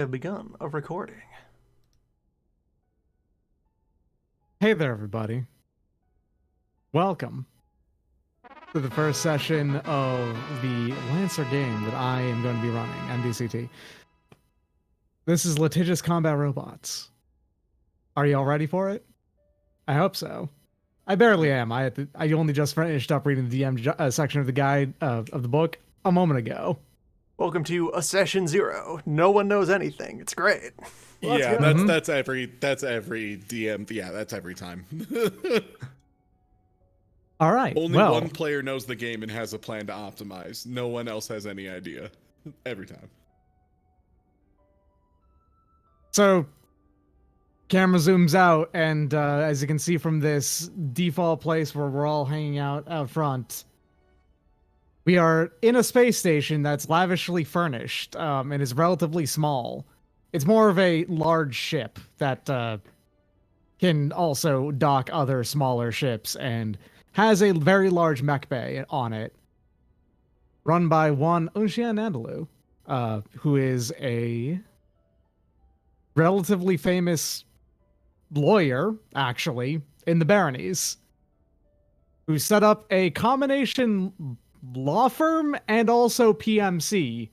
Have begun a recording. Hey there, everybody. Welcome to the first session of the Lancer game that I am going to be running, MDCT. This is Litigious Combat Robots. Are you all ready for it? I hope so. I barely am. I only just finished up reading the DM section of the guide of the book a moment ago. Welcome to a session 0. No one knows anything. It's great. Let's go. That's every DM. Yeah, that's every time. All right. Only one player knows the game and has a plan to optimize. No one else has any idea. Every time. So, camera zooms out, and as you can see from this default place where we're all hanging out front, we are in a space station that's lavishly furnished and is relatively small. It's more of a large ship that can also dock other smaller ships and has a very large mech bay on it, run by one Unshian Andalu, who is a relatively famous lawyer, actually, in the Baronies, who set up a combination law firm and also PMC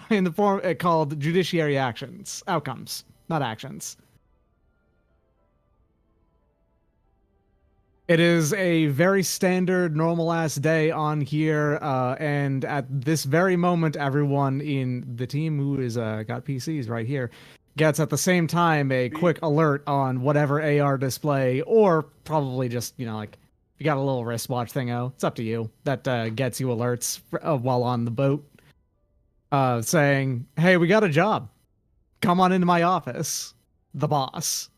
in the form called Judiciary Outcomes, not Actions. It is a very standard, normal-ass day on here, and at this very moment, everyone in the team who is got PCs right here gets at the same time a quick alert on whatever AR display, or probably just, like, if you got a little wristwatch thingo, it's up to you, that gets you alerts while on the boat, saying, hey, we got a job. Come on into my office. The boss.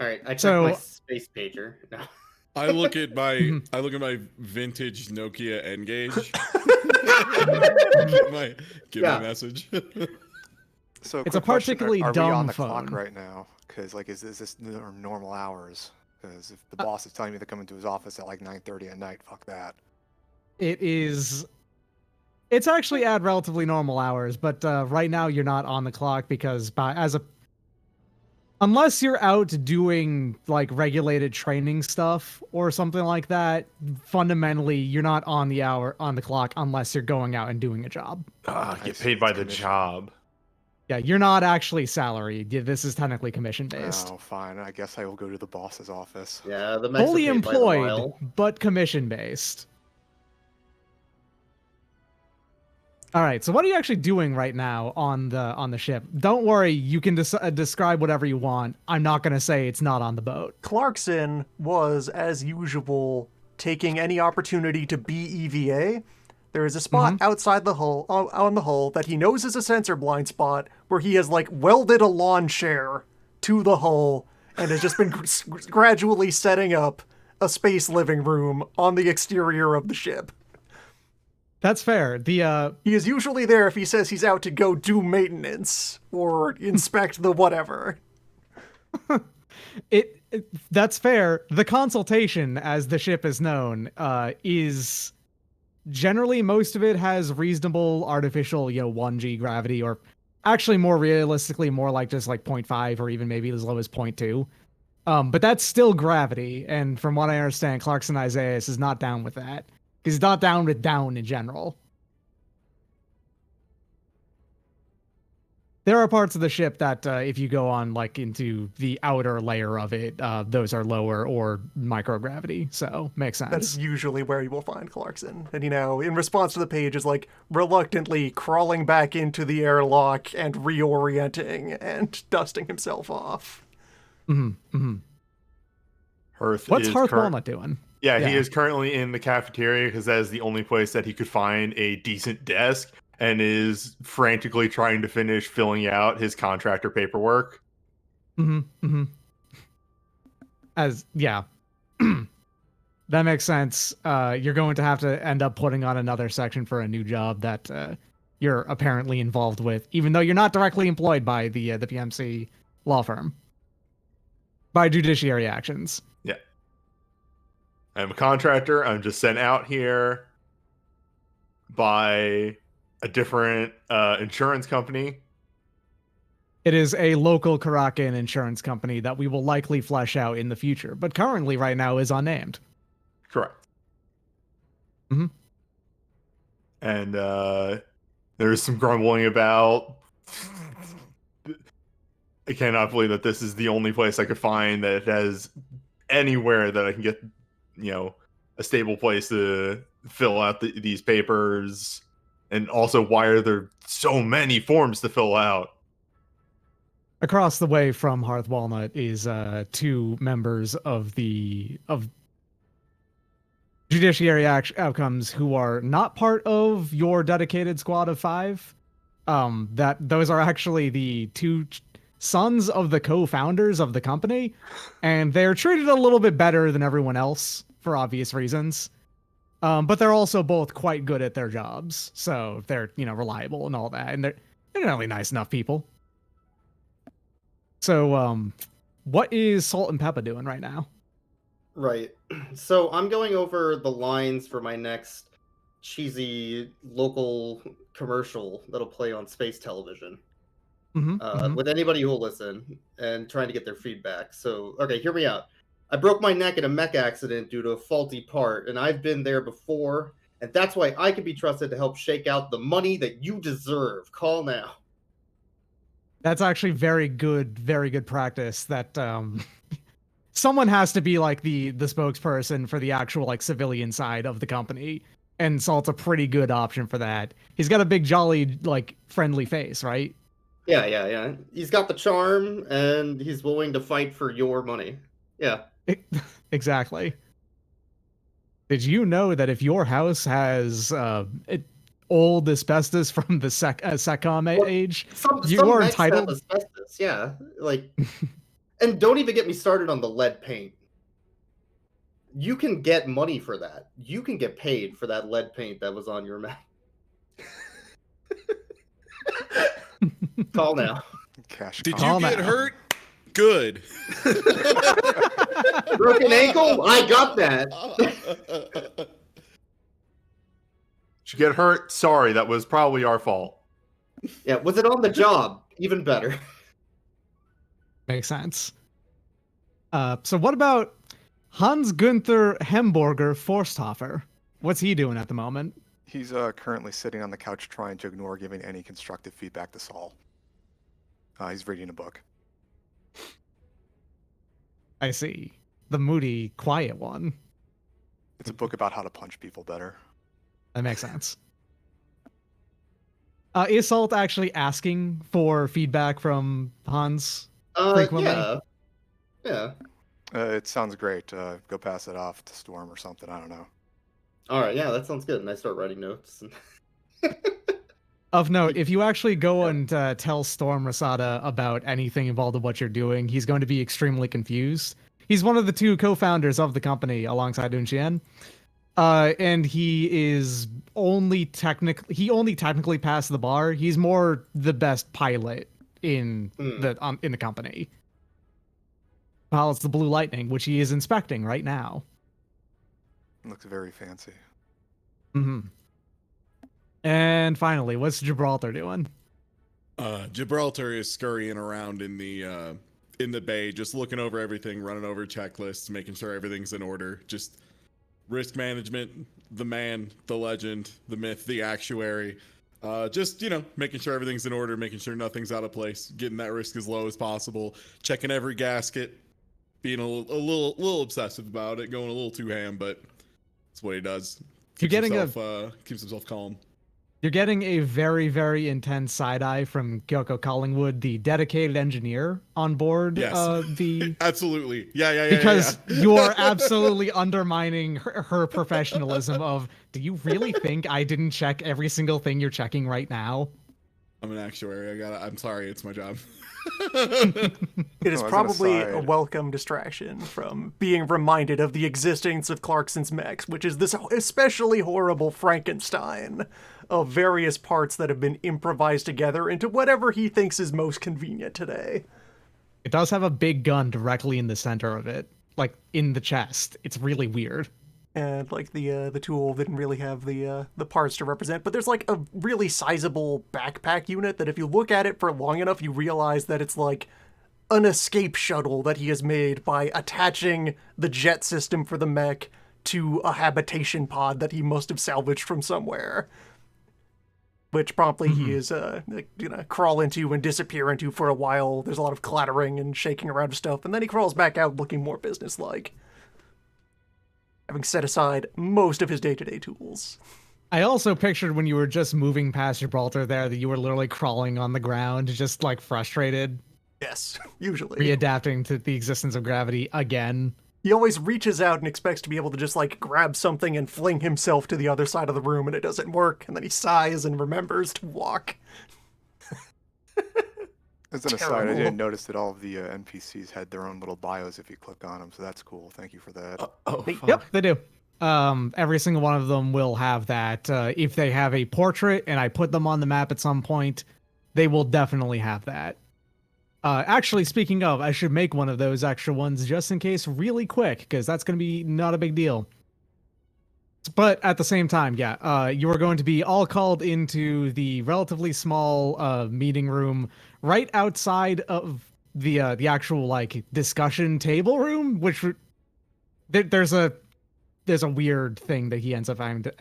All right, I check my space pager. No. I look at my vintage Nokia N-Gauge. give my message. So it's a particularly are dumb we on the phone. clock right now? Because is this normal hours? Because if the boss is telling me to come into his office at like 9:30 at night, fuck that. It's actually at relatively normal hours, but right now you're not on the clock because unless you're out doing like regulated training stuff or something like that, fundamentally you're not on the clock unless you're going out and doing a job. Get paid by the job. Yeah, you're not actually salaried. This is technically commission based. Oh, fine. I guess I will go to the boss's office. Yeah, the fully employed, but commission based. All right, so what are you actually doing right now on the ship? Don't worry, you can describe whatever you want. I'm not going to say it's not on the boat. Clarkson was, as usual, taking any opportunity to be EVA. There is a spot outside the hull, on the hull, that he knows is a sensor blind spot, where he has, like, welded a lawn chair to the hull and has just been gradually setting up a space living room on the exterior of the ship. That's fair. He is usually there if he says he's out to go do maintenance or inspect the whatever. That's fair. The consultation, as the ship is known, is generally most of it has reasonable artificial, 1G gravity, or actually more realistically, more like just like 0.5 or even maybe as low as 0.2. But that's still gravity. And from what I understand, Clarkson Isaias is not down with that. He's not down with down in general. There are parts of the ship that if you go on like into the outer layer of it, those are lower or microgravity, so makes sense. That's usually where you will find Clarkson. And, in response to the page is like reluctantly crawling back into the airlock and reorienting and dusting himself off. What's Hearth Walnut doing? Yeah, he is currently in the cafeteria because that is the only place that he could find a decent desk, and is frantically trying to finish filling out his contractor paperwork. That makes sense. You're going to have to end up putting on another section for a new job that you're apparently involved with, even though you're not directly employed by the PMC law firm. By Judiciary Actions. Yeah. I'm a contractor. I'm just sent out here by a different insurance company. It is a local Karakan insurance company that we will likely flesh out in the future, but currently right now is unnamed. Correct. Mm-hmm. And there's some grumbling about. I cannot believe that this is the only place I could find that has anywhere that I can get, a stable place to fill out these papers. And also, why are there so many forms to fill out? Across the way from Hearth Walnut is 2 members of Judiciary Outcomes who are not part of your dedicated squad of 5. Those are actually the 2 sons of the co-founders of the company, and they're treated a little bit better than everyone else for obvious reasons. But they're also both quite good at their jobs, so they're reliable and all that, and they're generally nice enough people. So, what is Salt and Peppa doing right now? Right. So I'm going over the lines for my next cheesy local commercial that'll play on space television. With anybody who will listen and trying to get their feedback. So, okay, hear me out. I broke my neck in a mech accident due to a faulty part, and I've been there before, and that's why I can be trusted to help shake out the money that you deserve. Call now. That's actually very good practice. That someone has to be like the spokesperson for the actual like civilian side of the company, and Salt's a pretty good option for that. He's got a big jolly like friendly face, right? Yeah. He's got the charm, and he's willing to fight for your money. Yeah. Exactly. Did you know that if your house has old asbestos from the SECCOM age, you are entitled? Asbestos, yeah. Like, and don't even get me started on the lead paint. You can get money for that. You can get paid for that lead paint that was on your map. Call now. Cash. Did call. you get hurt? Good. Broken ankle? I got that. Did you get hurt? Sorry, that was probably our fault. Yeah, was it on the job? Even better. Makes sense. So what about Hans Gunther Hemborger Forsthofer? What's he doing at the moment? He's currently sitting on the couch trying to ignore giving any constructive feedback to Saul. He's reading a book. I see. The moody, quiet one. It's a book about how to punch people better. That makes sense. Is Salt actually asking for feedback from Hans frequently? Yeah. It sounds great. Go pass it off to Storm or something. I don't know. All right, yeah, that sounds good. And I start writing notes. Of note, if you actually go and tell Storm Rasada about anything involved in what you're doing, he's going to be extremely confused. He's one of the 2 co-founders of the company alongside Unxian. And he is only technically passed the bar. He's more the best pilot in the company. Pilots the Blue Lightning, which he is inspecting right now. It looks very fancy. Mm-hmm. And finally, what's Gibraltar doing? Gibraltar is scurrying around in the bay, just looking over everything, running over checklists, making sure everything's in order. Just risk management, the man, the legend, the myth, the actuary. Just making sure everything's in order, making sure nothing's out of place, getting that risk as low as possible, checking every gasket, being a little obsessive about it, going a little too ham, but that's what he does. Keeps himself calm. You're getting a very, very intense side eye from Kyoko Collingwood, the dedicated engineer on board. Yes. Absolutely. Yeah. Because you are absolutely undermining her professionalism of, do you really think I didn't check every single thing you're checking right now? I'm an actuary. I'm sorry. It's my job. It is probably a welcome distraction from being reminded of the existence of Clarkson's mechs, which is this especially horrible Frankenstein of various parts that have been improvised together into whatever he thinks is most convenient today. It does have a big gun directly in the center of it, like in the chest. It's really weird. and like the tool didn't really have the parts to represent. But there's like a really sizable backpack unit that if you look at it for long enough, you realize that it's like an escape shuttle that he has made by attaching the jet system for the mech to a habitation pod that he must have salvaged from somewhere. Which promptly he is gonna crawl into and disappear into for a while. There's a lot of clattering and shaking around of stuff, and then he crawls back out looking more businesslike, having set aside most of his day-to-day tools. I also pictured when you were just moving past Gibraltar there that you were literally crawling on the ground, just like frustrated, Yes, usually. readapting to the existence of gravity again. He always reaches out and expects to be able to just like grab something and fling himself to the other side of the room, and it doesn't work, and then he sighs and remembers to walk. As an aside, I didn't notice that all of the NPCs had their own little bios if you click on them, so that's cool. Thank you for that. Yep, they do. Every single one of them will have that. If they have a portrait and I put them on the map at some point, they will definitely have that. Actually, speaking of, I should make one of those extra ones just in case really quick, because that's going to be not a big deal. But at the same time, yeah, you are going to be all called into the relatively small meeting room right outside of the actual like discussion table room, which there's a weird thing that he ends up having to.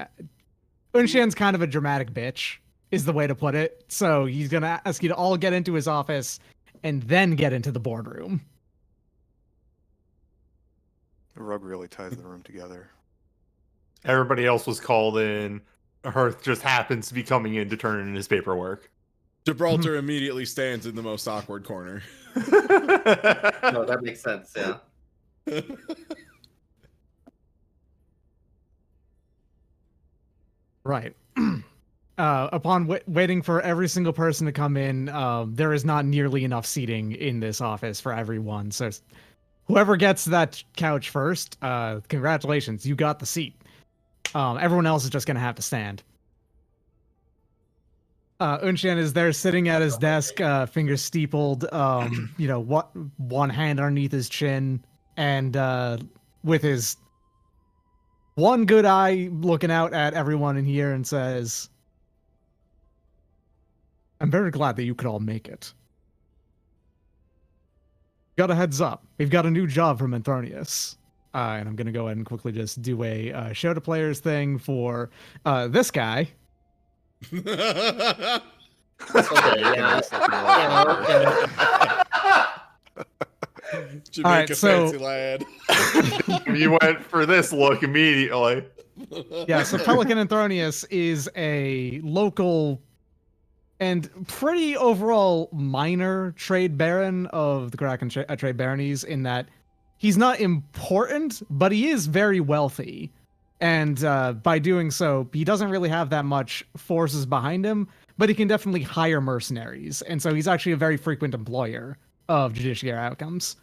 Unshan's kind of a dramatic bitch, is the way to put it. So he's gonna ask you to all get into his office and then get into the boardroom. The rug really ties the room together. Everybody else was called in. Hearth just happens to be coming in to turn in his paperwork. Gibraltar immediately stands in the most awkward corner. No, that makes sense. Yeah. Right. Upon waiting for every single person to come in, there is not nearly enough seating in this office for everyone. So whoever gets that couch first, congratulations, you got the seat. Everyone else is just going to have to stand. Unshan is there sitting at his desk, fingers steepled, one hand underneath his chin, and with his one good eye looking out at everyone in here and says, I'm very glad that you could all make it. Got a heads up. We've got a new job from Anthronius. And I'm going to go ahead and quickly just do a show to players thing for this guy. Okay, yeah. Jamaica All right, so- fancy lad. You went for this look immediately. Yeah, so Pelican Anthronius is a local and pretty overall minor trade baron of the Kraken trade baronies, in that he's not important, but he is very wealthy. And by doing so, he doesn't really have that much forces behind him, but he can definitely hire mercenaries. And so he's actually a very frequent employer of judiciary outcomes.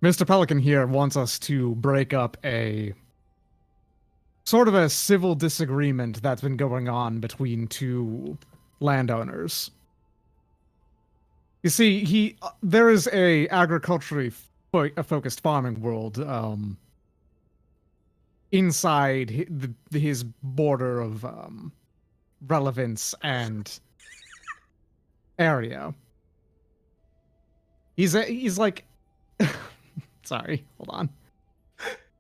Mr. Pelican here wants us to break up a sort of a civil disagreement that's been going on between two landowners. You see, there is a agriculturally focused farming world inside his border of relevance and area. He's like, sorry, hold on.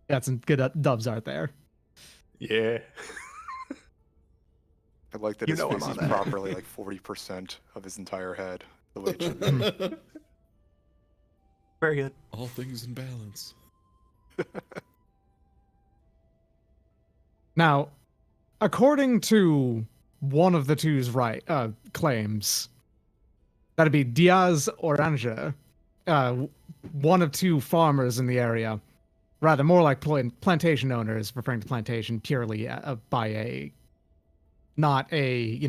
Got some good dubs art there. Yeah. I like that You his know I'm face on is that. properly like 40% of his entire head. The way it should be. Very good. All things in balance. Now, according to one of the two's claims, that'd be Diaz Orange, one of two farmers in the area, rather more like plantation owners, referring to plantation purely by a, not a,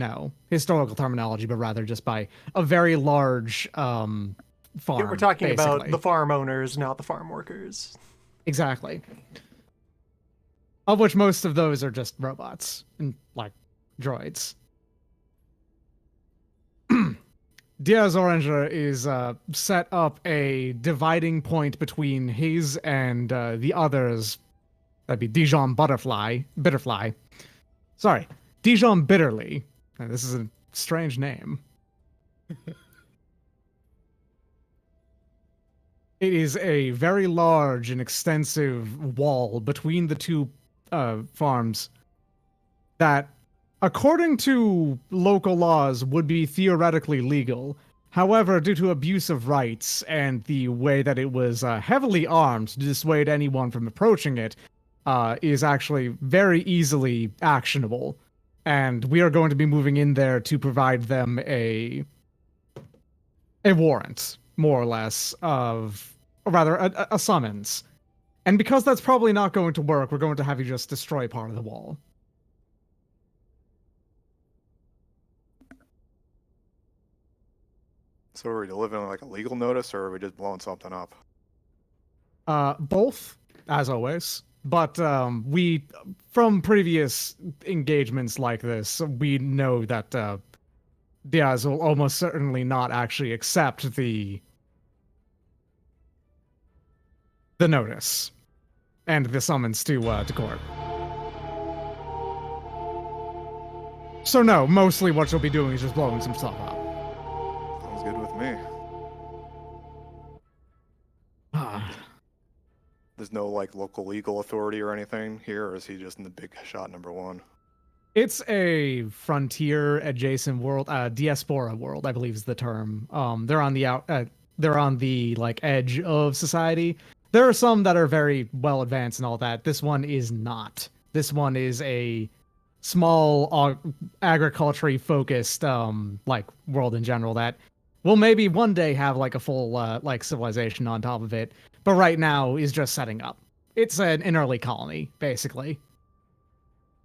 historical terminology, but rather just by a very large farm. Yeah, we're talking about basically. the farm owners, not the farm workers. Exactly. Of which most of those are just robots and like droids. Diaz Oranger is set up a dividing point between his and the others. That'd be Dijon Bitterfly. Sorry, Dijon Bitterly. This is a strange name. It is a very large and extensive wall between the two farms that, according to local laws, would be theoretically legal. However, due to abuse of rights and the way that it was heavily armed to dissuade anyone from approaching it, is actually very easily actionable. And we are going to be moving in there to provide them a warrant, more or less, or rather, a summons. And because that's probably not going to work, we're going to have you just destroy part of the wall. So are we delivering like a legal notice, or are we just blowing something up? Both, as always. But we, from previous engagements like this, we know that Diaz will almost certainly not actually accept the notice and the summons to court. So no, mostly what you'll be doing is just blowing some stuff up. Sounds good with me. There's no like local legal authority or anything here, or is he just in the big shot number one? It's a frontier adjacent world, diaspora world, I believe is the term. They're on the like edge of society. There are some that are very well advanced and all that. This one is not. This one is a small agriculture focused like world in general that will maybe one day have like a full like civilization on top of it, but right now is just setting up. It's an early colony, basically.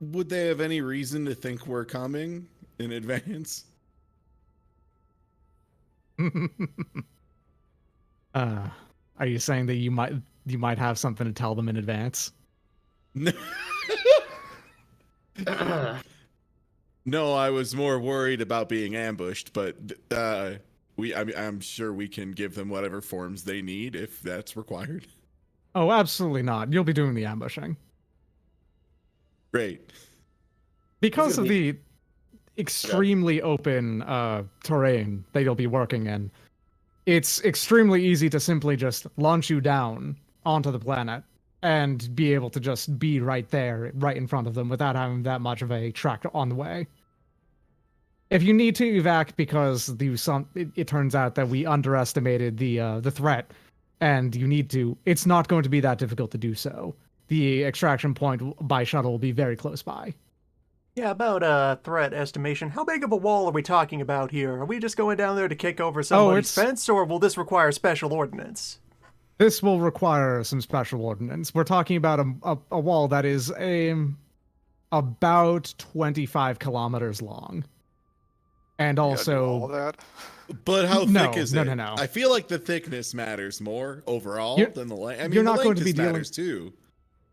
Would they have any reason to think we're coming in advance? Are you saying that you might have something to tell them in advance? No, I was more worried about being ambushed, but I'm sure we can give them whatever forms they need if that's required. Oh, absolutely not. You'll be doing the ambushing. Great. Because of the extremely open terrain that you'll be working in, it's extremely easy to simply just launch you down onto the planet and be able to just be right there, right in front of them, without having that much of a track on the way. If you need to evac because it turns out that we underestimated the threat, and you need to, it's not going to be that difficult to do so. The extraction point by shuttle will be very close by. Yeah, about threat estimation, how big of a wall are we talking about here? Are we just going down there to kick over somebody's fence, or will this require special ordnance? This will require some special ordnance. We're talking about a wall that is about 25 kilometers long. And also... all that? But how thick is it? No. I feel like the thickness matters more overall than the length. I mean, you're the not going length to be matters too.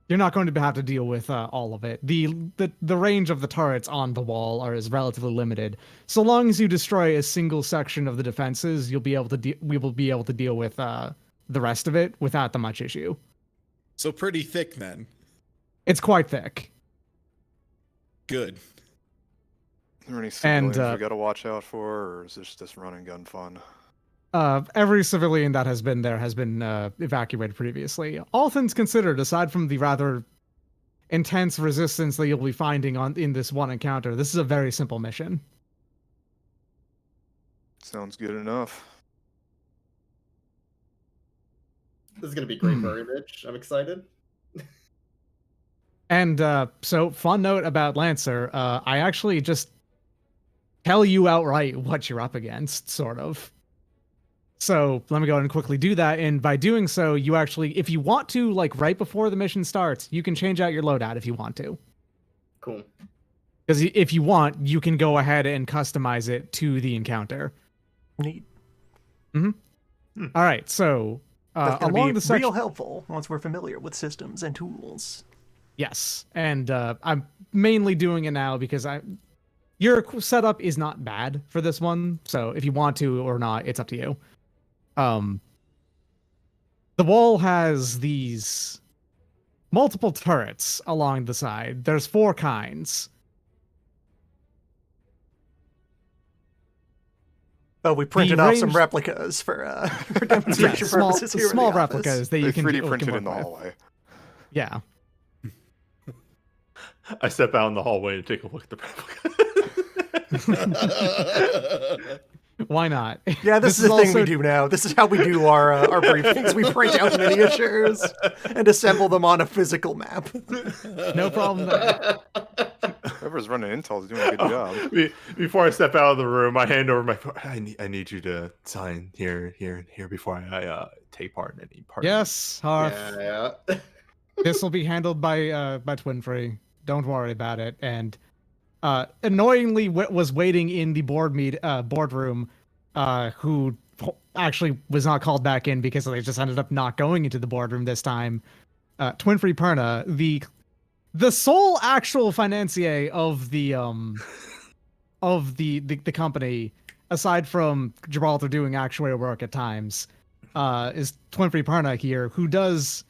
You're not going to have to deal with all of it. The range of the turrets on the wall is relatively limited. So long as you destroy a single section of the defenses, you'll be able to we will be able to deal with the rest of it without that much issue. So pretty thick then. It's quite thick. Good. Are there any civilians we got to watch out for, or is this just run and gun fun? Every civilian that has been there has been evacuated previously. All things considered, aside from the rather intense resistance that you'll be finding in this one encounter, this is a very simple mission. Sounds good enough. This is going to be great for our image. I'm excited. And so, fun note about Lancer, I actually just tell you outright what you're up against, sort of. So let me go ahead and quickly do that. And by doing so, you actually, if you want to, like right before the mission starts, you can change out your loadout if you want to. Cool. Because if you want, you can go ahead and customize it to the encounter. Neat. Mm-hmm. All right, so that's going along to be the section, real helpful once we're familiar with systems and tools. Yes, and I'm mainly doing it now because Your setup is not bad for this one, so if you want to or not, it's up to you. The wall has these multiple turrets along the side. There's 4 kinds. Oh, we printed The off some range- replicas for demonstration small, purposes here. small in the office. replicas that They you can 3D can printed work in the with. hallway. Yeah. I step out in the hallway and take a look at the replica. Why not? Yeah, this is the thing also- we do now. This is how we do our briefings. We print out miniatures and assemble them on a physical map. No problem there. Whoever's running Intel is doing a good job. Before I step out of the room, I hand over my phone. I need you to sign here before I take part in any part. Yes, Harth. Yeah. This will be handled by Twinfree. Don't worry about it. And annoyingly was waiting in the boardroom, who actually was not called back in because they just ended up not going into the boardroom this time. Twinfree Perna, the sole actual financier of the company, aside from Gibraltar doing actuary work at times, is Twinfree Perna here, who does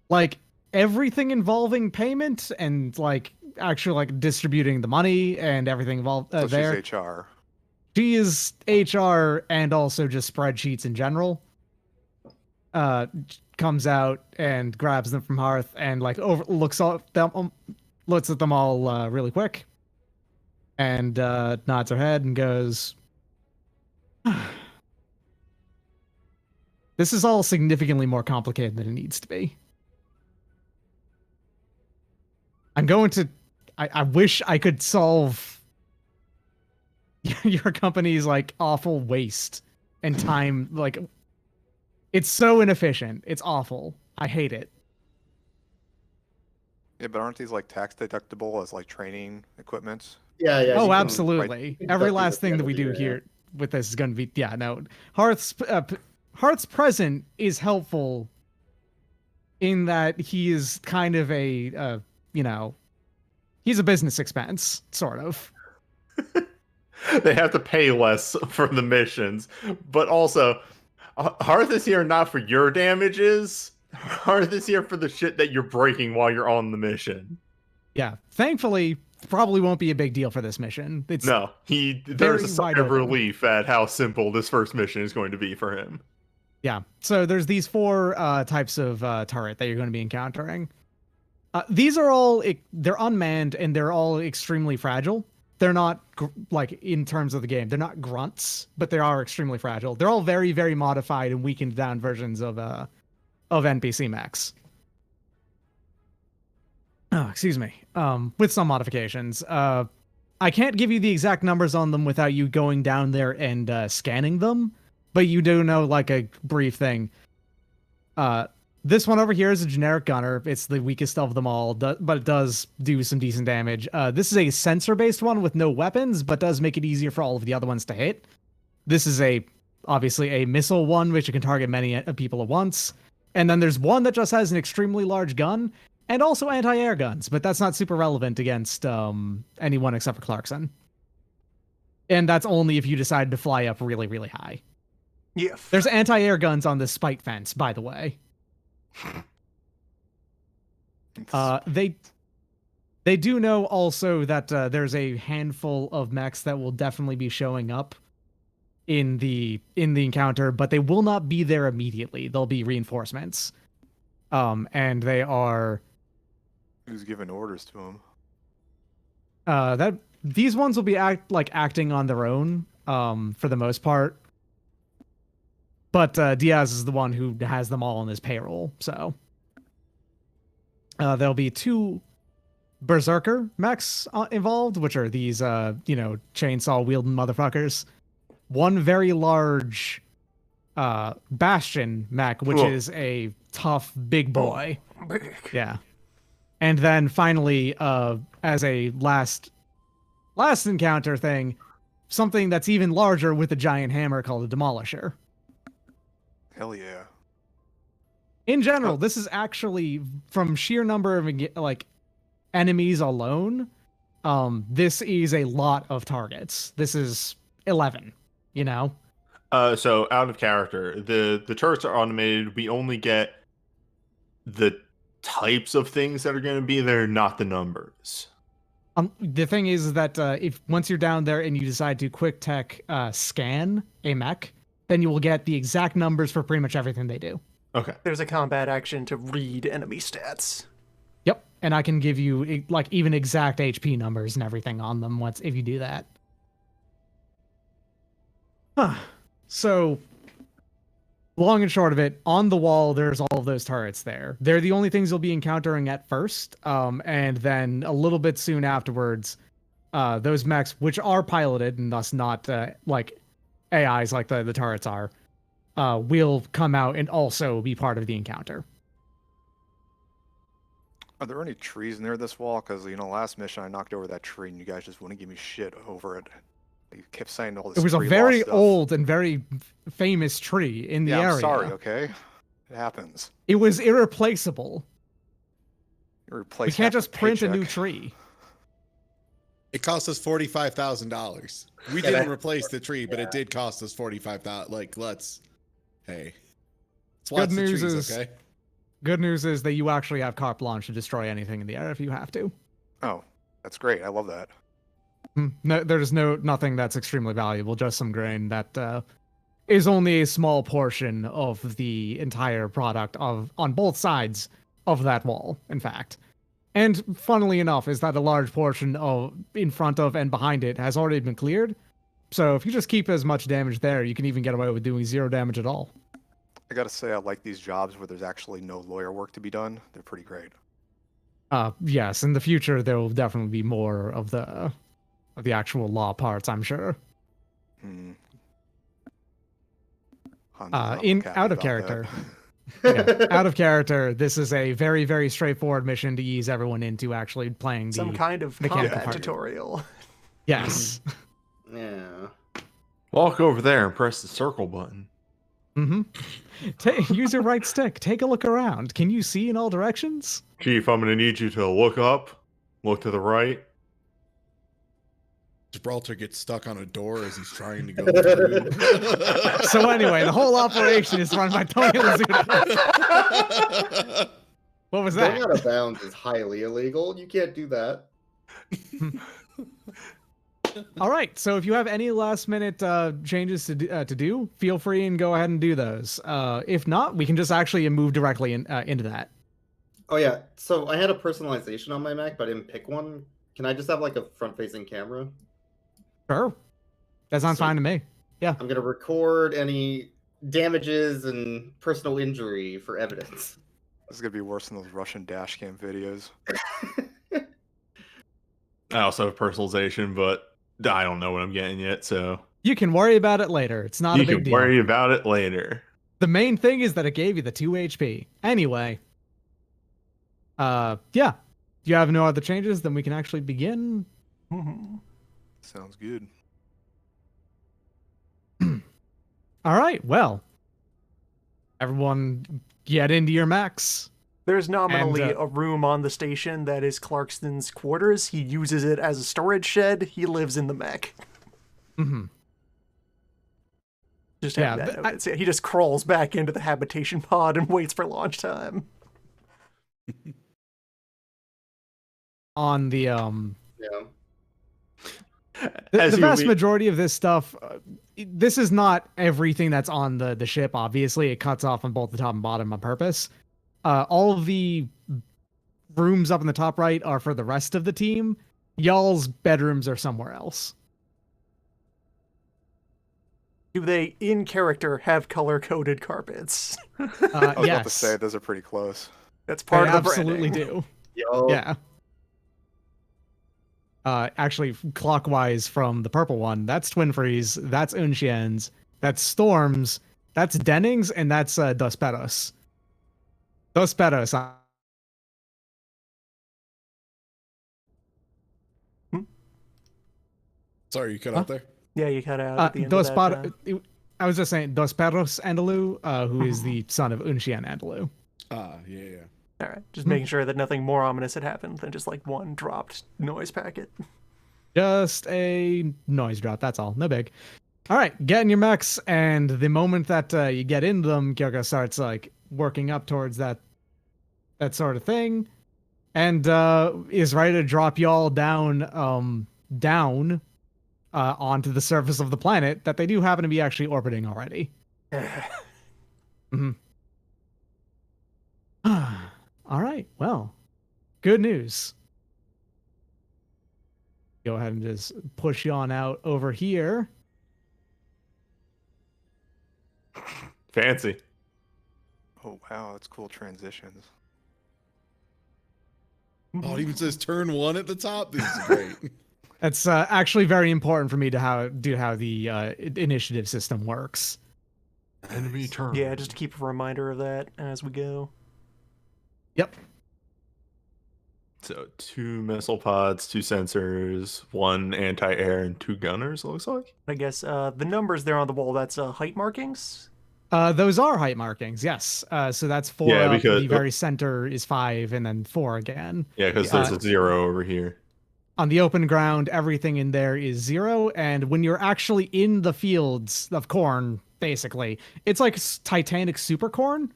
like everything involving payment and like actually like distributing the money and everything involved So there. she's HR. She is HR and also just spreadsheets in general. Comes out and grabs them from Hearth and like looks at them all really quick, and nods her head and goes, "This is all significantly more complicated than it needs to be. I wish I could solve your company's like awful waste and time. Like, it's so inefficient. It's awful. I hate it." Yeah, but aren't these like tax deductible as like training equipment? Yeah. Oh, you can- absolutely. Every deduct last at the thing end that of we the do year, here with this is going to be, no. Hearth's present is helpful in that he is kind of a, he's a business expense, sort of. They have to pay less for the missions, but also Hearth is here not for your damages. Hearth is here for the shit that you're breaking while you're on the mission. Yeah. Thankfully, probably won't be a big deal for this mission. There's There's a sigh wide of open. relief at how simple this first mission is going to be for him. Yeah. So there's these 4 types of turret that you're going to be encountering. These are all they're unmanned and they're all extremely fragile. They're not like in terms of the game, they're not grunts, but they are extremely fragile. They're all very, very modified and weakened down versions of NPC mechs. Oh, excuse me. With some modifications. I can't give you the exact numbers on them without you going down there and scanning them, but you do know like a brief thing. This one over here is a generic gunner. It's the weakest of them all, but it does do some decent damage. This is a sensor-based one with no weapons, but does make it easier for all of the other ones to hit. This is obviously a missile one, which you can target many people at once. And then there's one that just has an extremely large gun, and also anti-air guns, but that's not super relevant against anyone except for Clarkson. And that's only if you decide to fly up really, really high. Yeah. There's anti-air guns on this spite fence, by the way. They do know also that there's a handful of mechs that will definitely be showing up in the encounter, but they will not be there immediately. They'll be reinforcements. And they are Who's giving orders to him? that these ones will be acting on their own for the most part. But Diaz is the one who has them all on his payroll, so there'll be 2 Berserker mechs involved, which are these, chainsaw wielding motherfuckers. One very large Bastion mech, which Cool. is a tough big boy. Yeah. And then finally, as a last encounter thing, something that's even larger with a giant hammer called a Demolisher. Hell yeah. In general, this is actually from sheer number of enemies alone. this is a lot of targets. This is 11, you know? So out of character, the turrets are automated. We only get the types of things that are going to be there, not the numbers. The thing is that if once you're down there and you decide to quick tech scan a mech, then you will get the exact numbers for pretty much everything they do. Okay. There's a combat action to read enemy stats. Yep, and I can give you like even exact HP numbers and everything on them once if you do that. Huh. So, long and short of it, on the wall, there's all of those turrets there. They're the only things you'll be encountering at first, and then a little bit soon afterwards, those mechs, which are piloted and thus not like AIs like the turrets are, will come out and also be part of the encounter. Are there any trees near this wall? Because, last mission I knocked over that tree and you guys just wouldn't give me shit over it. You kept saying all this. It was a tree very law stuff. old and very famous tree in the area. I'm sorry, okay? It happens. It was irreplaceable. You We replace can't half just the print a new paycheck. tree. It cost us $45,000. We Yeah, didn't that- replace the tree, but it did cost us $45,000. Like, let's Good watch the news trees, is- okay? Good news is that you actually have carte blanche to destroy anything in the air if you have to. Oh, that's great. I love that. No, there's nothing that's extremely valuable, just some grain that is only a small portion of the entire product on both sides of that wall, in fact. And funnily enough, is that a large portion of in front of and behind it has already been cleared. So if you just keep as much damage there, you can even get away with doing 0 damage at all. I gotta say, I like these jobs where there's actually no lawyer work to be done. They're pretty great. Yes, in the future there will definitely be more of the actual law parts, I'm sure. Hmm. Out of character. Yeah, out of character, this is a very, very straightforward mission to ease everyone into actually playing Some the kind of mechanical combat part. tutorial. Yes. Yeah. Walk over there and press the circle button. Use your right stick. Take a look around. Can you see in all directions? Chief, I'm going to need you to look up, look to the right. Gibraltar gets stuck on a door as he's trying to go through. So anyway, the whole operation is run by Tony Lazzuto. What was Going that? out of bounds is highly illegal. You can't do that. All right. So if you have any last minute changes to do, feel free and go ahead and do those. If not, we can just actually move directly into that. Oh yeah. So I had a personalization on my Mac, but I didn't pick one. Can I just have like a front-facing camera? Sure. That sounds fine to me. I'm gonna record any damages and personal injury for evidence. This is gonna be worse than those Russian dash cam videos. I also have personalization, but I don't know what I'm getting yet, so You can worry about it later. It's not you a big can deal. worry about it later. The main thing is that it gave you the 2 HP. Anyway. Yeah. Do you have no other changes? Then we can actually begin. Sounds good. All right. Well, everyone get into your mechs. There's nominally And, a room on the station that is Clarkston's quarters. He uses it as a storage shed. He lives in the mech. Just have Yeah, that but noted. He just crawls back into the habitation pod and waits for launch time. On the Yeah. the vast majority of this stuff, this is not everything that's on the ship. Obviously, it cuts off on both the top and bottom on purpose. All of the rooms up in the top right are for the rest of the team. Y'all's bedrooms are somewhere else. Do they, in character, have color-coded carpets? I was about to Yes, say those are pretty close. That's they part of the absolutely branding. do. Yo. Yeah. Actually, clockwise from the purple one, that's Twin Freeze, that's Unshien's, that's Storms, that's Dennings, and that's Dos Perros. Dos Perros. Sorry, you cut out there. Yeah, you cut out at the end Dos of that. I was just saying Dos Perros Andalou, who is the son of Unshien Andalou. Yeah. All right, just making sure that nothing more ominous had happened than just like one dropped noise packet. Just a noise drop, that's all. No big. All right, get in your mechs, and the moment that you get into them, Kyoko starts like working up towards that sort of thing, and is ready to drop y'all down onto the surface of the planet that they do happen to be actually orbiting already. Mm-hmm. All right, well, good news. Go ahead and just push you on out over here. Fancy. Oh wow, that's cool transitions. Oh, it even says turn 1 at the top. This is great. That's actually very important for me to how the initiative system works. Enemy turn. Yeah, just to keep a reminder of that as we go. Yep. So 2 missile pods, 2 sensors, 1 anti-air, and 2 gunners, it looks like. I guess the numbers there on the wall, that's height markings? Those are height markings, yes. So that's 4 Yeah, up, because- the very center is 5, and then 4 again. Yeah, because there's a 0 over here. On the open ground, everything in there is 0, and when you're actually in the fields of corn, basically, it's like Titanic super corn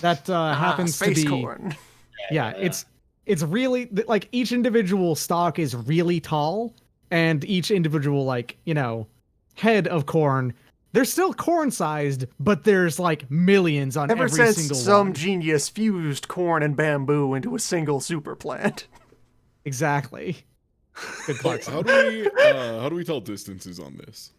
that happens to space be... corn. Yeah, it's really, like, each individual stalk is really tall, and each individual, like, head of corn, they're still corn-sized, but there's, like, millions on Ever every since single some one. genius fused corn and bamboo into a single super plant. Exactly. Good Clarkson. How do we tell distances on this?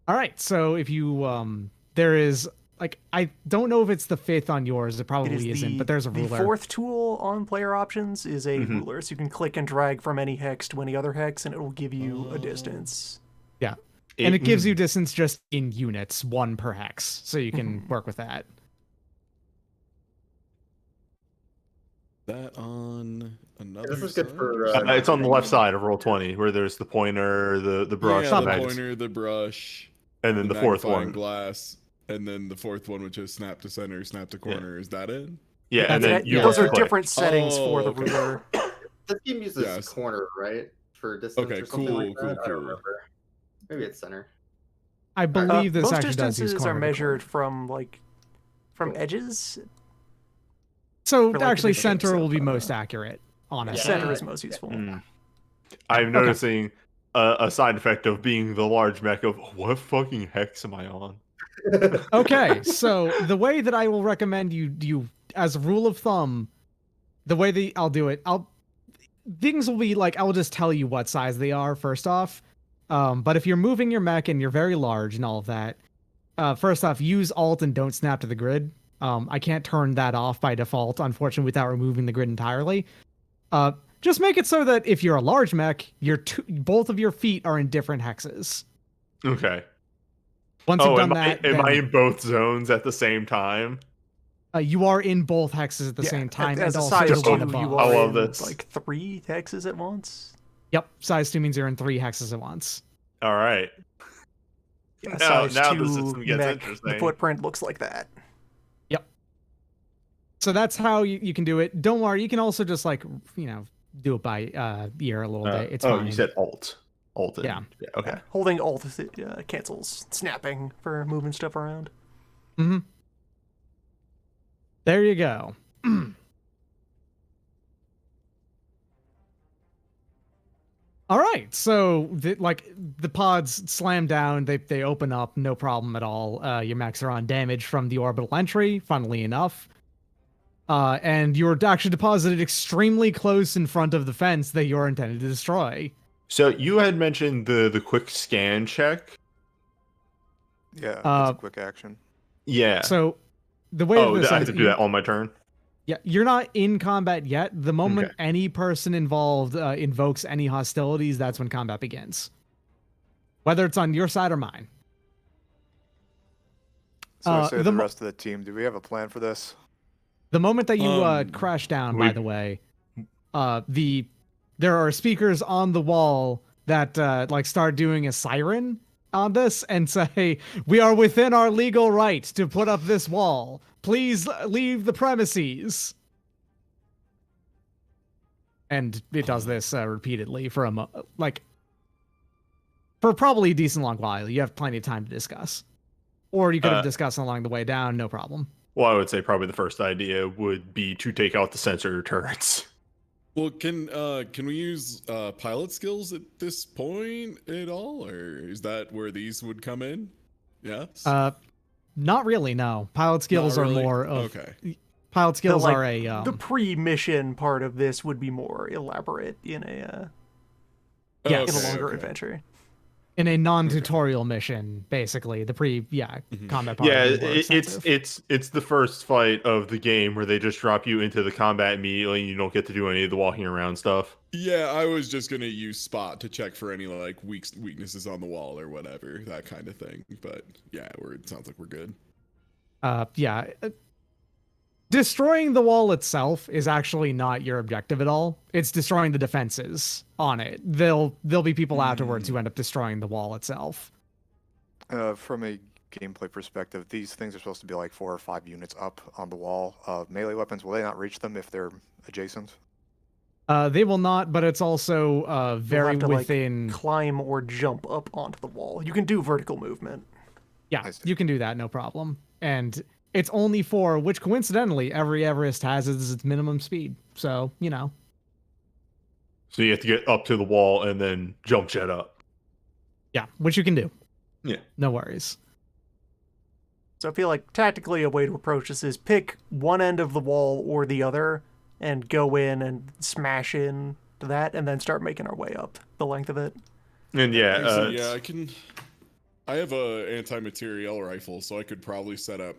All right, so if you, there is, like, I don't know if it's the 5th on yours, it probably isn't, but there's a ruler. The 4th tool on player options is a ruler, so you can click and drag from any hex to any other hex, and it will give you a distance. Yeah. And it gives you distance just in units, 1 per hex, so you can work with that. That on another This is good side? for. It's on the left side of roll 20, where there's the pointer, the brush, Yeah, the mag- pointer, the brush, and then the 4th magnifying one. glass, and then the 4th one, which is snap to center, snap to corner. Is that it? Yeah, and then you those are left click. different settings for the okay. ruler. This game uses Yes. corner, right? For distance Okay, or something cool, like that. cool, I don't cool. remember. Maybe it's center. I believe this Most actually does use distances corner are to measured corner. from edges. So for, like, actually, the shapes center will of, be most accurate, honestly. Center is most useful. I'm noticing a side effect of being the large mech of what fucking hex am I on? Okay, so the way that I will recommend you as a rule of thumb, the way that I'll do it, things will be like, I'll just tell you what size they are first off. But if you're moving your mech and you're very large and all of that, first off, use Alt and don't snap to the grid. I can't turn that off by default, unfortunately, without removing the grid entirely. Just make it so that if you're a large mech, both of your feet are in different hexes. Okay. Once you've done that, am I in both zones at the same time? You are in both hexes at the same time, As and a also size the 2, one you above. are I love in, this. like 3 hexes at once. Yep, size 2 means you're in 3 hexes at once. All right. Yeah, Now size the 2 system gets mech, interesting. the footprint looks like that. Yep. So that's how you can do it. Don't worry, you can also just do it by ear a little bit. It's fine. You said Alt. Alt. Yeah. Okay. Yeah, holding Alt cancels snapping for moving stuff around. Mm-hmm. There you go. All right, so the pods slam down, they open up, no problem at all. Your mechs are on damage from the orbital entry, funnily enough. And you're actually deposited extremely close in front of the fence that you're intended to destroy. So you had mentioned the quick scan check. Yeah, it's a quick action. Yeah. So the way this I have to do that on my turn. Yeah, you're not in combat yet. The moment any person involved invokes any hostilities, that's when combat begins. Whether it's on your side or mine. So I say the rest of the team, do we have a plan for this? The moment that you crash down, by the way, there are speakers on the wall that start doing a siren on this and say, "We are within our legal right to put up this wall. Please leave the premises." And it does this repeatedly for for probably a decent long while. You have plenty of time to discuss. Or you could have Uh, discussed along the way down, no problem. Well, I would say probably the first idea would be to take out the sensor turrets. Well, can we use pilot skills at this point at all, or is that where these would come in? Yes. Not really, no. Pilot skills Not are really? more of... Okay. Pilot skills like, are a... the pre-mission part of this would be more elaborate in a Yes. in a Okay, longer okay. adventure. in a non-tutorial mission, basically. The combat part. Yeah, would be more extensive. it's the first fight of the game where they just drop you into the combat immediately and you don't get to do any of the walking around stuff. Yeah, I was just gonna use spot to check for any like weaknesses on the wall or whatever, that kind of thing. But yeah, it sounds like we're good. Yeah. Destroying the wall itself is actually not your objective at all. It's destroying the defenses on it. There'll be people afterwards who end up destroying the wall itself. From a gameplay perspective, these things are supposed to be like 4 or 5 units up on the wall. Melee weapons, will they not reach them if they're adjacent? They will not, but it's also You'll very have to, within... climb or jump up onto the wall. You can do vertical movement. Yeah, I see. you can do that, no problem. And it's only 4, which coincidentally, every Everest has as its minimum speed. So, you know. So you have to get up to the wall and then jump jet up. Yeah, which you can do. Yeah. No worries. So I feel like tactically a way to approach this is pick one end of the wall or the other and go in and smash in to that and then start making our way up the length of it. And yeah, Actually, yeah, I have a anti-materiel rifle, so I could probably set up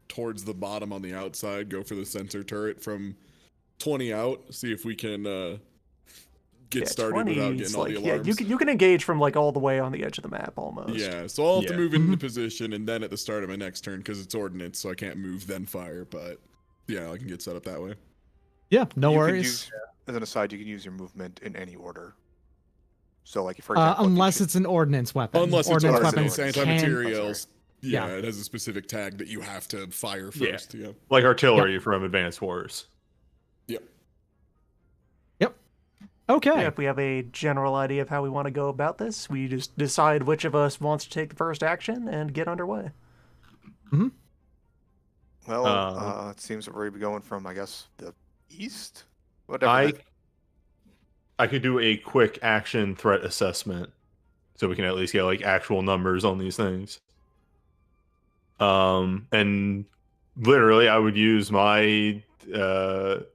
towards the bottom on the outside, go for the sensor turret from 20 out, see if we can get started 20 without is getting all the alarms. you can engage from all the way on the edge of the map almost. Yeah, so I'll have to Yeah. move into position and then at the start of my next turn, because it's ordnance, so I can't move then fire, but yeah, I can get set up that way. Yeah, no You could worries. use, as an aside, you can use your movement in any order. So, like, for example, Unless it's an ordnance weapon. Unless it's ordnance ordnance, weapons anti-materials. Yeah, Yeah. it has a specific tag that you have to fire Yeah. first. Yeah. like artillery from Advanced Wars. Yep. Okay. Yeah, if we have a general idea of how we want to go about this, we just decide which of us wants to take the first action and get underway. well, it seems that we're going to be going from, I guess, the east? Whatever. I could do a quick action threat assessment so we can at least get actual numbers on these things. And literally I would use my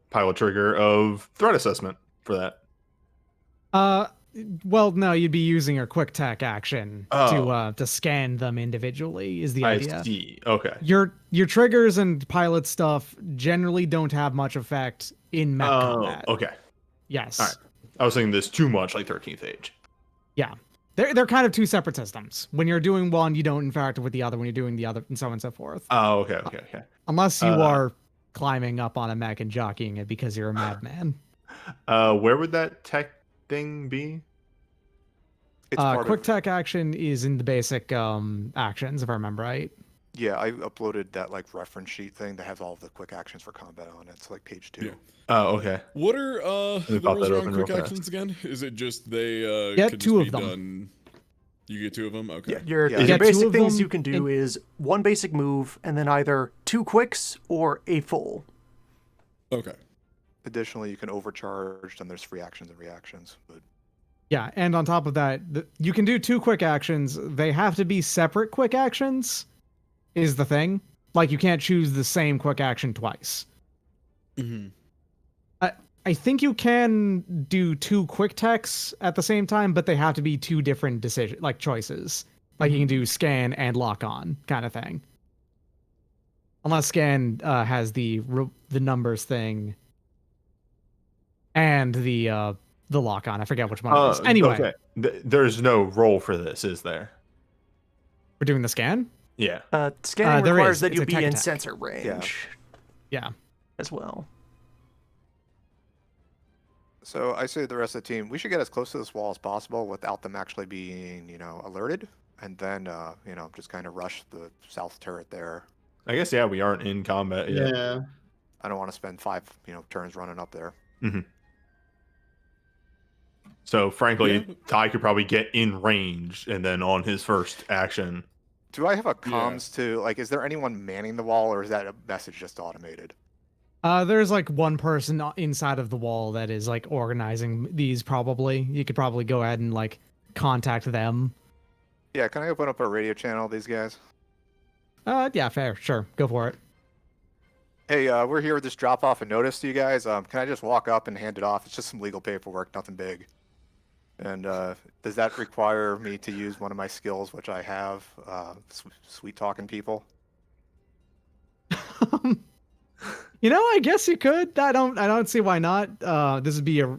pilot trigger of threat assessment for that. Well, no, you'd be using your quick tech action Oh. to scan them individually is the I idea. see. Okay. Your triggers and pilot stuff generally don't have much effect in mech combat. Okay. Yes. All right. I was thinking this too much like 13th Age. Yeah. They're kind of two separate systems. When you're doing one, you don't interact with the other. When you're doing the other, and so on and so forth. Oh, okay. Unless you are climbing up on a mech and jockeying it because you're a madman. Where would that tech thing be? It's part Quick of, tech action is in the basic actions, if I remember right. yeah, I uploaded that reference sheet thing that has all of the quick actions for combat on it. It's page 2. Yeah. Oh, okay. What are the pop rules that around open quick real fast. actions again? Is it just they Get could two just of be them. done? You get 2 of them? Okay. Yeah, your Yeah. You your get two basic of things them you can do and- is one basic move and then either 2 quicks or a full. Okay. Additionally, you can overcharge, and there's free actions and reactions. But Yeah, and on top of that, you can do 2 quick actions. They have to be separate quick actions, is the thing. You can't choose the same quick action twice. Mm-hmm. I think you can do 2 quick techs at the same time, but they have to be 2 different choices. You can do scan and lock on kind of thing. Unless scan has the numbers thing and the lock on. I forget which one it is. Anyway, Okay. There's no roll for this, is there? we're doing the scan? Yeah. Scanning there requires is. that It's you a be tech in attack. sensor range Yeah. as well. so I say to the rest of the team, we should get as close to this wall as possible without them actually being, alerted, and then, just kind of rush the south turret there. I guess, yeah, we aren't in combat yet. Yeah. I don't want to spend 5, turns running up there. So frankly, Yeah. Ty could probably get in range, and then on his first action. Do I have a comms to, like, is there anyone manning the wall, or is that a message just automated? There's like one person inside of the wall that is like organizing these probably. You could probably go ahead and like contact them. Yeah, can I open up a radio channel, these guys? Yeah, fair. Sure. Go for it. Hey, we're here with this drop off a notice to you guys. Can I just walk up and hand it off? It's just some legal paperwork, nothing big. And does that require me to use one of my skills, which I have, sweet talking people? You know, I guess you could. I don't see why not. This would be a.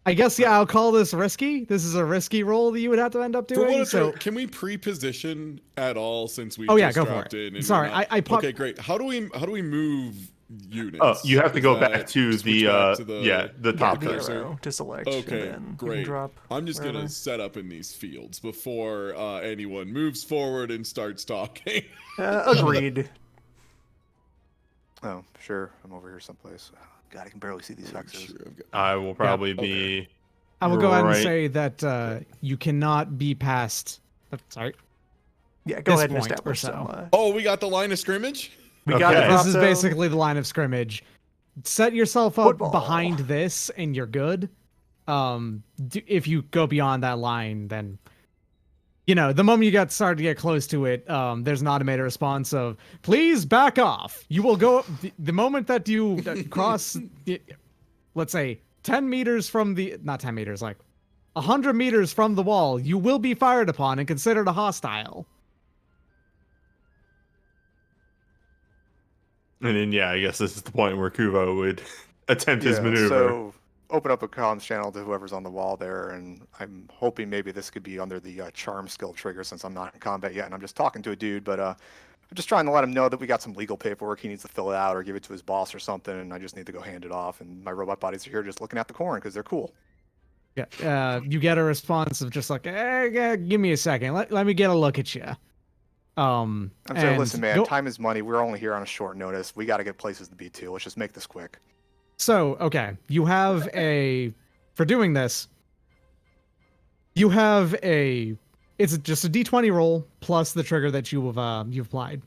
I guess yeah, I'll call this risky. This is a risky roll that you would have to end up For what doing. it's So worth, can we pre-position at all since we Oh, yeah, just go for dropped it. in? And Sorry, we're not- I popped- Okay, great. How do we move units? Oh, you have to Is go that back to switch the back to the top the cursor. arrow to select. Okay, and then you great. can drop I'm just wherever. gonna set up in these fields before anyone moves forward and starts talking. Agreed. Oh, sure. I'm over here someplace. God, I can barely see these hexes. Sure, I've got- I will probably okay. be. I will go ahead and right- say that you cannot be past. Sorry. Yeah, go This ahead and point or establish so. some. Oh, we got the line of scrimmage. We got the Okay. drop This is zone. basically the line of scrimmage. Set yourself up Football. behind this, and you're good. If you go beyond that line, then you know the moment you start to get close to it, there's an automated response of "Please back off." You will go the moment that you cross, let's say 10 meters from the not 10 meters, like 100 meters from the wall. You will be fired upon and considered a hostile. And then yeah, I guess this is the point where Kuvo would attempt his maneuver. So open up a comms channel to whoever's on the wall there, and I'm hoping maybe this could be under the charm skill trigger since I'm not in combat yet, and I'm just talking to a dude, but I'm just trying to let him know that we got some legal paperwork he needs to fill it out or give it to his boss or something, and I just need to go hand it off, and my robot buddies are here just looking at the corn because they're cool. Yeah, you get a response of just like, give me a second. Let me get a look at you. I'm saying, and listen, man, go- time is money. We're only here on a short notice. We got to get places to be too. Let's just make this quick. So, okay, you have for doing this, you have it's just a D20 roll plus the trigger that you've applied.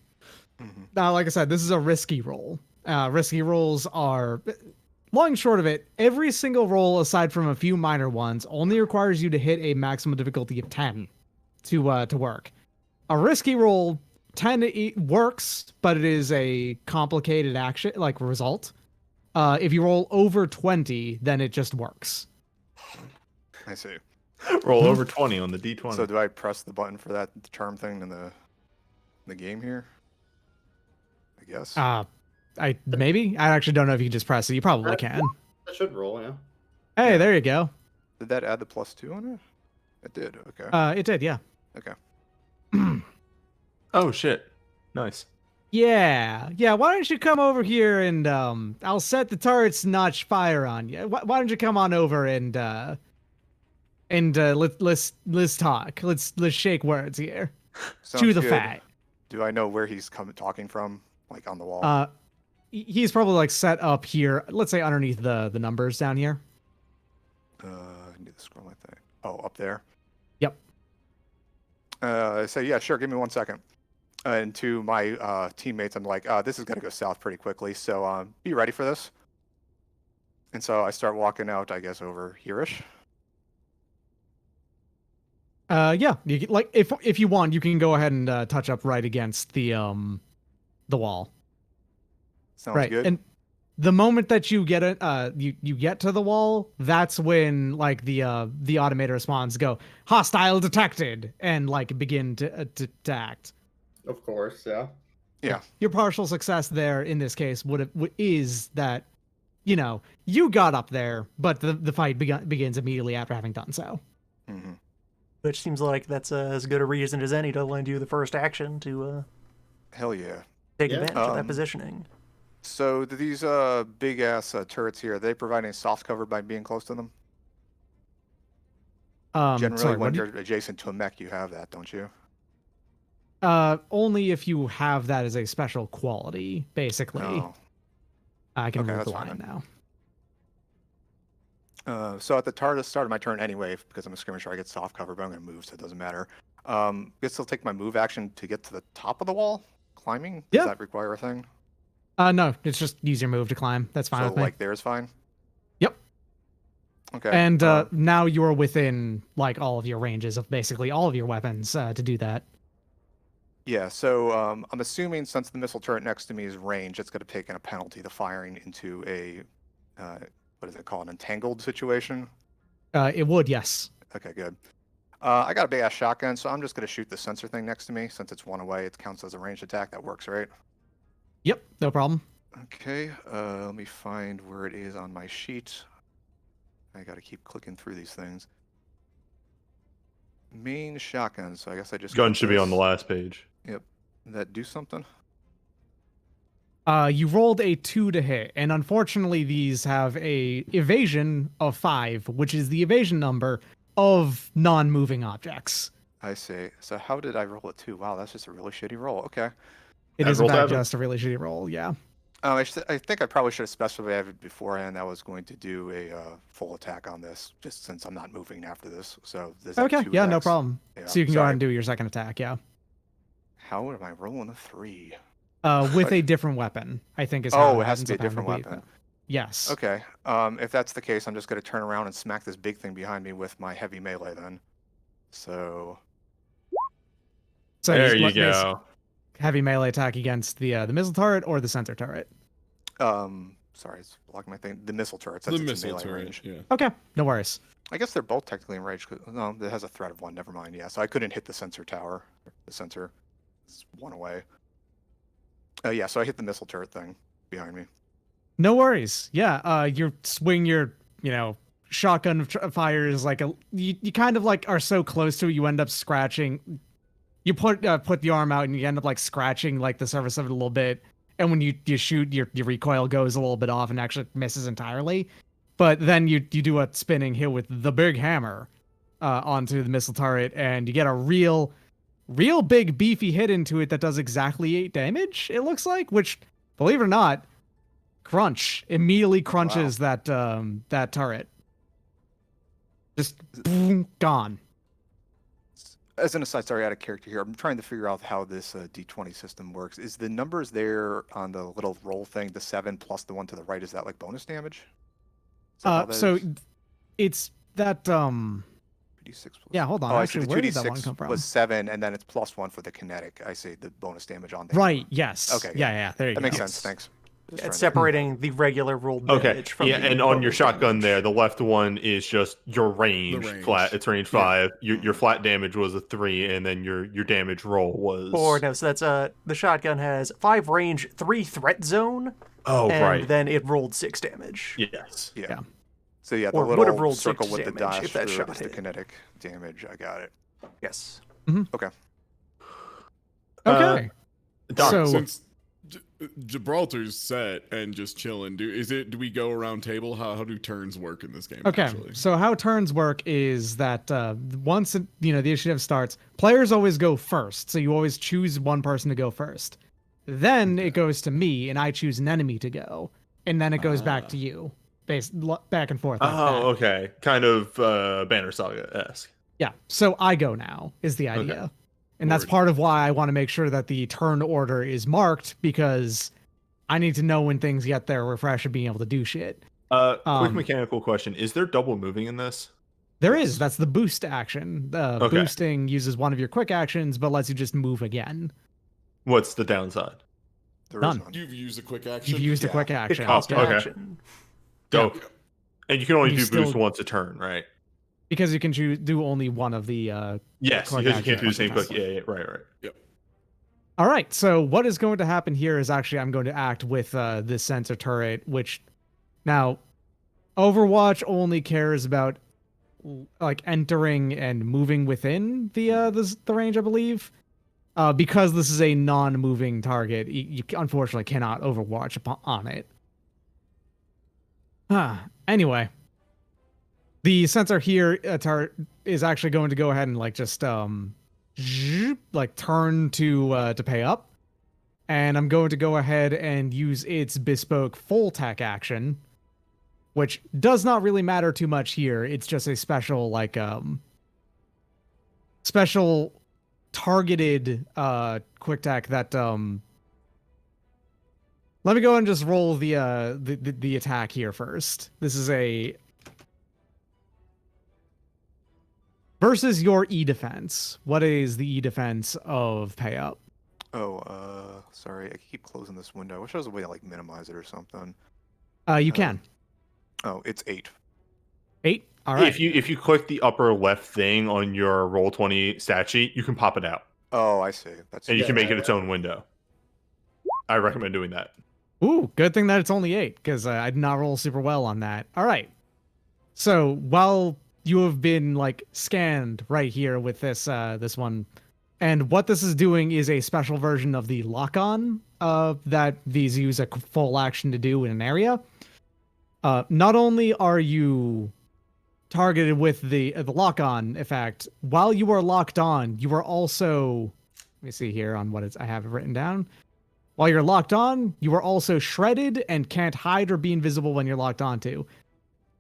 Mm-hmm. Now, like I said, this is a risky roll. Risky rolls are, long and short of it, every single roll aside from a few minor ones only requires you to hit a maximum difficulty of 10 to work. A risky roll 10 works, but it is a complicated action like result. If you roll over 20, then it just works. I see. Roll over 20 on the D20. So do I press the button for that charm thing in the game here? I guess. I actually don't know if you can just press it. You probably can. That should roll, yeah. Hey, there you go. Did that add the +2 on it? It did. Okay. It did, yeah. Okay. Oh shit! Nice. Yeah. Why don't you come over here and I'll set the turret's notch fire on you. Why don't you come on over and let's talk. Let's shake words here. Sounds Chew the good. fat. Do I know where he's talking from? Like on the wall? He's probably like set up here. Let's say underneath the numbers down here. I need to scroll my thing. Oh, up there. Yep. So yeah, sure. Give me 1 second. And to my teammates, I'm like, this is gonna go south pretty quickly. So be ready for this. And so I start walking out, I guess, over here-ish. Yeah. You can, like if you want, you can go ahead and touch up right against the wall. Sounds Right. good. And the moment that you get it, you get to the wall, that's when like the automated response go hostile detected and like begin to act. Of course, yeah. Yeah. Your partial success there in this case is that, you know, you got up there, but the fight begins immediately after having done so. Mm-hmm. Which seems like that's as good a reason as any to lend you the first action to Hell yeah. take Yeah. advantage of that positioning. So do these big ass turrets here, are they providing soft cover by being close to them? Generally, Sorry, when what do you're adjacent to a mech, you have that, don't you? only if you have that as a special quality, basically. No. I can Okay, move the that's fine line then. now. So at the start of my turn anyway, because I'm a skirmisher, I get soft cover, but I'm going to move, so it doesn't matter. I guess I'll take my move action to get to the top of the wall. Climbing? Does Yeah. that require a thing? No, it's just use your move to climb. That's fine So with me. like there's fine? Yep. Okay. And now you're within like all of your ranges of basically all of your weapons to do that. Yeah, so I'm assuming since the missile turret next to me is range, it's going to take in a penalty to firing into a, what is it called, an entangled situation? It would, yes. Okay, good. I got a big ass shotgun, so I'm just going to shoot the sensor thing next to me. Since it's one away, it counts as a ranged attack. That works, right? Yep, no problem. Okay, let me find where it is on my sheet. I got to keep clicking through these things. Main shotgun, so I guess I just... Gun got should be on the this. last page. Yep. Did that do something? You rolled a 2 to hit, and unfortunately these have a evasion of 5, which is the evasion number of non-moving objects. I see. So how did I roll a 2? Wow, that's just a really shitty roll. Okay. It I is in rolled fact seven. just a really shitty roll, yeah. I think I probably should have specified it beforehand. I was going to do a full attack on this, just since I'm not moving after this. So there's Okay, 2 yeah, no attacks. problem. Yeah, So you can go sorry. ahead and do your second attack, yeah. How am I rolling a 3? With a different weapon, I think is how Oh, it has to ends be a up having different be. weapon. Yes. Okay. If that's the case, I'm just going to turn around and smack this big thing behind me with my heavy melee then. So So There you you go. heavy melee attack against the missile turret or the sensor turret. sorry, it's blocking my thing. The missile turret. The Since it's missile in melee turret, range. yeah. Okay, no worries. I guess they're both technically in range. No, it has a threat of 1. Never mind. Yeah, so I couldn't hit the sensor tower. The sensor is 1 away. Yeah, so I hit the missile turret thing behind me. No worries. Yeah, you swing your, shotgun fires like you kind of like are so close to it, you end up scratching. You put the arm out and you end up like scratching like the surface of it a little bit. And when you shoot, your recoil goes a little bit off and actually misses entirely. But then you do a spinning hit with the big hammer onto the missile turret, and you get a real big beefy hit into it that does exactly 8 damage, it looks like, which, believe it or not, immediately crunches that turret. Just boom, gone. As an aside, sorry, out of character here. I'm trying to figure out how this D20 system works. Is the numbers there on the little roll thing, the 7 plus the one to the right, is that like bonus damage? Is that how that So is? it's that 2d6 plus... yeah, hold on. Oh, I Actually, see. The where did that one 2d6 come from? was 7, and then it's plus 1 for the kinetic. I see the bonus damage on the Right, yes. Okay, Yeah, there you That go. makes sense. Thanks. Just trying It's to- separating the regular rolled Okay. damage from Yeah, the and on your bonus shotgun damage. there, the left one is just your range, range. flat. It's range Yeah. 5. Your flat damage was a 3, and then your damage roll was. Or no, so that's the shotgun has 5 range, 3 threat zone, Oh, and right. then it rolled 6 damage. Yes. Yeah. Yeah. So yeah, the Or would have little rolled circle 6 with the damage dash if that through it shot is the hit. kinetic damage. I got it. Yes. Okay. Doc, So- Since Gibraltar's set and just chilling, do we go around table? How do turns work in this game? Okay, Actually? so how turns work is that once the initiative starts, players always go first. So you always choose one person to go first. Then it goes to me, and I choose an enemy to go, and then it goes back to you, back and forth. Like that. Oh, okay. Kind of Banner Saga-esque. Yeah. So I go now is the idea. And that's Word. part of why I want to make sure that the turn order is marked, because I need to know when things get there, refresh, and being able to do shit. Quick mechanical question. Is there double moving in this? There is. That's the boost action. Okay. Boosting uses one of your quick actions, but lets you just move again. What's the downside? There is None. none. You've used a quick action. You've used a Yeah. quick It action. costs okay. action. Dope. And you can only You do boost still- once a turn, right? Because you can do only one of the Yes, quick because you can't action do the same actions. quick. Yeah, right. All right, so what is going to happen here is actually I'm going to act with this sensor turret, which now Overwatch only cares about like entering and moving within the range, I believe. Because this is a non-moving target, you unfortunately cannot Overwatch on it. Anyway, the sensor here turret is actually going to go ahead and like just like turn to pay up, and I'm going to go ahead and use its bespoke full tech action, which does not really matter too much here. It's just a special special targeted quick attack that let me go and just roll the attack here first. This is a versus your E defense. What is the E defense of pay up? Oh, sorry, I keep closing this window. I wish there was a way to like minimize it or something. You can. Oh, it's 8. 8. All right. If you click the upper left thing on your Roll20 stat sheet, you can pop it out, Oh, I see. That's and you can make it its own window. I recommend doing that. Ooh, good thing that it's only 8, because I did not roll super well on that. All right. So while you have been like scanned right here with this one, and what this is doing is a special version of the lock-on that these use a full action to do in an area. Not only are you targeted with the lock-on effect, while you are locked on, you are also, let me see here on what I have it written down. While you're locked on, you are also shredded and can't hide or be invisible when you're locked onto.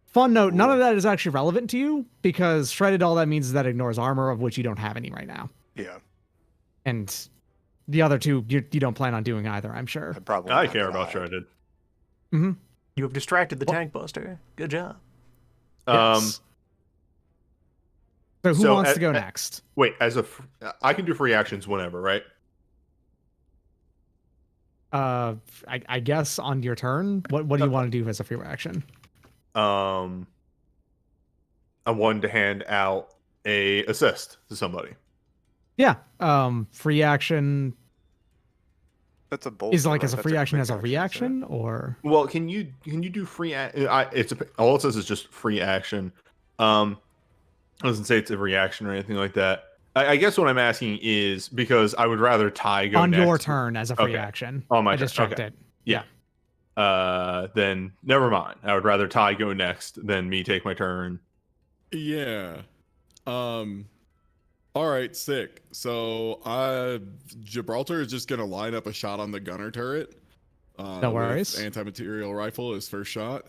Fun note, none of that is actually relevant to you, because shredded, all that means is that it ignores armor, of which you don't have any right now. Yeah. And the other two, you don't plan on doing either, I'm sure. I care about shredded. Mm-hmm. You have distracted the tank buster. Good job. Yes. So who wants to go next? Wait, I can do free actions whenever, right? I guess on your turn. What do you want to do as a free action? I wanted to hand out a assist to somebody. Yeah. Free action That's a bolt. is like as a That's free action quick as a reaction, isn't or Well, can you do free? All it says is just free action. It doesn't say it's a reaction or anything like that. I guess what I'm asking is because I would rather Ty go on next. your turn as a free Okay. action. On my I just turn. checked Okay. it. Yeah. Then never mind. I would rather Ty go next than me take my turn. Yeah. All right, sick. So, Gibraltar is just gonna line up a shot on the gunner turret. No worries. With anti-material rifle as first shot.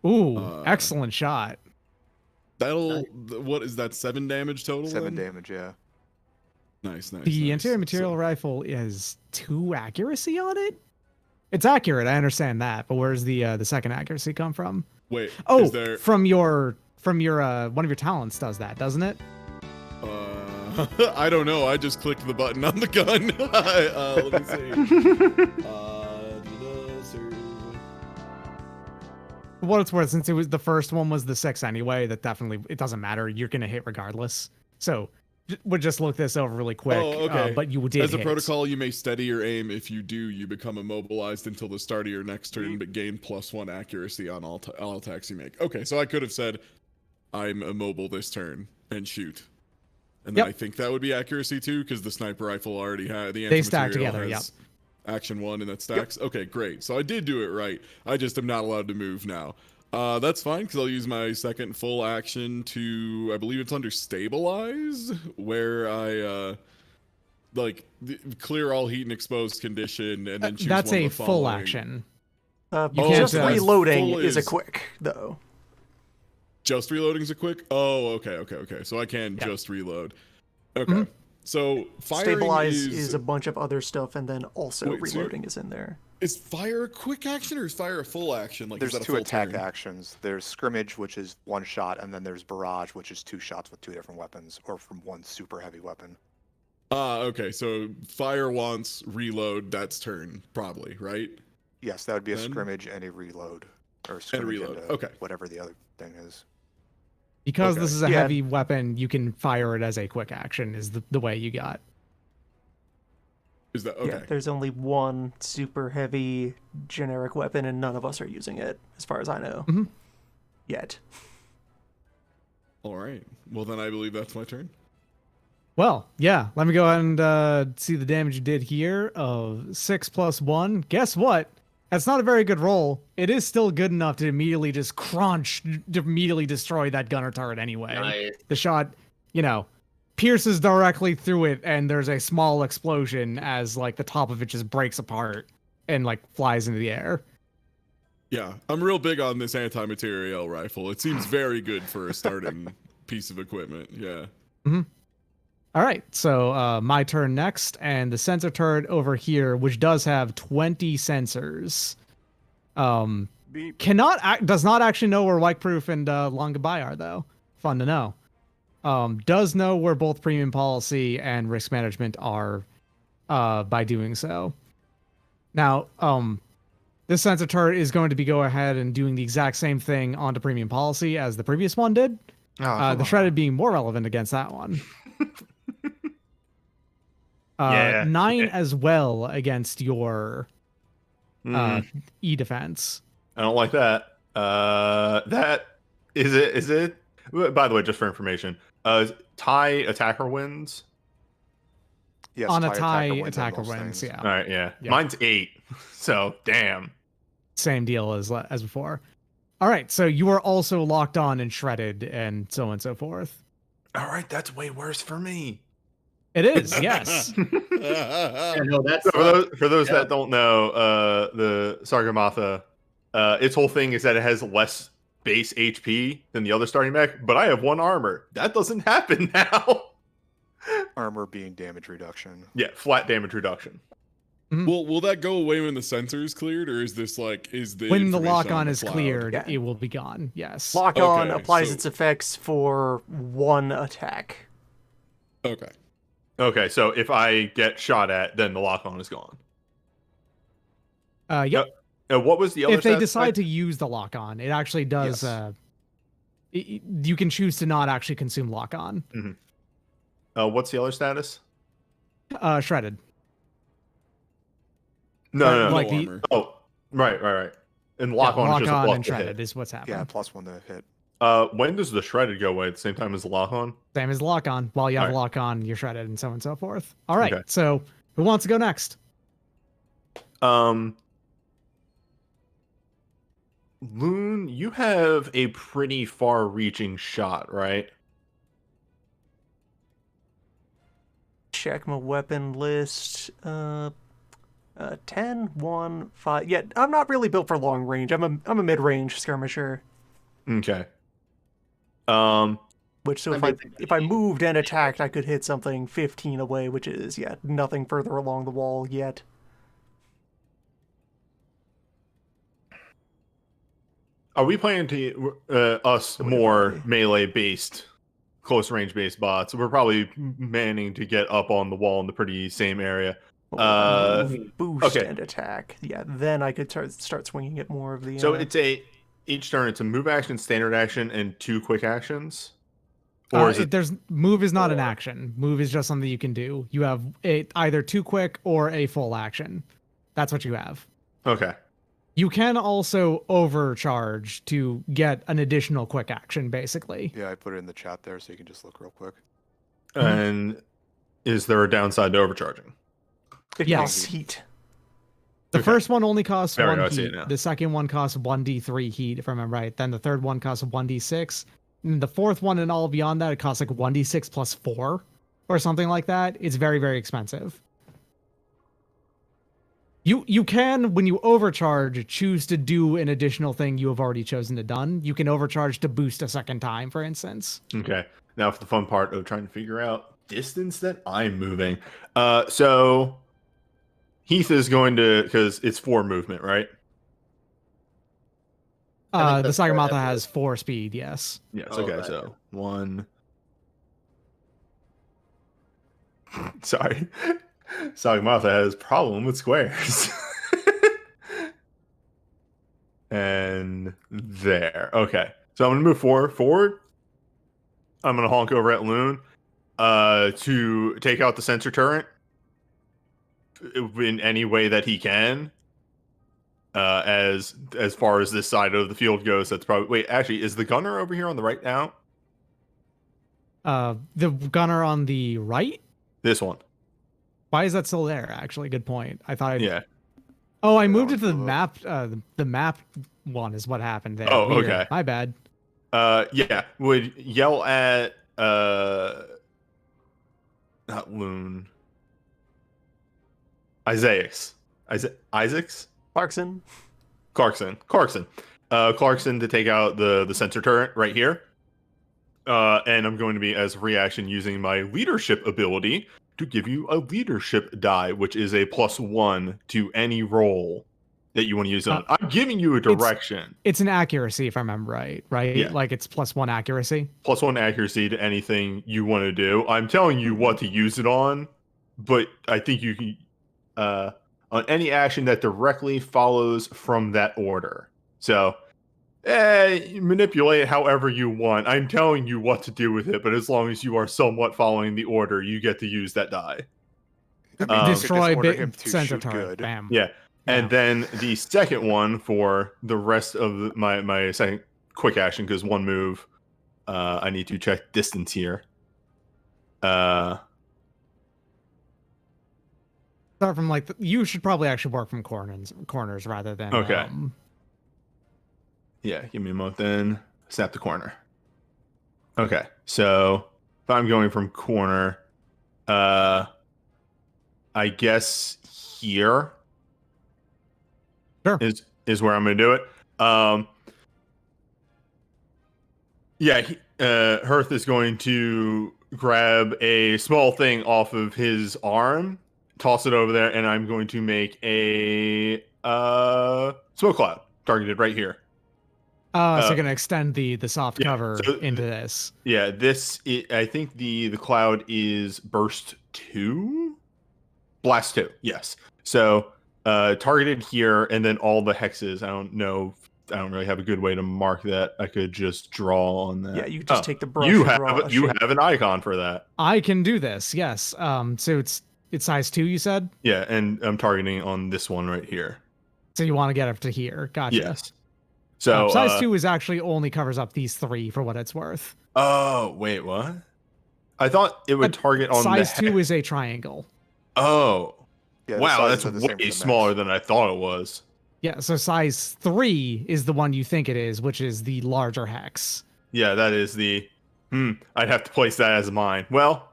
Ooh, excellent shot. What is that? 7 damage total? 7 then? damage, yeah. Nice. The interior material rifle is 2 accuracy on it. It's accurate, I understand that, but where's the second accuracy come from? Wait. Oh, is there... from your one of your talents does that, doesn't it? I don't know. I just clicked the button on the gun. Let me see. For what it's worth, since it was the first one was the 6 anyway, that definitely it doesn't matter. You're gonna hit regardless. So we'll just look this over really quick. Oh, okay. But you did As a hit. protocol, you may steady your aim. If you do, you become immobilized until the start of your next turn, but gain +1 accuracy on all attacks you make. Okay, so I could have said, I'm immobile this turn and shoot. And then I think that would be accuracy too, because the sniper rifle already had the They stack anti-material together, has action 1 and that stacks. Okay, great. So I did do it right. I just am not allowed to move now. That's fine, because I'll use my second full action to, I believe it's under stabilize, where I clear all heat and exposed condition, and then choose that's one a of the full following. action. Just reloading full is a is- quick, though. Just reloading's a quick? Oh, okay. So I can just reload. Okay. So firing Stabilize is a bunch of other stuff, and then also Wait, so- reloading is in there. Is fire a quick action or is fire a full action? Like, There's is that a 2 full attack turn? actions. There's scrimmage, which is 1 shot, and then there's barrage, which is 2 shots with 2 different weapons, or from 1 super heavy weapon. Okay. So fire once, reload. That's turn, probably, right? Yes, that would be a Then- scrimmage and a reload, or scrimmage reload, and okay. whatever the other thing is. Because Okay. this is a Yeah. heavy weapon, you can fire it as a quick action. Is the way you got. Is that okay? Yeah, there's only one super heavy generic weapon, and none of us are using it, as far as I know. Mhm. Yet. All right. Well, then I believe that's my turn. Well, yeah. Let me go ahead and see the damage you did here of 6 + 1. Guess what? That's not a very good roll. It is still good enough to immediately just immediately destroy that gunner turret anyway. Nice. The shot, pierces directly through it, and there's a small explosion as like the top of it just breaks apart and like flies into the air. Yeah, I'm real big on this anti-materiel rifle. It seems very good for a starting piece of equipment. Yeah. All right, so my turn next, and the sensor turret over here, which does have 20 sensors, does not actually know where Wykeproof and Long Goodbye are, though. Fun to know. Does know where both premium policy and risk management are by doing so. Now, this sensor turret is going to be go ahead and doing the exact same thing onto premium policy as the previous one did. The shredded being more relevant against that one. 9 as well against your E defense. I don't like that. That is it. By the way, just for information, tie attacker wins. Yes, On a tie, attacker attacker on those wins. things. Yeah. All right, yeah. Yeah. Mine's 8. So damn. Same deal as before. All right, so you are also locked on and shredded, and so on and so forth. All right, that's way worse for me. It is, yes. Yeah, no, that's So for those that don't know, the Sargamatha, its whole thing is that it has less base HP than the other starting mech, but I have 1 armor. That doesn't happen now. Armor being damage reduction. Yeah, flat damage reduction. Will that go away when the sensor is cleared, or is this like when the information lock on on the is cloud? cleared, Yeah. it will be gone. Yes. Lock on Okay, applies so- its effects for 1 attack. Okay. Okay, so if I get shot at, then the lock on is gone. Yep. What was the other? If they stats? decide to use the lock on, it actually does. Yes. You can choose to not actually consume lock on. What's the other status? Shredded. No. Like No the armor. Oh, right. And lock on is lock just a on plus and to hit. shredded is what's happening. Yeah, +1 to hit. When does the shredded go away at the same time as the lock on? Same as lock on. While you have Alright. lock on, you're shredded, and so on and so forth. All right. Okay. So who wants to go next? Loon, you have a pretty far-reaching shot, right? Check my weapon list. 10, 1, 5. Yeah, I'm not really built for long range. I'm a mid-range skirmisher. Okay. Which, so I if mean, if I moved and attacked, I could hit something 15 away, which is nothing further along the wall yet. Are we planning to us more melee-based, close range-based bots? We're probably manning to get up on the wall in the pretty same area. Move, boost okay. and attack. Yeah, then I could start swinging at more of the. So it's each turn. It's a move action, standard action, and 2 quick actions. Or is it? There's move is not an action. Move is just something you can do. You have either 2 quick or a full action. That's what you have. Okay. You can also overcharge to get an additional quick action, basically. Yeah, I put it in the chat there, so you can just look real quick. And is there a downside to overcharging? It Yes. costs heat. The Okay. first one only costs There we 1 go, I see heat. it now. The second one costs 1d3 heat, if I remember right. Then the third one costs 1d6. And the fourth one and all beyond that, it costs like 1d6 plus 4 or something like that. It's very, very expensive. You can, when you overcharge, choose to do an additional thing you have already chosen to done. You can overcharge to boost a second time, for instance. Okay. Now for the fun part of trying to figure out distance that I'm moving. So Heath is going to, because it's 4 movement, right? I think The that's right Sagamata after has this. 4 speed, yes. Yes. Oh, Okay. that- So 1. Sorry. Sagamata has problem with squares. And there. Okay. So I'm going to move forward. I'm going to honk over at Loon to take out the sensor turret in any way that he can. As far as this side of the field goes, that's probably... Wait, actually, is the gunner over here on the right now? The gunner on the right? This one. Why is that still there? Actually, good point. I thought. Yeah. Oh, I Yeah, moved that it to the one's map. The map one is what happened there. Oh, Weird. okay. My bad. Yeah. Would yell at not Loon. Isaacs. Isaacs? Clarkson. Clarkson. Clarkson to take out the sensor turret right here. And I'm going to be, as a reaction, using my leadership ability to give you a leadership die, which is a +1 to any roll that you want to use on. I'm giving you a direction. It's an accuracy, if I remember right? Yeah. Like it's +1 accuracy. +1 accuracy to anything you want to do. I'm telling you what to use it on, but I think you can on any action that directly follows from that order. So manipulate it however you want. I'm telling you what to do with it, but as long as you are somewhat following the order, you get to use that die. Destroy order him to sensor shoot turret. good. Bam. Yeah. And then the second one for the rest of my second quick action, because one move, I need to check distance here. Start from like you should probably actually work from corners rather than Okay. Yeah, give me a moment then. Snap the corner. Okay, so if I'm going from corner, I guess here Sure. is where I'm going to do it. Yeah, Hearth is going to grab a small thing off of his arm, toss it over there, and I'm going to make a smoke cloud targeted right here. So you're gonna extend the soft yeah, cover so, into this. Yeah, I think the cloud is burst 2? Blast 2, yes. So targeted here, and then all the hexes. I don't really have a good way to mark that. I could just draw on that. Yeah, you just take the brush. You and draw a shape. have an icon for that. I can do this, yes. So it's size 2, you said? Yeah, and I'm targeting on this one right here. So you want to get up to here. Gotcha. Yes. So size 2 is actually only covers up these 3 for what it's worth. Oh, wait, what? I thought it would target on size 2 is a triangle. Oh. Yeah, wow, that's way smaller than I thought it was. Yeah, so size 3 is the one you think it is, which is the larger hex. Yeah, that is the... I'd have to place that as mine. Well...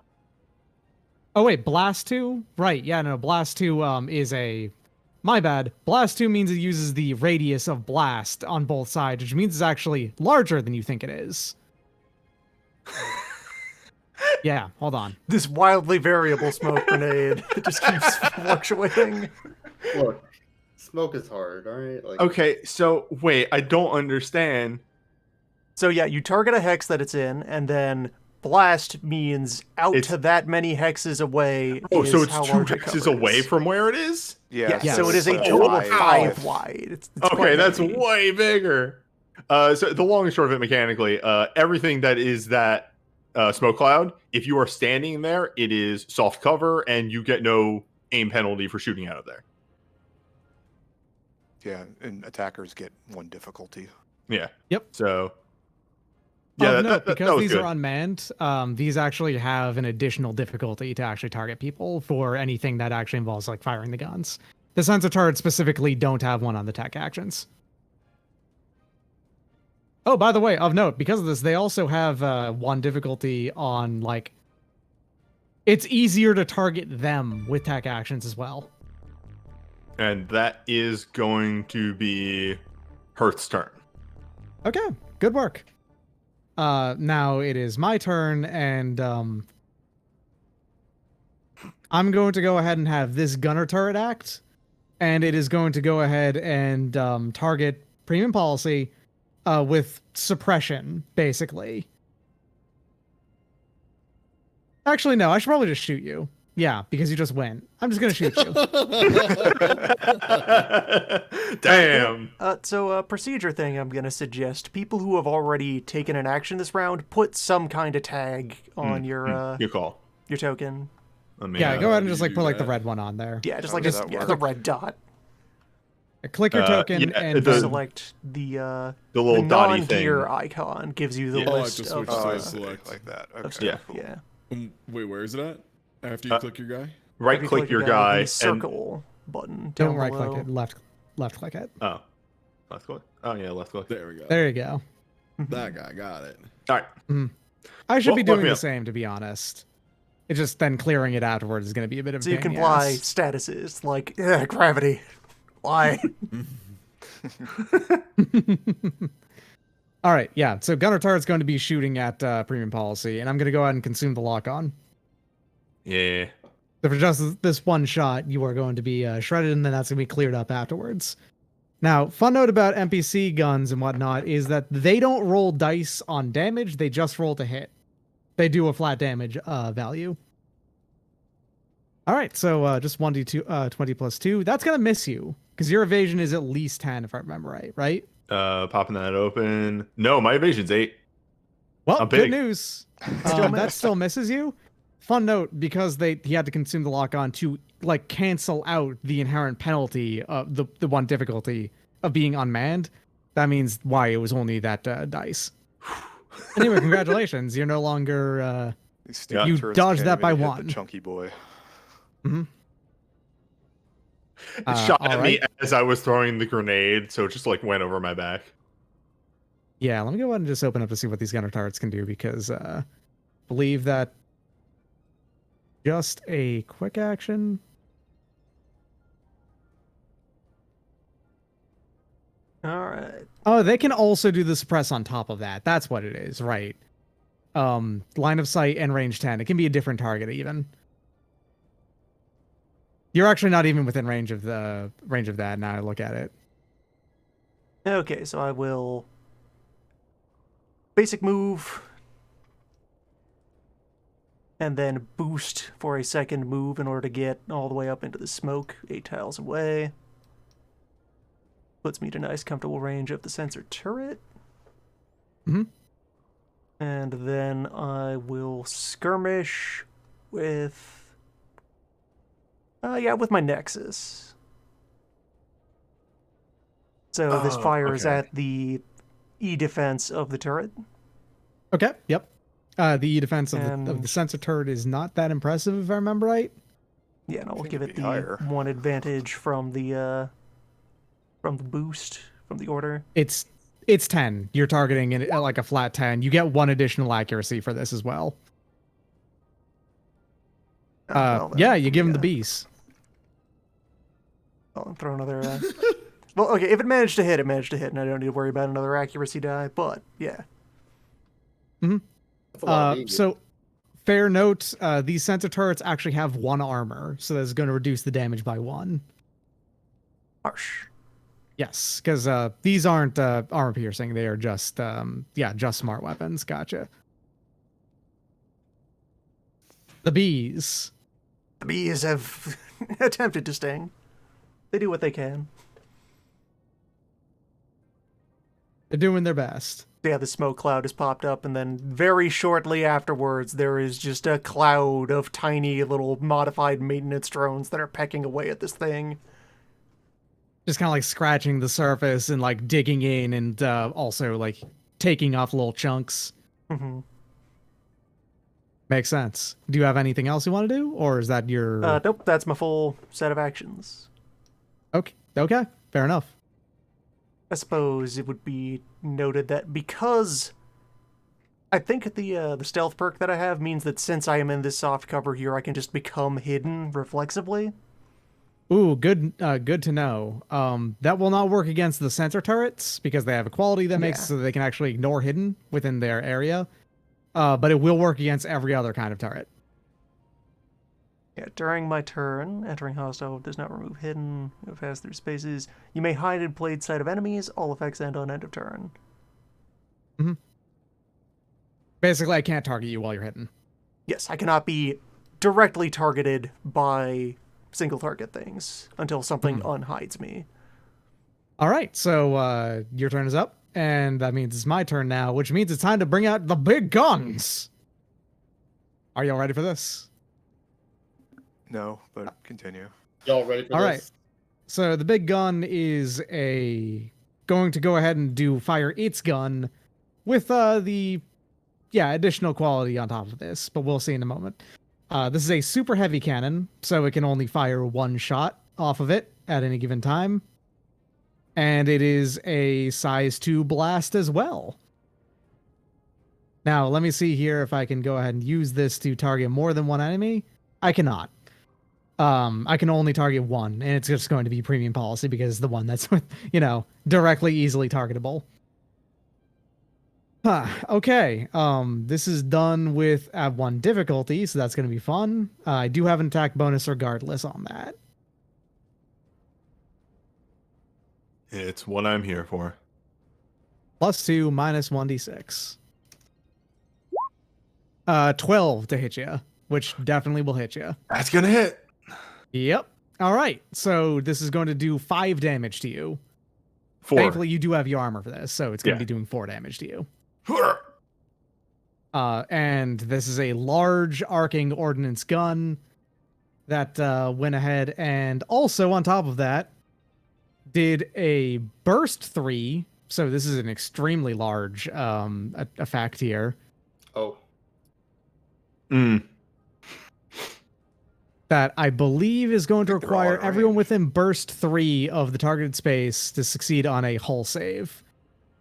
Oh, wait, Blast 2? Right, yeah, no, Blast 2 is a... My bad. Blast 2 means it uses the radius of blast on both sides, which means it's actually larger than you think it is. Yeah, hold on. This wildly variable smoke grenade that just keeps fluctuating. Look, smoke is hard, all right? Like, okay, so wait, I don't understand. So yeah, you target a hex that it's in, and then blast means out to that many hexes away. Oh, so it's how 2 large hexes away from where it is? Yeah, Yes. so it is a total of 5 wide. It's okay, that's way bigger. So the long and short of it mechanically, everything that is that smoke cloud, if you are standing there, it is soft cover, and you get no aim penalty for shooting out of there. Yeah, and attackers get 1 difficulty. Yeah. Yep. So... Yeah, because these good. are unmanned, these actually have an additional difficulty to actually target people for anything that actually involves like firing the guns. The sensor turrets specifically don't have one on the tech actions. Oh, by the way, of note, because of this, they also have 1 difficulty on like... It's easier to target them with tech actions as well. And that is going to be Hearth's turn. Okay, good work. Now it is my turn, and I'm going to go ahead and have this gunner turret act, and it is going to go ahead and target premium policy with suppression, basically. Actually, no, I should probably just shoot you. Yeah, because you just win. I'm just going to shoot you. Damn. So procedure thing I'm going to suggest. People who have already taken an action this round, put some kind of tag on your call. Your token. Yeah, go ahead and just like put like the red one on there. Yeah, just like the red dot. Click your token and select the little dotty non-gear thing. icon gives you the I list just of switched to select. Like that. Okay, Yeah. cool. Yeah. Wait, where is it at? After you click your guy? Right click your guy. The circle button. Don't down right below. click it. Left click it. Oh. Left click? Oh, yeah, left click. There we go. There you go. That guy got it. All right. I should be doing the up. same, to be honest. It's just then clearing it afterwards is going to be a bit of a So you pain can in the apply ass. statuses like gravity. Why? All right, yeah. So gunner turret's going to be shooting at premium policy, and I'm going to go ahead and consume the lock on. Yeah. So for just this one shot, you are going to be shredded, and then that's going to be cleared up afterwards. Now, fun note about NPC guns and whatnot is that they don't roll dice on damage; they just roll to hit. They do a flat damage value. All right, so just 1d2, 20 plus 2. That's going to miss you, because your evasion is at least 10, if I remember right? Popping that open. No, my evasion's 8. Well, I'm good big. news. Still That missed. still misses you. Fun note, because he had to consume the lock on to like cancel out the inherent penalty of the one difficulty of being unmanned. That means why it was only that dice. Anyway, congratulations. You're no longer These stupid You turrets dodged can't that even by hit one. The chunky boy. It shot all at right. me as I was throwing the grenade, so it just like went over my back. Yeah, let me go ahead and just open up to see what these gunner turrets can do, because believe that just a quick action. All right. Oh, they can also do the suppress on top of that. That's what it is, right? Line of sight and range 10. It can be a different target even. You're actually not even within range of that now I look at it. Okay, so I will basic move and then boost for a second move in order to get all the way up into the smoke 8 tiles away. Puts me to nice comfortable range of the sensor turret. Mhm. And then I will skirmish with with my Nexus. So this Oh, fires okay. at the E defense of the turret. Okay. Yep. The E defense of the And- sensor turret is not that impressive, if I remember right. Yeah, and I will think give it'd it be the higher. one advantage from the boost from the order. It's 10. You're targeting it at like a flat 10. You get one additional accuracy for this as well. Oh, well, then Yeah, let you me, give him the beast. I'll throw another. Well, okay, if it managed to hit, and I don't need to worry about another accuracy die. But yeah, That's a lot of So, fair note, these sensor turrets actually have 1 armor, so that's going to reduce the damage by 1. harsh. Yes, because these aren't armor piercing; they are just just smart weapons. Gotcha. The bees. The bees have attempted to sting. They do what they can. They're doing their best. Yeah, the smoke cloud has popped up, and then very shortly afterwards, there is just a cloud of tiny little modified maintenance drones that are pecking away at this thing. Just kind of like scratching the surface and like digging in, and also like taking off little chunks. Mm-hmm. Makes sense. Do you have anything else you want to do, or is that your? Nope, that's my full set of actions. Okay. Okay. Fair enough. I suppose it would be noted that because I think the stealth perk that I have means that since I am in this soft cover here, I can just become hidden reflexively. Ooh, good. Good to know. That will not work against the sensor turrets because they have a quality that makes Yeah. it so they can actually ignore hidden within their area. But it will work against every other kind of turret. Yeah, during my turn, entering hostile does not remove hidden. It passes through spaces. You may hide in plain sight of enemies. All effects end on end of turn. Basically, I can't target you while you're hidden. Yes, I cannot be directly targeted by single target things until something unhides me. All right, so your turn is up, and that means it's my turn now, which means it's time to bring out the big guns. Are y'all ready for this? No, but continue. Y'all ready for All this? right. So the big gun is going to go ahead and fire its gun with the additional quality on top of this, but we'll see in a moment. This is a super heavy cannon, so it can only fire 1 shot off of it at any given time. And it is a size 2 blast as well. Now, let me see here if I can go ahead and use this to target more than one enemy. I cannot. I can only target one, and it's just going to be premium policy because it's the one that's, directly easily targetable. Okay. This is done with at 1 difficulty, so that's going to be fun. I do have an attack bonus regardless on that. It's what I'm here for. +2 minus 1d6. 12 to hit you, which definitely will hit you. That's gonna hit. Yep. All right. So this is going to do 5 damage to you. 4. Thankfully, you do have your armor for this, so it's going to be doing 4 damage to you. And this is a large arcing ordnance gun that went ahead and also on top of that did a burst 3. So this is an extremely large effect here. Oh. That I believe is going to require all at everyone range. within burst 3 of the targeted space to succeed on a hull save,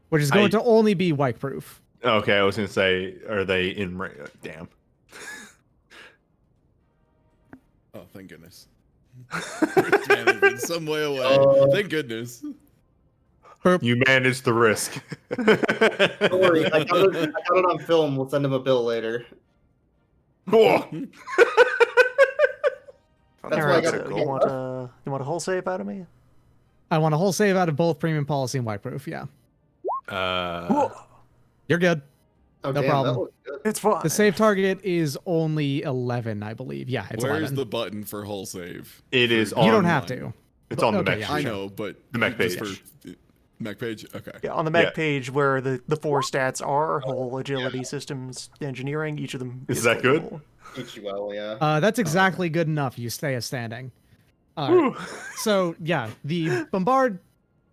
which is going to only be wipe-proof. Okay, I was gonna say, are they in? Damn. Oh, thank goodness. Management some way away. Thank goodness. You managed the risk. Don't worry, I got it on film. We'll send him a bill later. Cool. That's why I got so you want a hull save out of me? I want a hull save out of both premium policy and wipe-proof, yeah. You're good. Oh, No damn, problem. that looks good. It's fine. The save target is only 11, I believe. Yeah, it's Where's 11. the button for hull save? It is. You don't on- have to. It's on the Okay, mech. yeah, I sure. know, but The mech just page. for mech page. Okay. Yeah, on the mech Yeah. page where the 4 stats are hull, agility, systems, engineering, each of them Is that good? clickable. HUL, yeah. That's exactly good enough. You stay a standing. All right. So yeah, the bombard,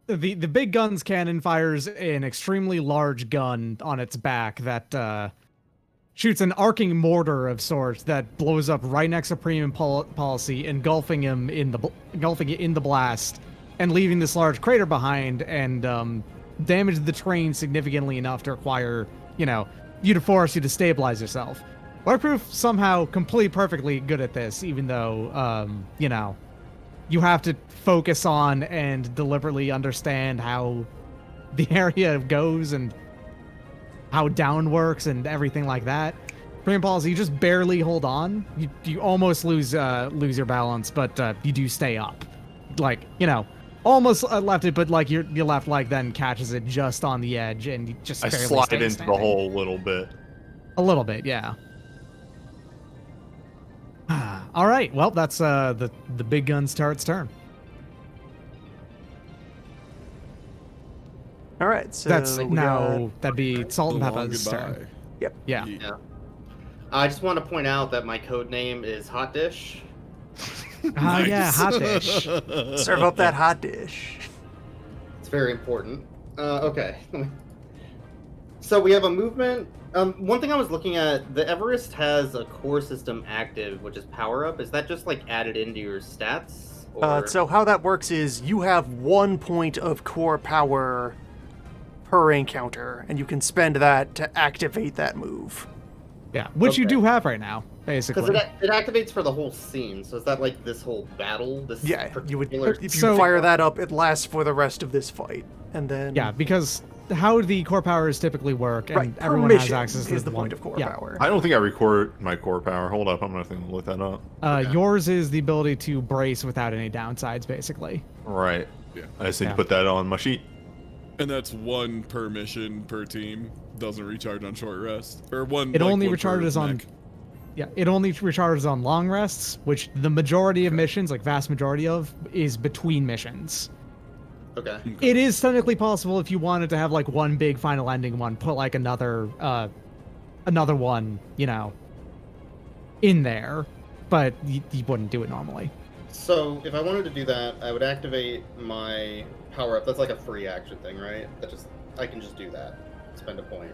the big gun's cannon fires an extremely large gun on its back that shoots an arcing mortar of sorts that blows up right next to premium policy, engulfing it in the blast, and leaving this large crater behind, and damage the train significantly enough to require you to force you to stabilize yourself. Wipeproof somehow completely perfectly good at this, even though you have to focus on and deliberately understand how the area goes and how down works and everything like that. Premium policy, you just barely hold on. You almost lose your balance, but you do stay up. Almost left it, but your left leg then catches it just on the edge, and you just I barely slide stay into standing. the hole a little bit. A little bit, yeah. All right, well, that's the big gun's turret's turn. All right, so That's we now that'd be Salt and Long Pepper's goodbye. turn. Yep. Yeah. I just want to point out that my code name is Hot Dish. Yeah, hot dish. serve up that hot dish. It's very important. Okay. So we have a movement. One thing I was looking at, the Everest has a core system active, which is power up. Is that just like added into your stats? Or... So how that works is you have 1 point of core power per encounter, and you can spend that to activate that move. Yeah, which you Okay. do have right now, Because basically. it activates for the whole scene. So is that like this whole battle? This Yeah, you would. particular... If you So- fire that up, it lasts for the rest of this fight, and then Yeah, because how the core powers typically work, and right, everyone has permission access to is the one. point of core Yeah. power. I don't think I record my core power. Hold up, I'm gonna have to look that up. Yours is the ability to brace without any downsides, basically. Right. Yeah. I just need Yeah. to put that on my sheet. And that's 1 per mission per team. Doesn't recharge on short rest. Or one. It like, only 1 per recharges on- mech. Yeah, it only recharges on long rests, which the majority of missions, like vast majority of, is between missions. Okay. It is technically possible if you wanted to have like one big final ending one, put like another one, in there, but you wouldn't do it normally. So if I wanted to do that, I would activate my power up. That's like a free action thing, right? I can just do that. Spend a point.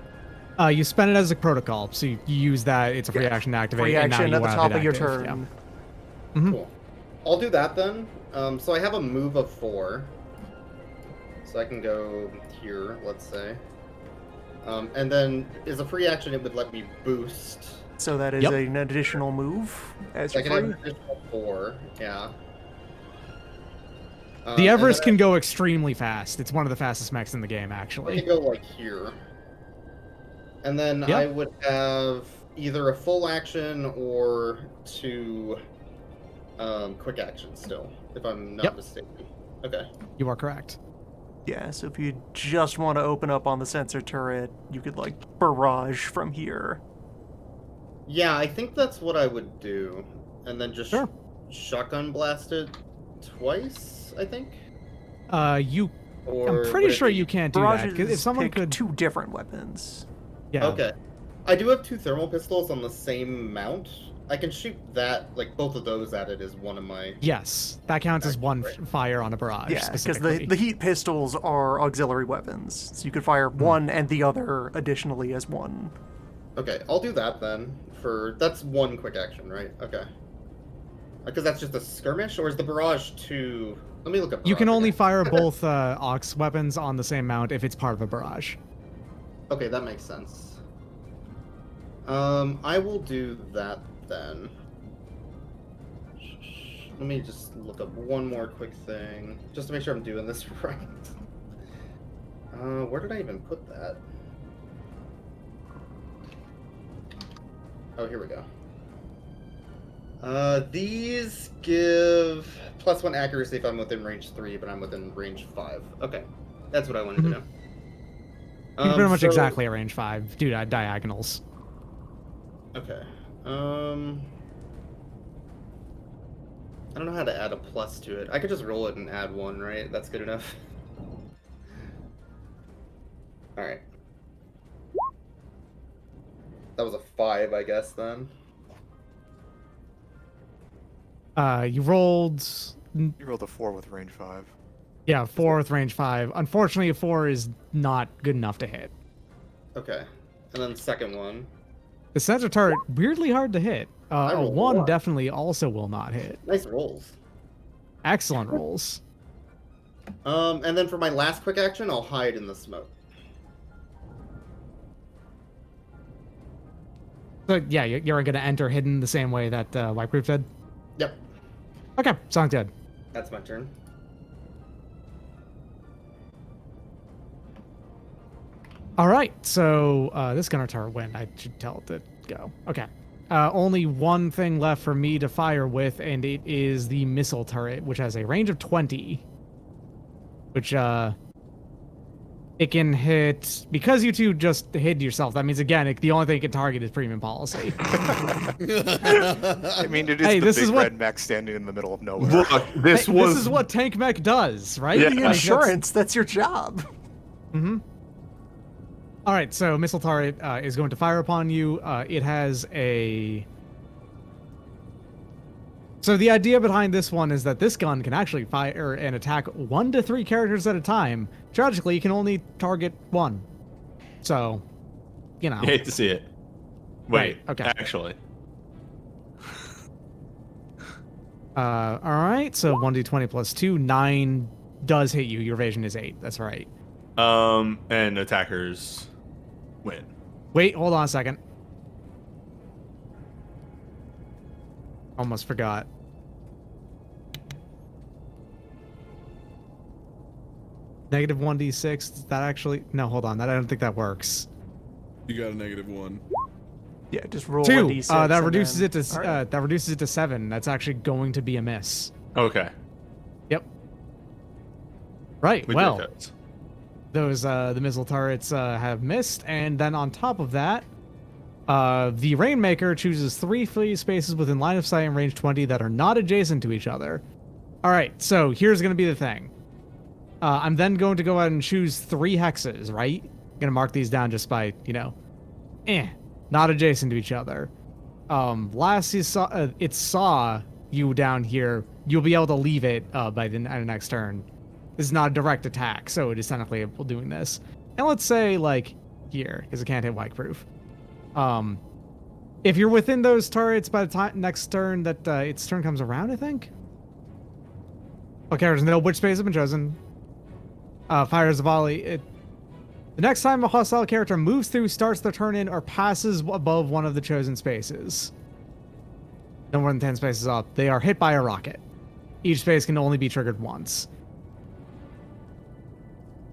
You spend it as a protocol, so you use that. It's a free action to activate. Free and now action you at the have top it of your active, turn. yeah. Mhm. Cool. I'll do that then. So I have a move of 4. So I can go here, let's say. And then as a free action, it would let me boost. So that is Yep. an additional move as I you're can have free. an additional 4. Yeah. The And Everest then can go extremely fast. It's one of the fastest mechs in the game, I actually. can go like here. And then Yep. I would have either a full action or 2 quick actions still, if I'm not Yep. mistaken. Okay. You are correct. Yeah, so if you just want to open up on the sensor turret, you could like barrage from here. Yeah, I think that's what I would do. And then just Sure. shotgun blast it twice, I think? I'm Or pretty would it sure be... you can't do that. 'Cause if Barrages someone pick could, 2 different weapons. yeah. Okay. I do have 2 thermal pistols on the same mount. I can shoot that, like both of those at it as one of my... Yes, that counts as one Right. fire on a barrage. Yeah, because specifically. the heat pistols are auxiliary weapons, so you could fire one and the other additionally as one. Okay, I'll do that then. That's 1 quick action, right? Okay. Because that's just a skirmish, or is the barrage 2... Let me look up You can barrage only again. fire both aux weapons on the same mount if it's part of a barrage. Okay, that makes sense. I will do that then. Let me just look up one more quick thing, just to make sure I'm doing this right. Where did I even put that? Oh, here we go. These give +1 accuracy if I'm within range 3, but I'm within range 5. Okay, that's what I wanted to know. You're pretty much so- exactly at range 5 due to diagonals. Okay. I don't know how to add a plus to it. I could just roll it and add 1, right? That's good enough. Alright. That was a 5, I guess, then. You rolled, You rolled a 4 with range 5. yeah, 4 with range 5. Unfortunately, a 4 is not good enough to hit. Okay. And then the second one. The sensor turret, weirdly hard to hit. I A rolled 1 1. definitely also will not hit. Nice rolls. Excellent rolls. And then for my last quick action, I'll hide in the smoke. So yeah, you're going to enter hidden the same way that White Proof did? Yep. Okay, sounds good. That's my turn. All right, so this gunner turret went. I should tell it to go. Okay. Only one thing left for me to fire with, and it is the missile turret, which has a range of 20. Which, it can hit... Because you two just hid yourself, that means, again, the only thing it can target is premium policy. I mean, it is Hey, the this big is what- red mech standing in the middle of nowhere. Look, this Hey, was this is what Tank Mech does, right? Yeah. The Like, that's- insurance, that's your job. Mm-hmm. All right, so missile turret is going to fire upon you. It has a... So the idea behind this one is that this gun can actually fire and attack 1 to 3 characters at a time. Tragically, you can only target 1. So, you know. You hate to see it. Wait, Right, okay. actually. All right, so 1d20 plus 2, 9 does hit you. Your evasion is 8. That's right. And attackers win. Wait, hold on a second. Almost forgot. Negative 1d6. Does that actually... No, hold on. I don't think that works. You got a -1. Yeah, just roll 2. 1d6. That and reduces then- it to All right. that reduces it to 7. That's actually going to be a miss. Okay. Yep. Right. We well, did those. those the missile turrets have missed, and then on top of that, the Rainmaker chooses 3 free spaces within line of sight and range 20 that are not adjacent to each other. All right, so here's going to be the thing. I'm then going to go ahead and choose 3 hexes, right? I'm going to mark these down just by, not adjacent to each other. Last you saw, it saw you down here. You'll be able to leave it by the next turn. This is not a direct attack, so it is technically able doing this. And let's say, like, here, because it can't hit White Proof. If you're within those turrets by the time next turn that its turn comes around, I think. Okay, there's no which space has been chosen. Fires a volley. The next time a hostile character moves through, starts their turn in, or passes above one of the chosen spaces, no more than 10 spaces up, they are hit by a rocket. Each space can only be triggered once.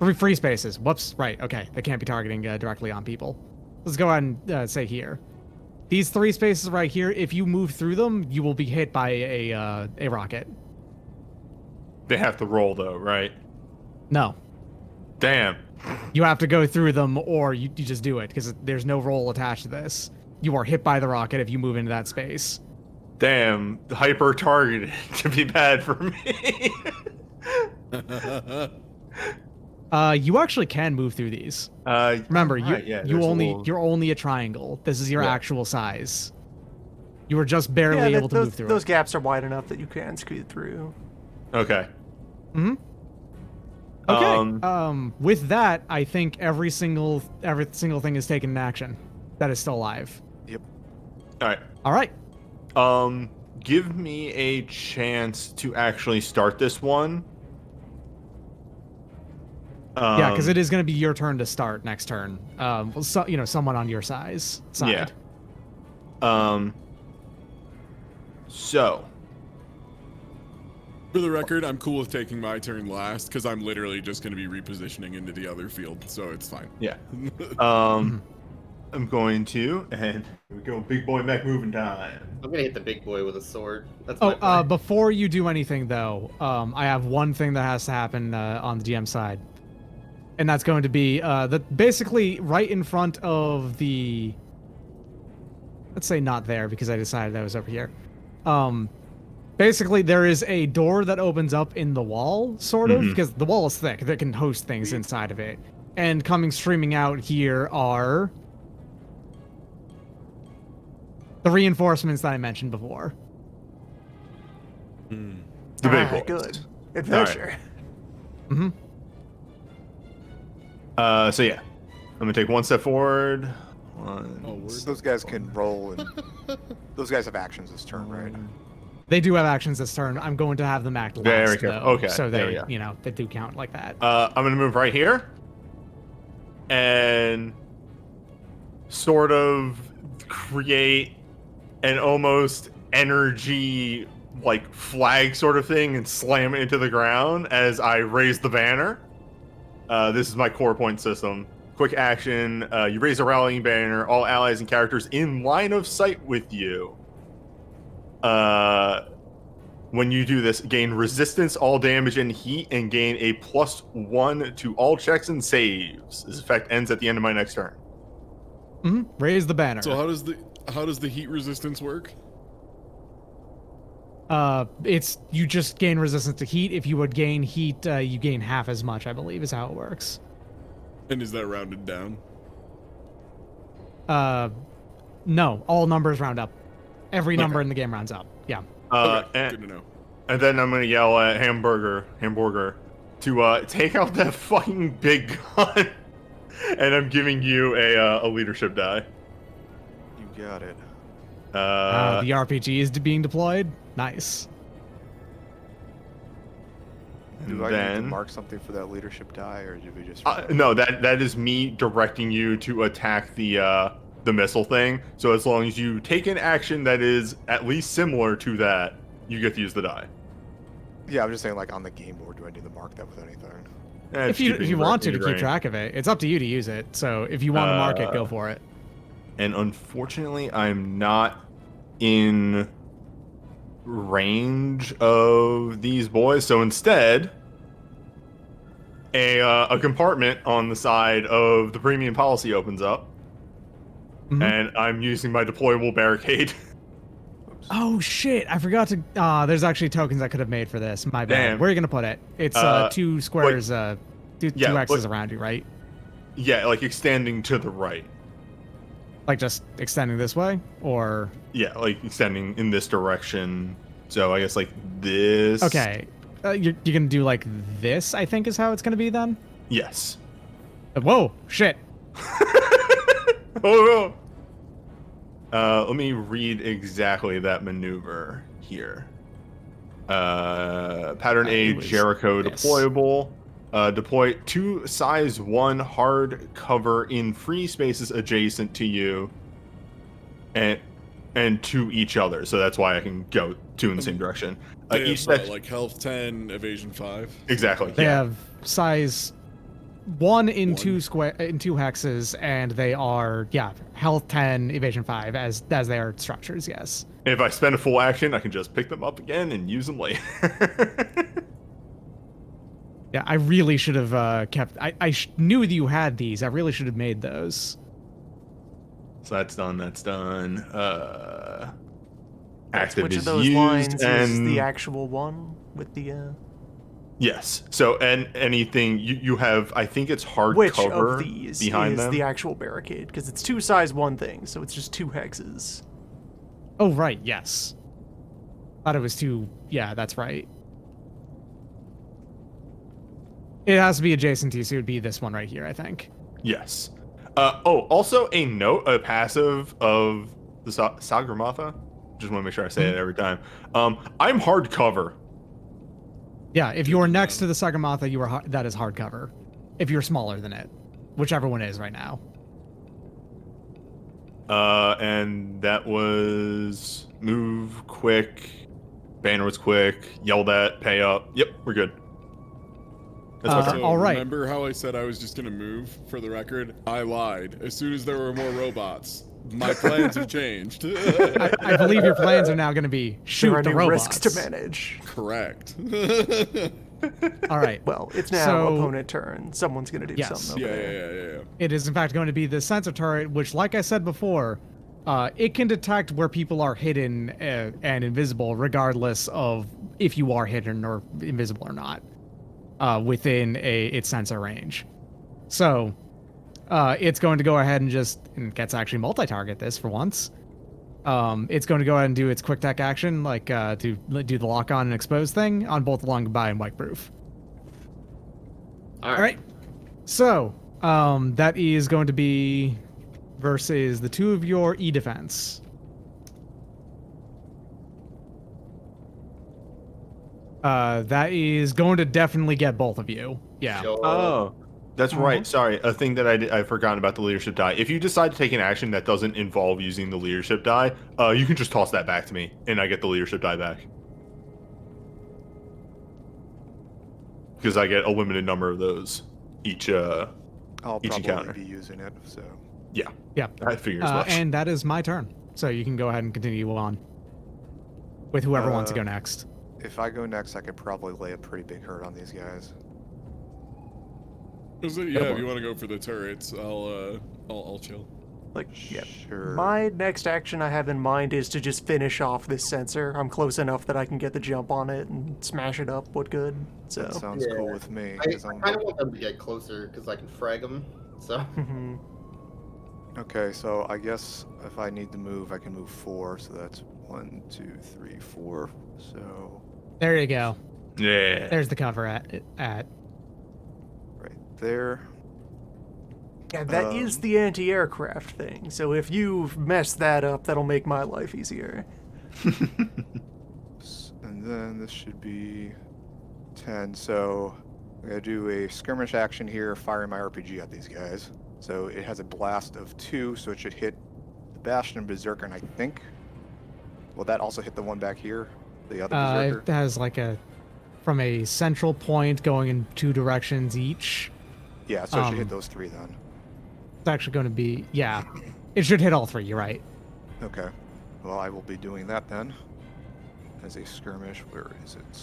3 free spaces. Whoops. Right. Okay. They can't be targeting directly on people. Let's go ahead and say here. These 3 spaces right here, if you move through them, you will be hit by a rocket. They have to roll though, right? No. Damn. You have to go through them, or you just do it, because there's no roll attached to this. You are hit by the rocket if you move into that space. Damn, hyper targeted to be bad for me. You actually can move through these. Remember, you're only a triangle. This is your actual size. You were just barely able to move through those it. gaps are wide enough that you can scoot through. Okay. Mm-hmm. Okay. With that, I think every single thing is taken in action that is still alive. Yep. All right. Give me a chance to actually start this one. Yeah, because it is going to be your turn to start next turn. Someone on your side. Yeah. So. For the record, I'm cool with taking my turn last because I'm literally just going to be repositioning into the other field, so it's fine. Yeah. I'm going to, and here we go, big boy mech moving time. I'm gonna hit the big boy with a sword. That's my Oh, plan. before you do anything though, I have one thing that has to happen on the GM side, and that's going to be basically right in front of the. Let's say not there because I decided that was over here. Basically, there is a door that opens up in the wall, sort of, because the wall is thick. That can host things inside of it. And coming streaming out here are the reinforcements that I mentioned before. The big boys. Good. Adventure. Right. So yeah, I'm gonna take one step forward. Those guys can roll, and those guys have actions this turn, right? They do have actions this turn. I'm going to have them act last, Very good. though, Okay. so there we they, go. they do count like that. I'm gonna move right here, and sort of create an almost energy like flag sort of thing and slam it into the ground as I raise the banner. This is my core point system. Quick action, you raise a rallying banner, all allies and characters in line of sight with you. When you do this, gain resistance, all damage and heat, and gain a +1 to all checks and saves. This effect ends at the end of my next turn. Raise the banner. So how does the heat resistance work? It's you just gain resistance to heat. If you would gain heat, you gain half as much, I believe, is how it works. And is that rounded down? No, all numbers round up. Every number in the game rounds up. Yeah. Okay, good to know. And then I'm gonna yell at Hamburger to take out that fucking big gun. And I'm giving you a leadership die. You got it. The RPG is being deployed. Nice. Do I need to mark something for that leadership die, or do we just? No, that is me directing you to attack the missile thing. So as long as you take an action that is at least similar to that, you get to use the die. Yeah, I'm just saying, like on the game board, do I need to mark that with anything? If you want to keep track of it, it's up to you to use it. So if you want to mark it, go for it. And unfortunately, I'm not in range of these boys. So instead, a compartment on the side of the premium policy opens up, and I'm using my deployable barricade. Oh shit! I forgot to. There's actually tokens I could have made for this. My bad. Damn. Where are you gonna put it? It's 2 squares. Two X's around you, right? Yeah, like extending to the right. Like just extending this way, or Yeah, like extending in this direction. So I guess like this. okay. You're gonna do like this, I think is how it's gonna be then. Yes. Whoa! Shit! Oh. Let me read exactly that maneuver here. Pattern A, Jericho this. deployable. Deploy 2 size 1 hard cover in free spaces adjacent to you, and to each other. So that's why I can go 2 in the same direction. They Each have, section, like health 10, evasion 5. exactly. They Yeah. have size 1 in 2 One. square in 2 hexes, and they are health 10, evasion 5 as they are structures. Yes. If I spend a full action, I can just pick them up again and use them later. Yeah, I really should have kept. I knew that you had these. I really should have made those. So that's done. That's done. Active Which is of those used, lines and is the actual one with the yes. So and anything you have, I think it's hard which cover of these behind is them. the actual barricade? Because it's 2 size 1 things, so it's just 2 hexes. Oh right, yes. Thought it was 2. Yeah, that's right. It has to be adjacent to you, so it would be this one right here, I think. Yes. Also a note, a passive of the Sagramatha. Just want to make sure I say it every time. I'm hard cover. Yeah, if you're next to the Sagamatha, that is hard cover. If you're smaller than it, whichever one is right now. And that was move quick, banner was quick, yelled at, pay up. Yep, we're good. That's my turn. So all right. remember how I said I was just gonna move? For the record, I lied. As soon as there were more robots, my plans have changed. I believe your plans are now going to be There shoot are the new robots. risks to manage. Correct. All right. Well, it's now So- opponent turn. Someone's going to do Yes. something over there. Yeah. It is in fact going to be the sensor turret, which, like I said before, it can detect where people are hidden and invisible, regardless of if you are hidden or invisible or not, within its sensor range. So, it's going to go ahead and gets actually multi-target this for once. It's going to go ahead and do its quick tech action, like to do the lock on and expose thing on both long goodbye and white proof. All All right. So, that is going to be versus the 2 of your E defense. That is going to definitely get both of you. Yeah. Sure. Oh, that's right. Sorry, a thing that I've forgotten about the leadership die. If you decide to take an action that doesn't involve using the leadership die, you can just toss that back to me, and I get the leadership die back. Because I get a limited number of those each. I'll Each probably encounter. be using it, so. Yeah, Yeah. I figure as much. And that is my turn. So you can go ahead and continue on with whoever wants to go next. If I go next, I could probably lay a pretty big hurt on these guys. If you want to go for the turrets, I'll chill. Like, yeah. Sure. My next action I have in mind is to just finish off this sensor. I'm close enough that I can get the jump on it and smash it up. What good? So. That sounds Yeah. cool with me. I 'Cause I'm- kind of want them to get closer because I can frag them. So Mhm. Okay, so I guess if I need to move, I can move 4. So that's 1, 2, 3, 4. So There you go. Yeah. There's the cover at. right there. Yeah, that is the anti-aircraft thing. So if you mess that up, that'll make my life easier. And then this should be 10. So I'm going to do a skirmish action here, firing my RPG at these guys. So it has a blast of 2, so it should hit the Bastion and Berserker, and I think. Will that also hit the one back here? The other Berserker? It has like from a central point going in 2 directions each. Yeah, so it should hit um, those 3 then. It's actually going to be, yeah. It should hit all 3, you're right. Okay. Well, I will be doing that then. As a skirmish, where is it?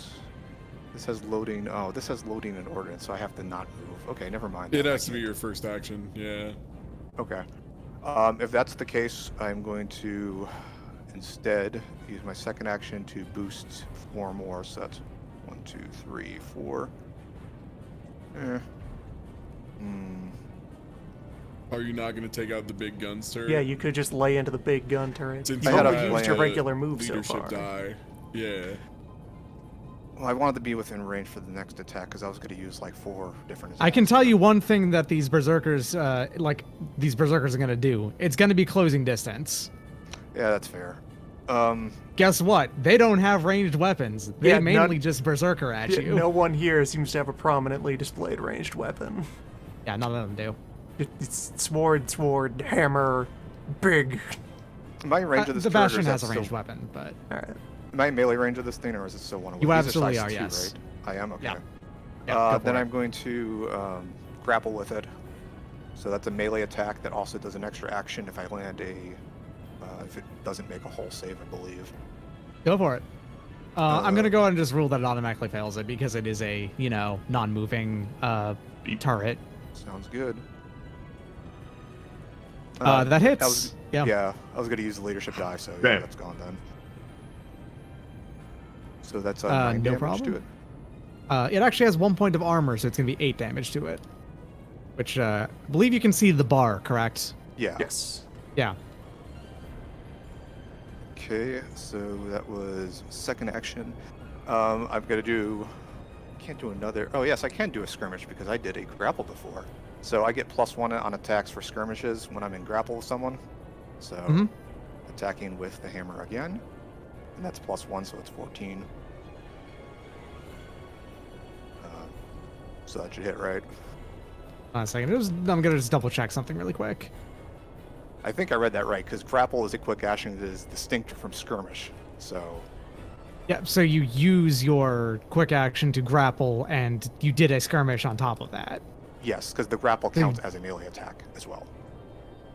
This has loading. Oh, this has loading and ordnance, so I have to not move. Okay, never mind. It then. has to be your first action. Yeah. Okay. If that's the case, I'm going to instead use my second action to boost 4 more. So that's 1, 2, 3, 4. Are you not going to take out the big guns turret? Yeah, you could just lay into the big gun turret. Since You've I had a only used your plan. regular move so leadership far. die. Yeah. Well, I wanted to be within range for the next attack because I was going to use like 4 different. I can attacks. tell you one thing that these berserkers, are going to do. It's going to be closing distance. Yeah, that's fair. Guess what? They don't have ranged weapons. They Yeah, mainly just berserker at Yeah, you. no one here seems to have a prominently displayed ranged weapon. Yeah, none of them do. It's sword, hammer, big. Am I in range of this The turret, or Bastion is that has a still- ranged weapon, but All right. Am I in melee range of this thing, or is it still one of You these absolutely size are, 2, yes. right? I am? Okay. Yeah. Go for Then it. I'm going to grapple with it. So that's a melee attack that also does an extra action if I land if it doesn't make a hull save, I believe. Go for it. I'm gonna go ahead and just rule that it automatically fails it because it is a non-moving turret. Sounds good. That hits. Yeah, I was going to use the leadership die, so yeah, Bam. that's gone then. So that's 9 no damage problem. to it. It actually has 1 point of armor, so it's gonna be 8 damage to it. Which I believe you can see the bar, correct? Yeah. Yes. Yeah. Okay, so that was second action. I've got to do. Can't do another. Oh yes, I can do a skirmish because I did a grapple before. So I get +1 on attacks for skirmishes when I'm in grapple with someone. So attacking with the hammer again, and that's +1, so it's 14. So that should hit, right? A second. I'm gonna just double check something really quick. I think I read that right, because grapple is a quick action that is distinct from skirmish. So Yeah, so you use your quick action to grapple, and you did a skirmish on top of that. yes, because the grapple counts as a melee attack as well.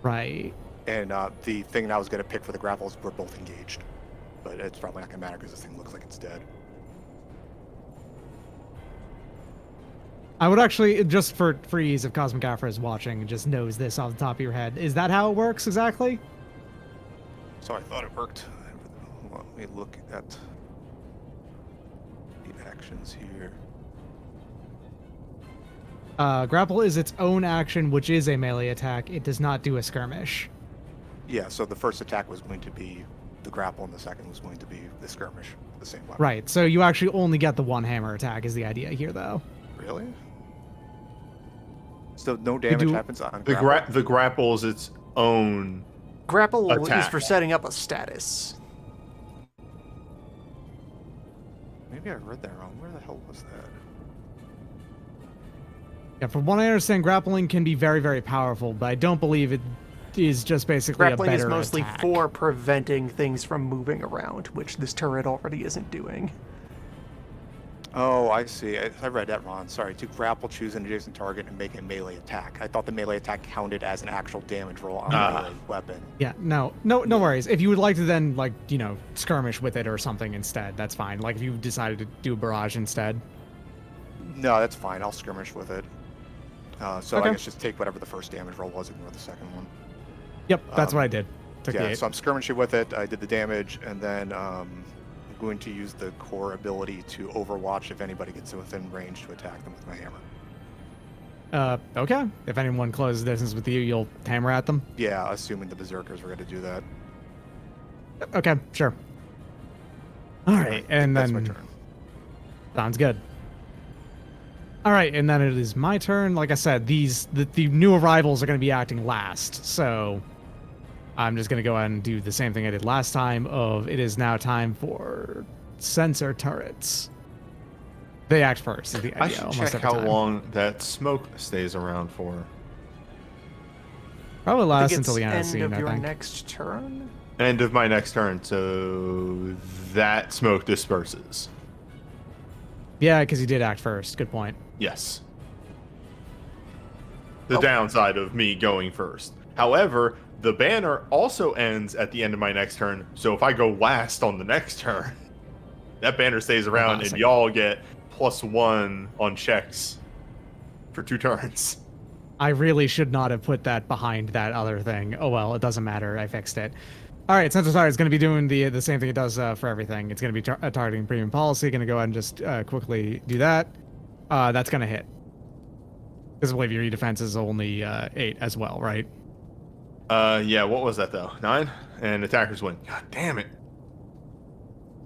Right. And the thing that I was going to pick for the grapples were both engaged. But it's probably not going to matter because this thing looks like it's dead. I would actually, just for ease, if Cosmic Afra is watching and just knows this off the top of your head, is that how it works exactly? So I thought it worked. Let me look at the actions here. Grapple is its own action, which is a melee attack. It does not do a skirmish. Yeah, so the first attack was going to be the grapple, and the second was going to be the skirmish, the same weapon. Right, so you actually only get the one hammer attack is the idea here, though. Really? So no damage do- happens on The grapple? the grapple is its own. Grapple is Attack. for setting up a status. Maybe I read that wrong. Where the hell was that? Yeah, from what I understand, grappling can be very, very powerful, but I don't believe it is just basically Grappling a is better mostly attack. for preventing things from moving around, which this turret already isn't doing. Oh, I see. I read that wrong. Sorry. To grapple, choose an adjacent target and make a melee attack. I thought the melee attack counted as an actual damage roll on a melee weapon. Yeah, no worries. If you would like to then, like, skirmish with it or something instead, that's fine. Like, if you decided to do a barrage instead. No, that's fine. I'll skirmish with it. So Okay. I guess just take whatever the first damage roll was, ignore the second one. Yep, that's what I did. Took the Yeah, 8. so I'm skirmishing with it. I did the damage, and then I'm going to use the core ability to overwatch if anybody gets within range to attack them with my hammer. Okay. If anyone closes distance with you, you'll hammer at them. Yeah, assuming the berserkers were going to do that. Okay, sure. All right, and That's then my turn. sounds good. All right, and then it is my turn. Like I said, the new arrivals are going to be acting last, so I'm just going to go ahead and do the same thing I did last time. It is now time for sensor turrets. They act first. Is the idea I should almost check every how time. long that smoke stays around for. Probably I lasts think until the end of the end scene. of your I think. next turn. End of my next turn, so that smoke disperses. Yeah, because you did act first. Good point. Yes. The downside of me going first. However, the banner also ends at the end of my next turn, so if I go last on the next turn, that banner stays around and Classic. y'all get +1 on checks for 2 turns. I really should not have put that behind that other thing. Oh well, it doesn't matter. I fixed it. All right, Sensor Star is going to be doing the same thing it does for everything. It's going to be targeting premium policy. Going to go ahead and just quickly do that. That's going to hit. Because I believe your defense is only 8 as well, right? Yeah, what was that though? 9? And attackers win. God damn it.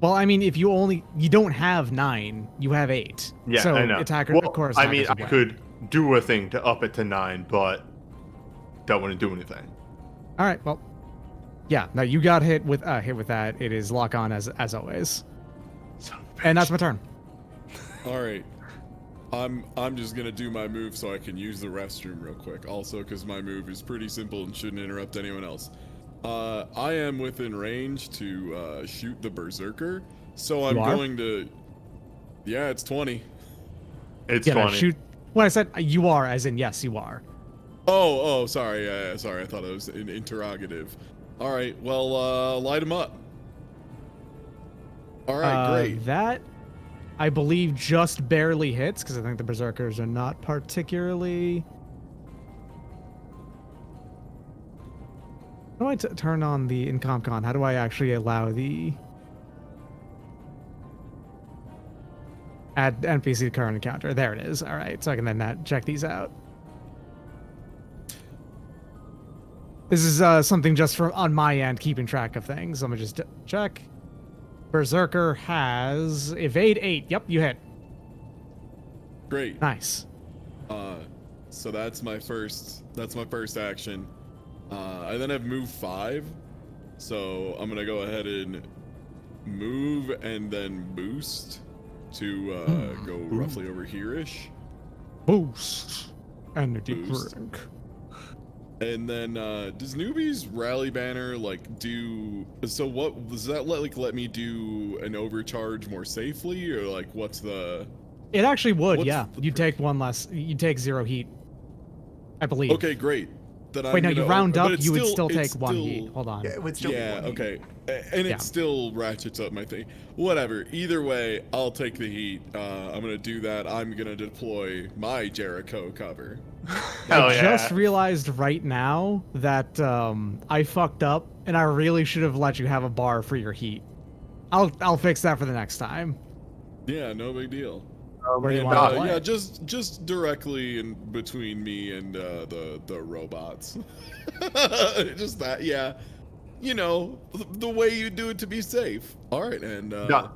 Well, I mean, if you don't have 9, you have 8. Yeah, so I know. Attacker, Well, of course. I mean, attackers I would win. could do a thing to up it to 9, but that wouldn't do anything. All right, well, Yeah, no, you got hit with that. It is lock on as always. Son of a And bitch. that's my turn. All right. I'm just gonna do my move so I can use the restroom real quick. Also, because my move is pretty simple and shouldn't interrupt anyone else. I am within range to shoot the berserker, so I'm You are? going to. Yeah, it's 20. It's Yeah, no, funny. shoot. When I said you are, as in yes, you are. Oh, sorry. Sorry, I thought it was an interrogative. All right, well, light him up. All right, great. That, I believe, just barely hits, because I think the berserkers are not particularly... How do I turn on the IncomCon? How do I actually allow the... Add NPC current encounter. There it is. All right, so I can then check these out. This is something just from on my end, keeping track of things. Let me just check. Berserker has evade 8. Yep, you hit. Great. Nice. So that's my first action. I then have move 5. So I'm gonna go ahead and move and then boost to go roughly over here-ish. Boost. Energy Boost. drink. And then does newbies rally banner like do so what does that let me do an overcharge more safely, or like what's the It actually would, What's yeah. the You take one less. You take 0 heat, I believe. Okay, great. Then Wait, no, you round up. You would it's still take it's 1 still- heat. Hold on. Yeah, it would still be Yeah, one heat. okay. And Yeah. it still ratchets up my thing. Whatever. Either way, I'll take the heat. I'm gonna do that. I'm gonna deploy my Jericho cover. Hell I yeah. just realized right now that I fucked up, and I really should have let you have a bar for your heat. I'll fix that for the next time. Yeah, no big deal. Where do you And, want to play? yeah, just directly in between me and the robots. Just that, yeah. You know, the way you do it to be safe. All right, and Yeah.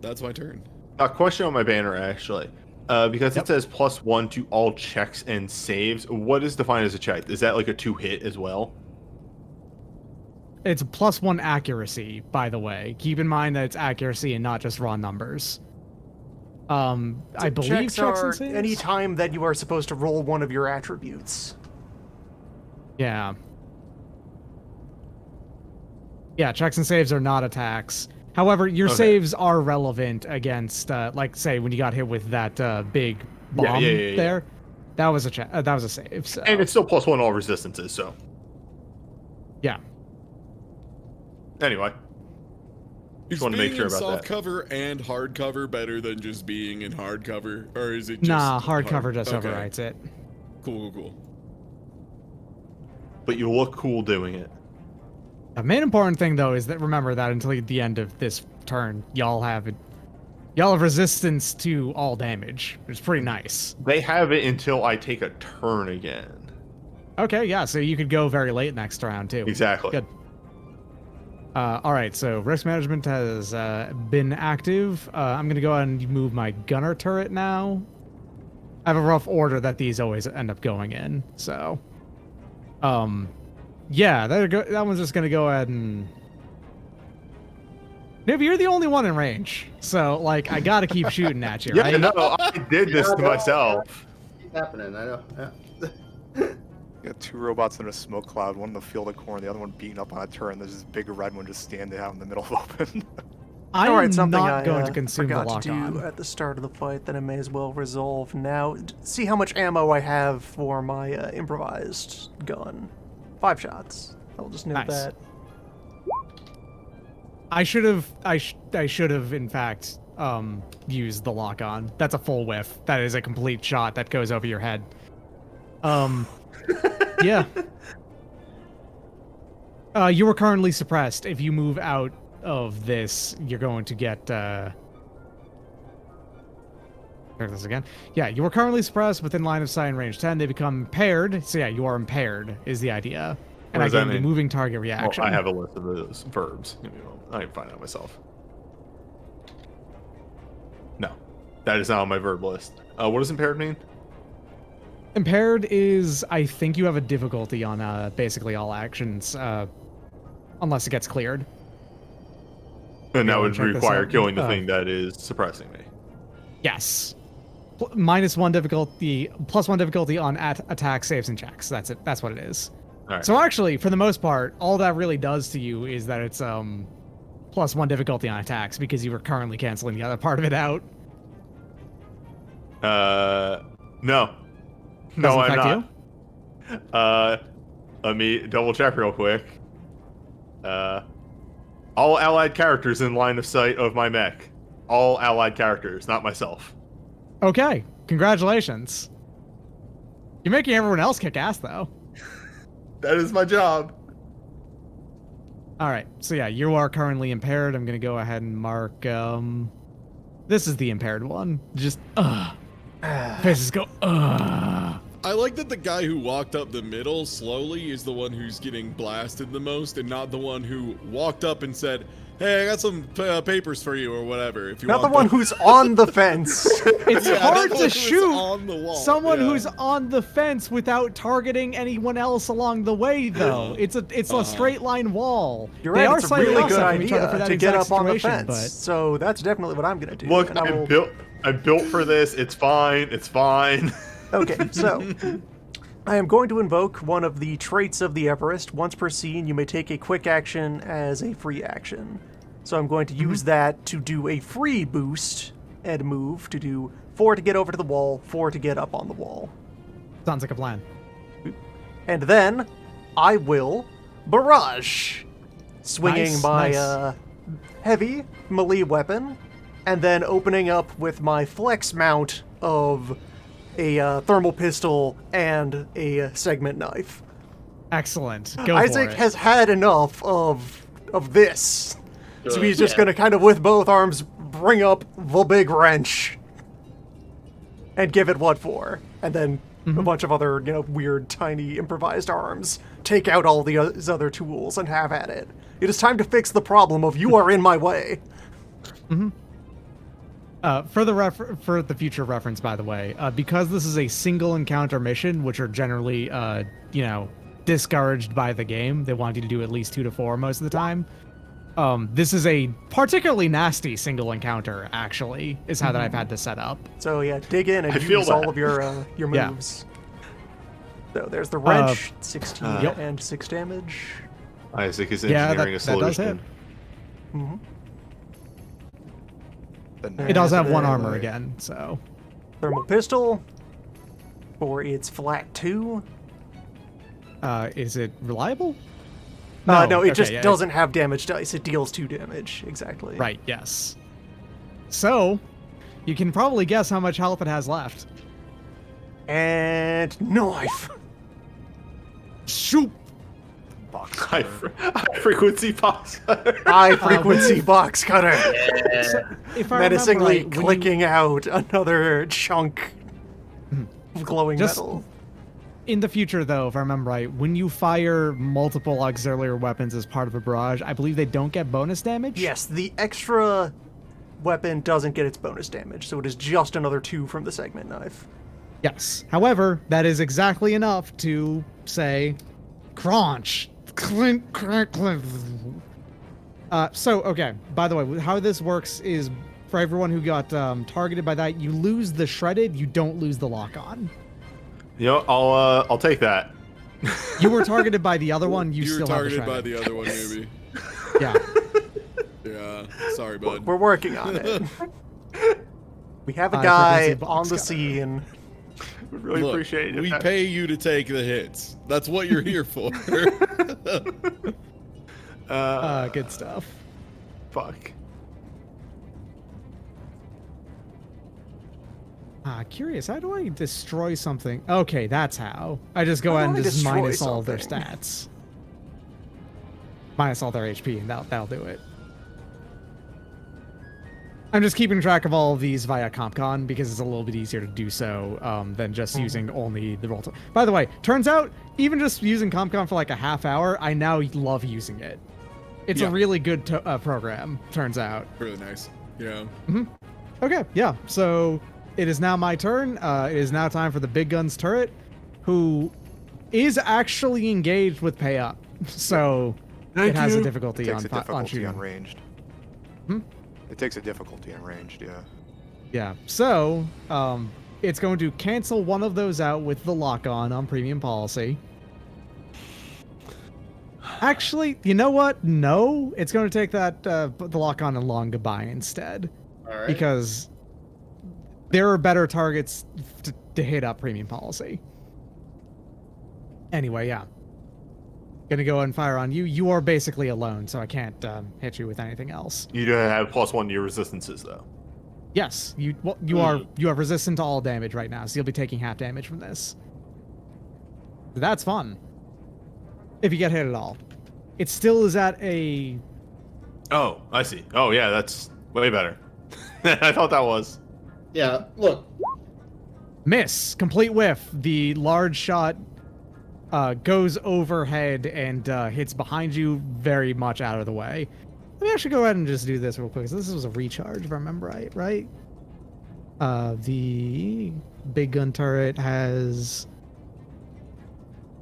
that's my turn. A question on my banner actually, because Yep. it says +1 to all checks and saves. What is defined as a check? Is that like a 2 hit as well? It's a +1 accuracy, by the way. Keep in mind that it's accuracy and not just raw numbers. I believe Checks are and saves? any time that you are supposed to roll one of your attributes. Yeah. Yeah, checks and saves are not attacks. However, your Okay. saves are relevant against, like, say, when you got hit with that big Yeah, bomb yeah. there. That was a check. That was a save. So. And it's still +1 all resistances. So Yeah. anyway, Is Just wanted to make being sure in about soft that. cover and hard cover better than just being in hard cover, or is it just Nah, hard cover just okay. overrides it. Cool. but you look cool doing it. The main important thing, though, is that remember that until the end of this turn, y'all have resistance to all damage, which is pretty nice. They have it until I take a turn again. Okay, yeah, so you could go very late next round too. Exactly. Good. All right, so risk management has been active. I'm gonna go ahead and move my gunner turret now. I have a rough order that these always end up going in, so. Yeah, that one's just gonna go ahead and. Maybe you're the only one in range, so like I gotta keep shooting at you, Yeah, right? no, I did this to myself. Keep happening. I know. Yeah. You got 2 robots in a smoke cloud, one in the field of corn, the other one beating up on a turret, and there's this big red one just standing out in the middle of open. I'm All right, something not I going to consume the forgot lock to do on. at the start of the fight that I may as well resolve now. See how much ammo I have for my improvised gun. 5 shots. I'll just note Nice. that. I should have in fact used the lock on. That's a full whiff. That is a complete shot that goes over your head. Yeah. You were currently suppressed. If you move out of this, you're going to get Hear this again. Yeah, you were currently suppressed within line of sight and range 10. They become impaired. So yeah, you are impaired is the idea. And What I does that gave the mean? moving target Well, reaction. I have a list of those verbs. Give me a moment. I can find out myself. No, that is not on my verb list. What does impaired mean? Impaired is, I think you have a difficulty on basically all actions. unless it gets cleared. And that Yeah, would check this require out. killing the thing that is suppressing me. Yes. -1 difficulty, +1 difficulty on attack, saves, and checks. That's it. That's what it is. All right. So actually, for the most part, all that really does to you is that it's +1 difficulty on attacks because you were currently canceling the other part of it out. No. No, Doesn't I'm affect not. Let me double check real quick. All allied characters in line of sight of my mech. All allied characters, not myself. Okay, congratulations. You're making everyone else kick ass, though. That is my job. All right, so yeah, you are currently impaired. I'm gonna go ahead and mark. This is the impaired one. Just faces go. I like that the guy who walked up the middle slowly is the one who's getting blasted the most, and not the one who walked up and said, "Hey, I got some papers for you," or whatever. If you Not the walked one up- who's on the fence. It's Yeah, hard not the one to who's shoot on the wall. someone Yeah. who's on the fence without targeting anyone else along the way, though. It's a straight line wall. You're They right, are it's a slightly really offset good from each other for idea that to get exact up on the situation, fence. So that's definitely what I'm going to do. Look, and I will... I'm built for this. It's fine. It's fine. Okay, so I am going to invoke one of the traits of the Everest. Once per scene, you may take a quick action as a free action. So I'm going to use that to do a free boost and move to do 4 to get over to the wall, 4 to get up on the wall. Sounds like a plan. And then I will barrage, swinging Nice, my nice. heavy melee weapon, and then opening up with my flex mount of a thermal pistol and a segment knife. Excellent. Go Isaac for it. has had enough of this, so he's just Yeah. gonna kind of with both arms bring up the big wrench and give it what for, and then a bunch of other weird tiny improvised arms take out all these other tools and have at it. It is time to fix the problem of you are in my way. For the future reference, by the way, because this is a single encounter mission, which are generally, discouraged by the game. They want you to do at least 2 to 4 most of the time. This is a particularly nasty single encounter, actually, is how that I've had this set up. So yeah, dig in and I feel use that. all of your Yeah. moves. So there's the wrench, 16 Yep. and 6 damage. Isaac is Yeah, engineering that does hit. a solution. It does have 1 And, armor again, so. Thermal pistol for its flat 2. Is it reliable? No, it okay, just yeah, doesn't have damage dice. It deals 2 damage, exactly. Right, yes. So, you can probably guess how much health it has left. And knife. Shoot! High frequency box. High frequency box cutter. If I Menacingly remember right, when you- clicking out another chunk of glowing Just- metal. In the future, though, if I remember right, when you fire multiple auxiliary weapons as part of a barrage, I believe they don't get bonus damage? Yes, the extra weapon doesn't get its bonus damage, so it is just another 2 from the segment knife. Yes. However, that is exactly enough to say, crunch, clink, clink, clink. Okay, by the way, how this works is for everyone who got targeted by that, you lose the shredded, you don't lose the lock-on. I'll take that. You were targeted by the other one, you You were still have the targeted by shredded. the other one, maybe. Yeah. Yeah, sorry, bud. We're working on it. We have a High guy frequency box on the cutter. scene. Really Look, appreciate it. we pay you to take the hits. That's what you're here for. Good stuff. Fuck. Curious, how do I destroy something? Okay, that's how. I just go How ahead do and I just destroy minus all of their something? stats. Minus all their HP, and that'll do it. I'm just keeping track of all of these via CompCon because it's a little bit easier to do so than just using only the roll. By the way, turns out even just using CompCon for like a half hour, I now love using it. It's Yeah. a really good program, turns out. Really nice. Yeah. Okay, yeah. So it is now my turn. It is now time for the Big Guns turret, who is actually engaged with Pay Up. So it has a you. It difficulty takes on a difficulty shooting. on ranged. Hmm? It takes a difficulty on ranged, yeah. Yeah. So, it's going to cancel one of those out with the lock on premium policy. Actually, you know what? No, it's going to take that the lock on and long goodbye instead, All right. because there are better targets to hit up premium policy. Anyway, yeah. Gonna go and fire on you. You are basically alone, so I can't hit you with anything else. You do have +1 to your resistances though. Yes, you are resistant to all damage right now, so you'll be taking half damage from this. That's fun. If you get hit at all. It still is at a... Oh, I see. Oh yeah, that's way better. I thought that was. Yeah, look. miss. Complete whiff. The large shot goes overhead and hits behind you, very much out of the way. Let me actually go ahead and just do this real quick. So this was a recharge, if I remember right? The big gun turret has...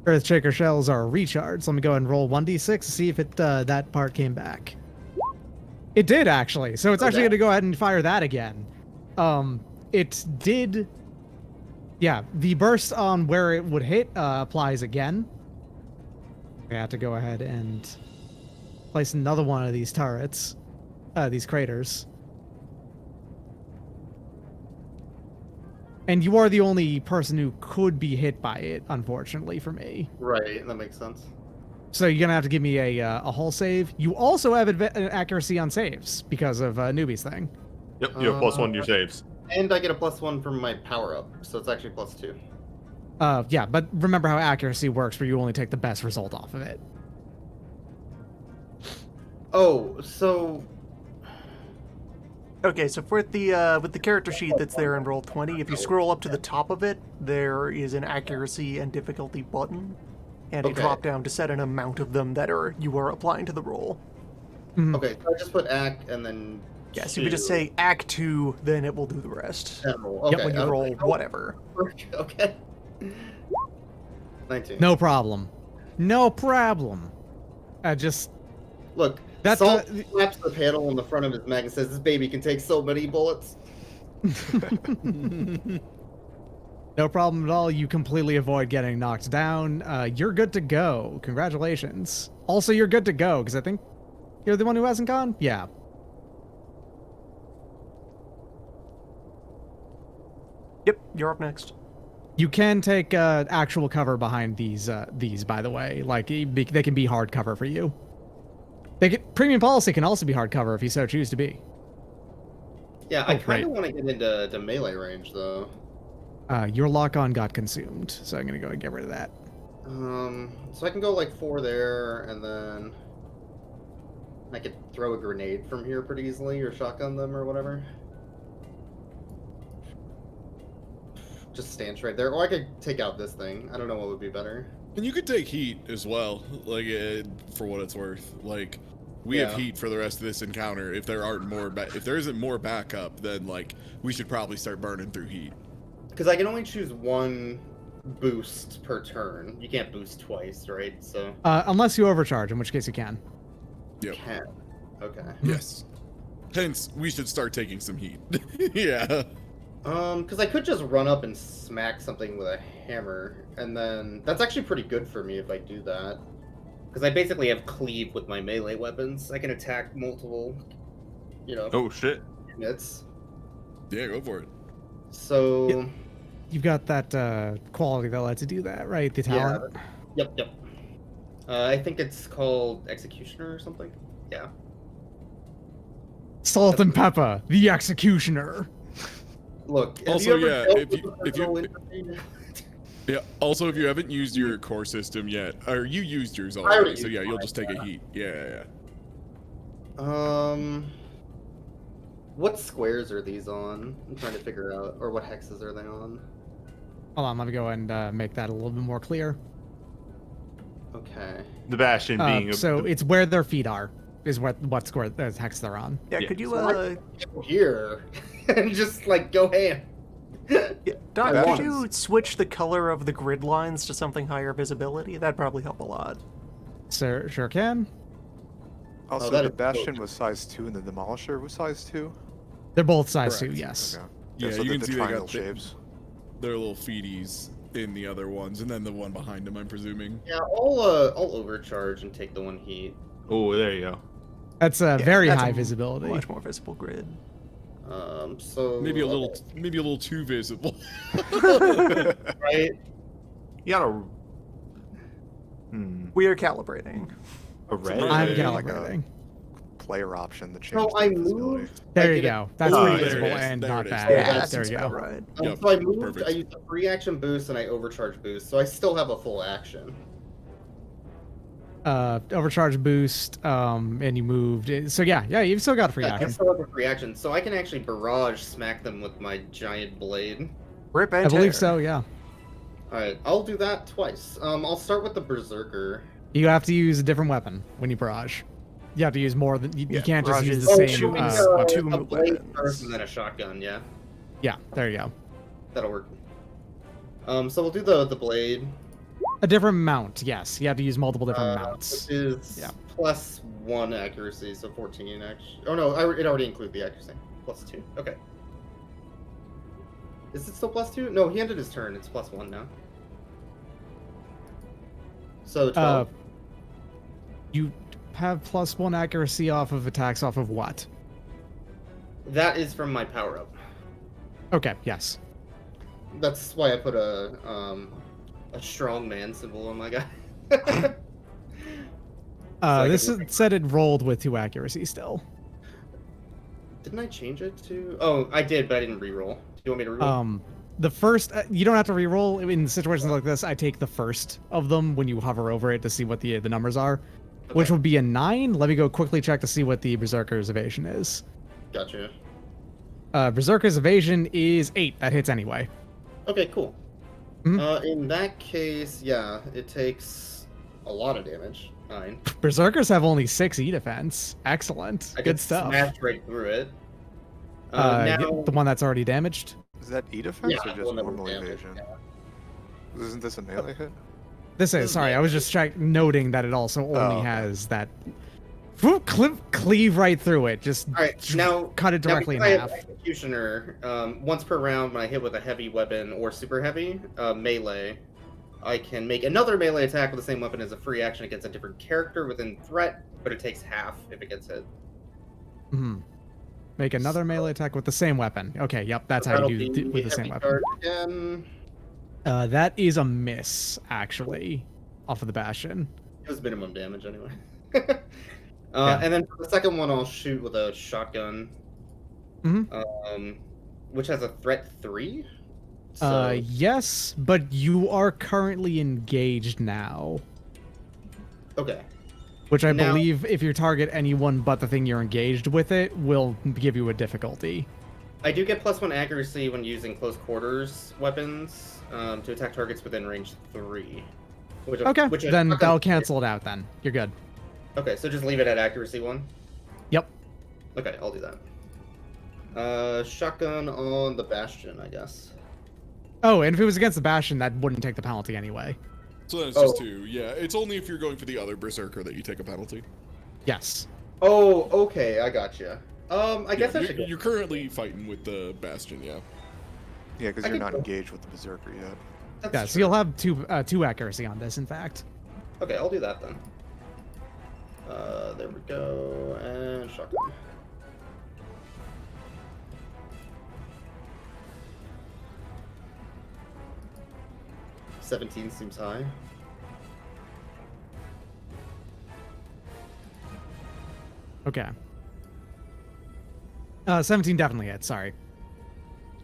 Earthshaker shells are recharged. So let me go ahead and roll 1d6 to see if it that part came back. It did, actually. So it's actually going to go ahead and fire that again. It did... Yeah, the burst on where it would hit applies again. I have to go ahead and place another one of these turrets, these craters. And you are the only person who could be hit by it, unfortunately for me. Right, that makes sense. So you're gonna have to give me a hull save. You also have accuracy on saves because of newbie's thing. Yep, you have +1 to your saves. And I get a +1 from my power up, so it's actually +2. Yeah, but remember how accuracy works, where you only take the best result off of it. Oh, so Okay, so with the character sheet that's there in Roll20, if you scroll up to the top of it, there is an accuracy and difficulty button, and a Okay. drop down to set an amount of them that you are applying to the roll. okay, so I just put act and then Yeah, so you could just say Act 2, then it will do the rest. general. Okay, When you I was roll like, oh, whatever. Okay. 19. No problem. No problem. Just Look, That's Salt the- slaps the panel on the front of his mag and says, "This baby can take so many bullets." no problem at all. You completely avoid getting knocked down. You're good to go. Congratulations. Also, you're good to go, because I think you're the one who hasn't gone? Yeah. Yep, you're up next. You can take actual cover behind these, by the way. Like, they can be hard cover for you. Premium policy can also be hard cover if you so choose to be. Yeah, I Oh, kind great. of want to get into melee range though. Your lock-on got consumed, so I'm gonna go and get rid of that. So I can go like 4 there, and then I could throw a grenade from here pretty easily, or shotgun them, or whatever. Just stand right there, or I could take out this thing. I don't know what would be better. And you could take heat as well, like for what it's worth. Like we have Yeah. heat for the rest of this encounter. If there aren't more, if there isn't more backup, then like we should probably start burning through heat. Because I can only choose one boost per turn. You can't boost twice, right? So Unless you overcharge, in which case you can. Yep. can. Okay. Yes. Hence, we should start taking some heat. Yeah. Because I could just run up and smack something with a hammer, and then that's actually pretty good for me if I do that. Because I basically have cleave with my melee weapons. I can attack multiple, Oh shit. units. Yeah, go for it. So, Yep. You've got that quality that lets you do that, right? The yeah. talent. Yep. I think it's called Executioner or something. Yeah. Salt and Pepper, the Executioner. Look, have Also, you ever yeah, dealt if with you- the if you- personal infantry? Yeah. Also, if you haven't used your core system yet, or you used yours already already, so used yeah, you'll mine, just take a heat. Yeah. What squares are these on? I'm trying to figure out, or what hexes are they on? Hold on, let me go and make that a little bit more clear. Okay. The Bastion being So it's where their feet are, is what square hex they're on. Yeah, Yeah. could you, So Go here and just like go ham. yeah, Doc, That could you switch the color of the grid lines to something higher visibility? That'd probably help a lot. Sure can. Also, that the is Bastion cool. was size 2 and the Demolisher was size 2? They're both size 2, Correct. yes. Okay. Yeah, so you can the see they triangle got shapes. their little feeties in the other ones, and then the one behind them, I'm presuming. Yeah, I'll overcharge and take the 1 heat. Oh, there you go. That's a Yeah, very that's high a visibility. Much more visible grid. So Maybe a little too visible. right. You gotta. We are calibrating. A red. I'm Yeah, calibrating. Player option to change So the I visibility. moved. There I you did go. That's Oh, pretty there it visible is. and There not it is. bad. Yeah, Yeah, that there seems you about go. right. Yep, So I moved. perfect. I used a free action boost and I overcharge boost, so I still have a full action. Overcharge boost, and you moved. So yeah, you've still got free Yeah, I action. still have a free action, so I can actually barrage smack them with my giant blade. Rip and I believe tear. so, yeah. All right, I'll do that twice. I'll start with the berserker. You have to use a different weapon when you barrage. You have to use more than you Yeah, can't just barrage use is the same two- weapon. two a blade weapons. first and then a shotgun. Yeah, Yeah, there you go. that'll work. So we'll do the blade. A different mount, yes. You have to use multiple different mounts. Which is Yeah. +1 accuracy, so 14 actually. Oh no, it already included the accuracy. +2. Okay. Is it still +2? No, he ended his turn. It's +1 now. So 12. You have +1 accuracy off of attacks off of what? That is from my power up. Okay, yes. That's why I put a strong man symbol on my guy. I This can- said it rolled with 2 accuracy still. Didn't I change it to? Oh, I did, but I didn't reroll. Do you want me to reroll? The first, you don't have to reroll in situations like this. I take the first of them when you hover over it to see what the numbers are, which Okay. would be a 9. Let me go quickly check to see what the Berserker's evasion is. Gotcha. Berserker's evasion is 8. That hits anyway. Okay, cool. Mhm. In that case, yeah, it takes a lot of damage. 9. Berserkers have only 6 E defense. Excellent. I Good did stuff. smash right through it. The one that's already damaged. Is that E defense Yeah, or the just one that was normal damaged, evasion? Isn't this a melee hit? This is sorry. I was just noting that it also only okay. has that. Cleave right through it. Just All right, now cut it directly in because I half. have Executioner. Once per round, when I hit with a heavy weapon or super heavy melee, I can make another melee attack with the same weapon as a free action against a different character within threat, but it takes half if it gets hit. Mhm. Make another melee attack with the same weapon. Okay, yep, that's how That'll you do be with the same heavy weapon. charge again. That is a miss, actually, off of the Bastion. It was minimum damage anyway. Yeah. And then for the second one, I'll shoot with a shotgun, Mhm. which has a threat 3. So, Yes, but you are currently engaged now, okay. which I Now- believe if you target anyone but the thing you're engaged with it will give you a difficulty. I do get +1 accuracy when using close quarters weapons to attack targets within range 3. Okay, which a then shotgun- that'll cancel it out then. You're good. Okay, so just leave it at accuracy 1? Yep. Okay, I'll do that. Shotgun on the Bastion, I guess. Oh, and if it was against the Bastion, that wouldn't take the penalty anyway. So then it's just 2. Yeah, it's only if you're going for the other berserker that you take a penalty. Yes. Oh, okay, I gotcha. I guess I you're, should go. you're currently fighting with the Bastion, yeah. Yeah, because I you're can not go- engaged with the Berserker yet. That's Yeah, so true. you'll have two accuracy on this, in fact. Okay, I'll do that then. There we go, and shotgun. $17 seems high. Okay. 17 definitely hits, sorry.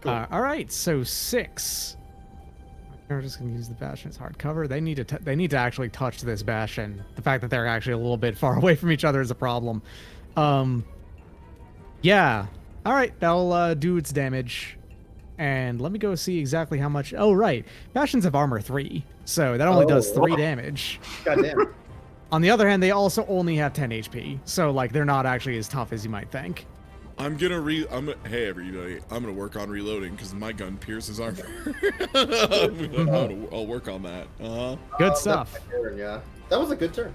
Cool. All right, so 6. They're just gonna use the Bastion as hard cover. They need to actually touch this Bastion. The fact that they're actually a little bit far away from each other is a problem. Yeah. All right, that'll do its damage. And let me go see exactly how much. Oh, right. Bastions have armor 3, so that only does 3 damage. Goddamn. On the other hand, they also only have 10 HP, so like they're not actually as tough as you might think. Hey everybody, I'm gonna work on reloading because my gun pierces armor. I'll work on that. Good That's stuff. my turn, yeah. That was a good turn.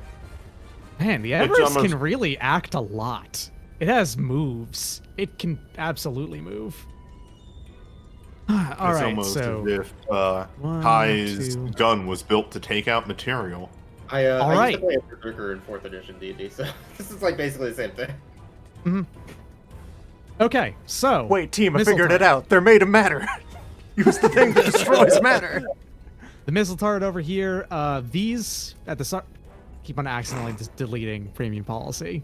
Man, the Everest can really act a lot. It has moves. It can absolutely move. All It's right, almost so as if one, Kai's two. gun was built to take out material. I used Alright. to play a Berserker in 4th edition D&D, so this is like basically the same thing. Okay, so Wait, team, I missile figured turret. it out. They're made of matter. Use the thing that destroys matter. The missile turret over here. These at the start. Keep on accidentally deleting premium policy.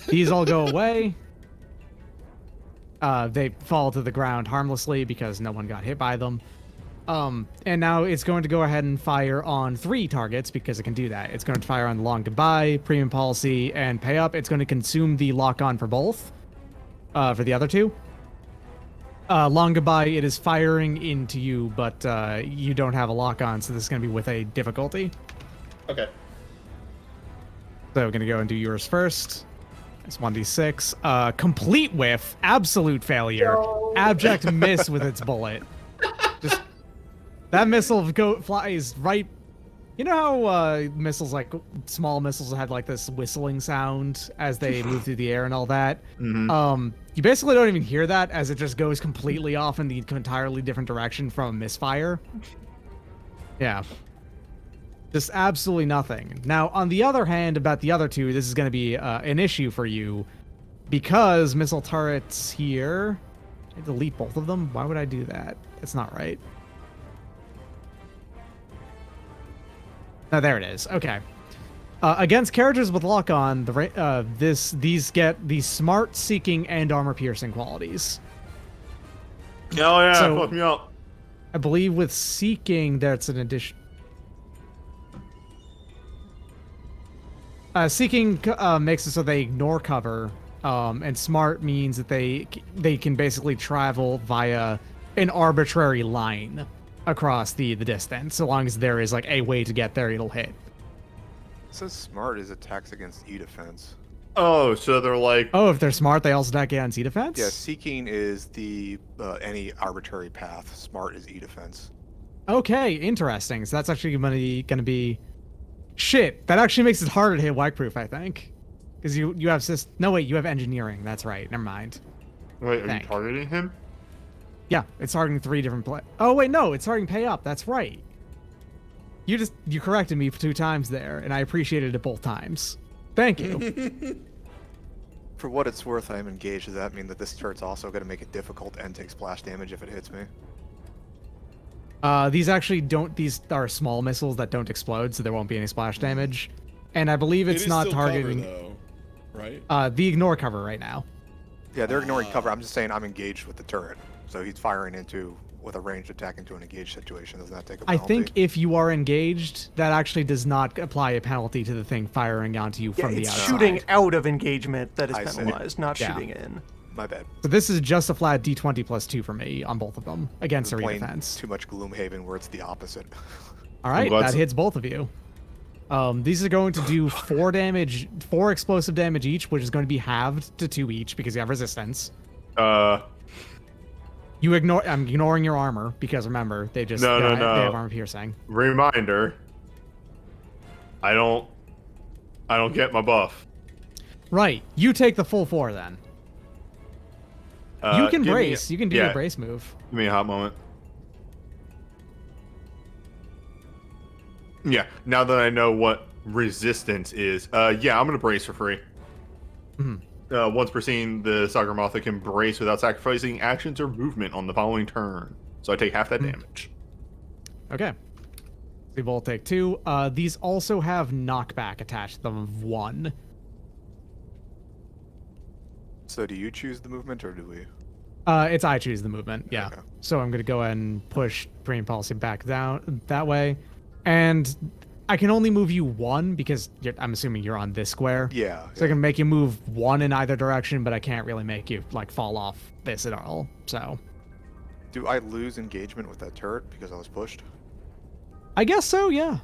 These all go away. They fall to the ground harmlessly because no one got hit by them. And now it's going to go ahead and fire on 3 targets because it can do that. It's going to fire on the long goodbye, premium policy, and pay up. It's going to consume the lock on for both. For the other 2. Long goodbye, it is firing into you, but you don't have a lock on, so this is going to be with a difficulty. Okay. So we're going to go and do yours first. It's 1d6. Complete whiff, absolute failure, abject miss with its bullet. Just that missile flies right. You know how missiles, like small missiles, had like this whistling sound as they move through the air and all that. You basically don't even hear that as it just goes completely off in the entirely different direction from misfire. Yeah. Just absolutely nothing. Now, on the other hand, about the other 2, this is going to be an issue for you because missile turrets here. I delete both of them. Why would I do that? That's not right. Oh, there it is. Okay. Against characters with lock on, these get the smart, seeking, and armor piercing qualities. Oh yeah, So- fuck me up. I believe with seeking, that's an addition. Seeking makes it so they ignore cover, and smart means that they can basically travel via an arbitrary line across the distance. So long as there is like a way to get there, it'll hit. It says smart is attacks against E-defense. Oh, so they're like, Oh, if they're smart, they also attack against E-defense? Yeah, seeking is the any arbitrary path. Smart is E-defense. Okay, interesting. So that's actually gonna be... Shit, that actually makes it harder to hit whack-proof, I think. Because you have no, wait, you have engineering. That's right. Never mind. wait, are Thank. you targeting him? Yeah, it's targeting 3 different Oh, wait, no, it's targeting pay up. That's right. You corrected me 2 times there, and I appreciated it both times. Thank you. For what it's worth, I am engaged. Does that mean that this turret's also going to make it difficult and take splash damage if it hits me? These actually don't. These are small missiles that don't explode, so there won't be any splash damage. And I believe it's It is not still cover, targeting though, right? the ignore cover right now. Yeah, they're ignoring cover. I'm just saying I'm engaged with the turret. So he's firing with a ranged attack into an engaged situation. Doesn't that take a I penalty? think if you are engaged, that actually does not apply a penalty to the thing firing onto you Yeah, from the it's outside. shooting out of engagement that is I see. penalized, not Yeah. shooting in. My bad. So this is just a flat D20 plus 2 for me on both of them against I'm area playing defense. too much Gloomhaven where it's the opposite. All right, glad that so- hits both of you. These are going to do 4 damage, 4 explosive damage each, which is going to be halved to 2 each because you have resistance. You ignore. I'm ignoring your armor because remember they just No, they no. have armor piercing. Reminder. I don't get my buff. Right. You take the full 4 then. You can give me- brace. You can do yeah, your brace move. Give me a hot moment. Yeah, now that I know what resistance is, yeah, I'm gonna brace for free. Once per scene, the Sagarmatha can brace without sacrificing actions or movement on the following turn. So I take half that damage. Okay. We both take 2. These also have knockback attached to them of 1. So do you choose the movement or do we? It's I choose the movement. Yeah. Okay. So I'm gonna go ahead and push premium policy back down that way, and I can only move you 1 because I'm assuming you're on this square. Yeah. So I can make you move 1 in either direction, but I can't really make you like fall off this at all. So Do I lose engagement with that turret because I was pushed? I guess so. Yeah.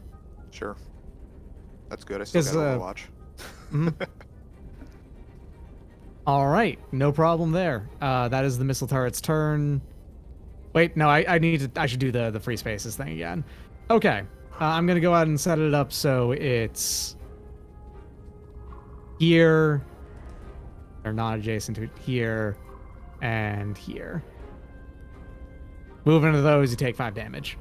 Sure. That's good. I still got Overwatch. All right, no problem there. That is the missile turret's turn. Wait, no, I should do the free spaces thing again. Okay, I'm gonna go ahead and set it up so it's here. They're not adjacent to it here and here. Move into those, you take 5 damage.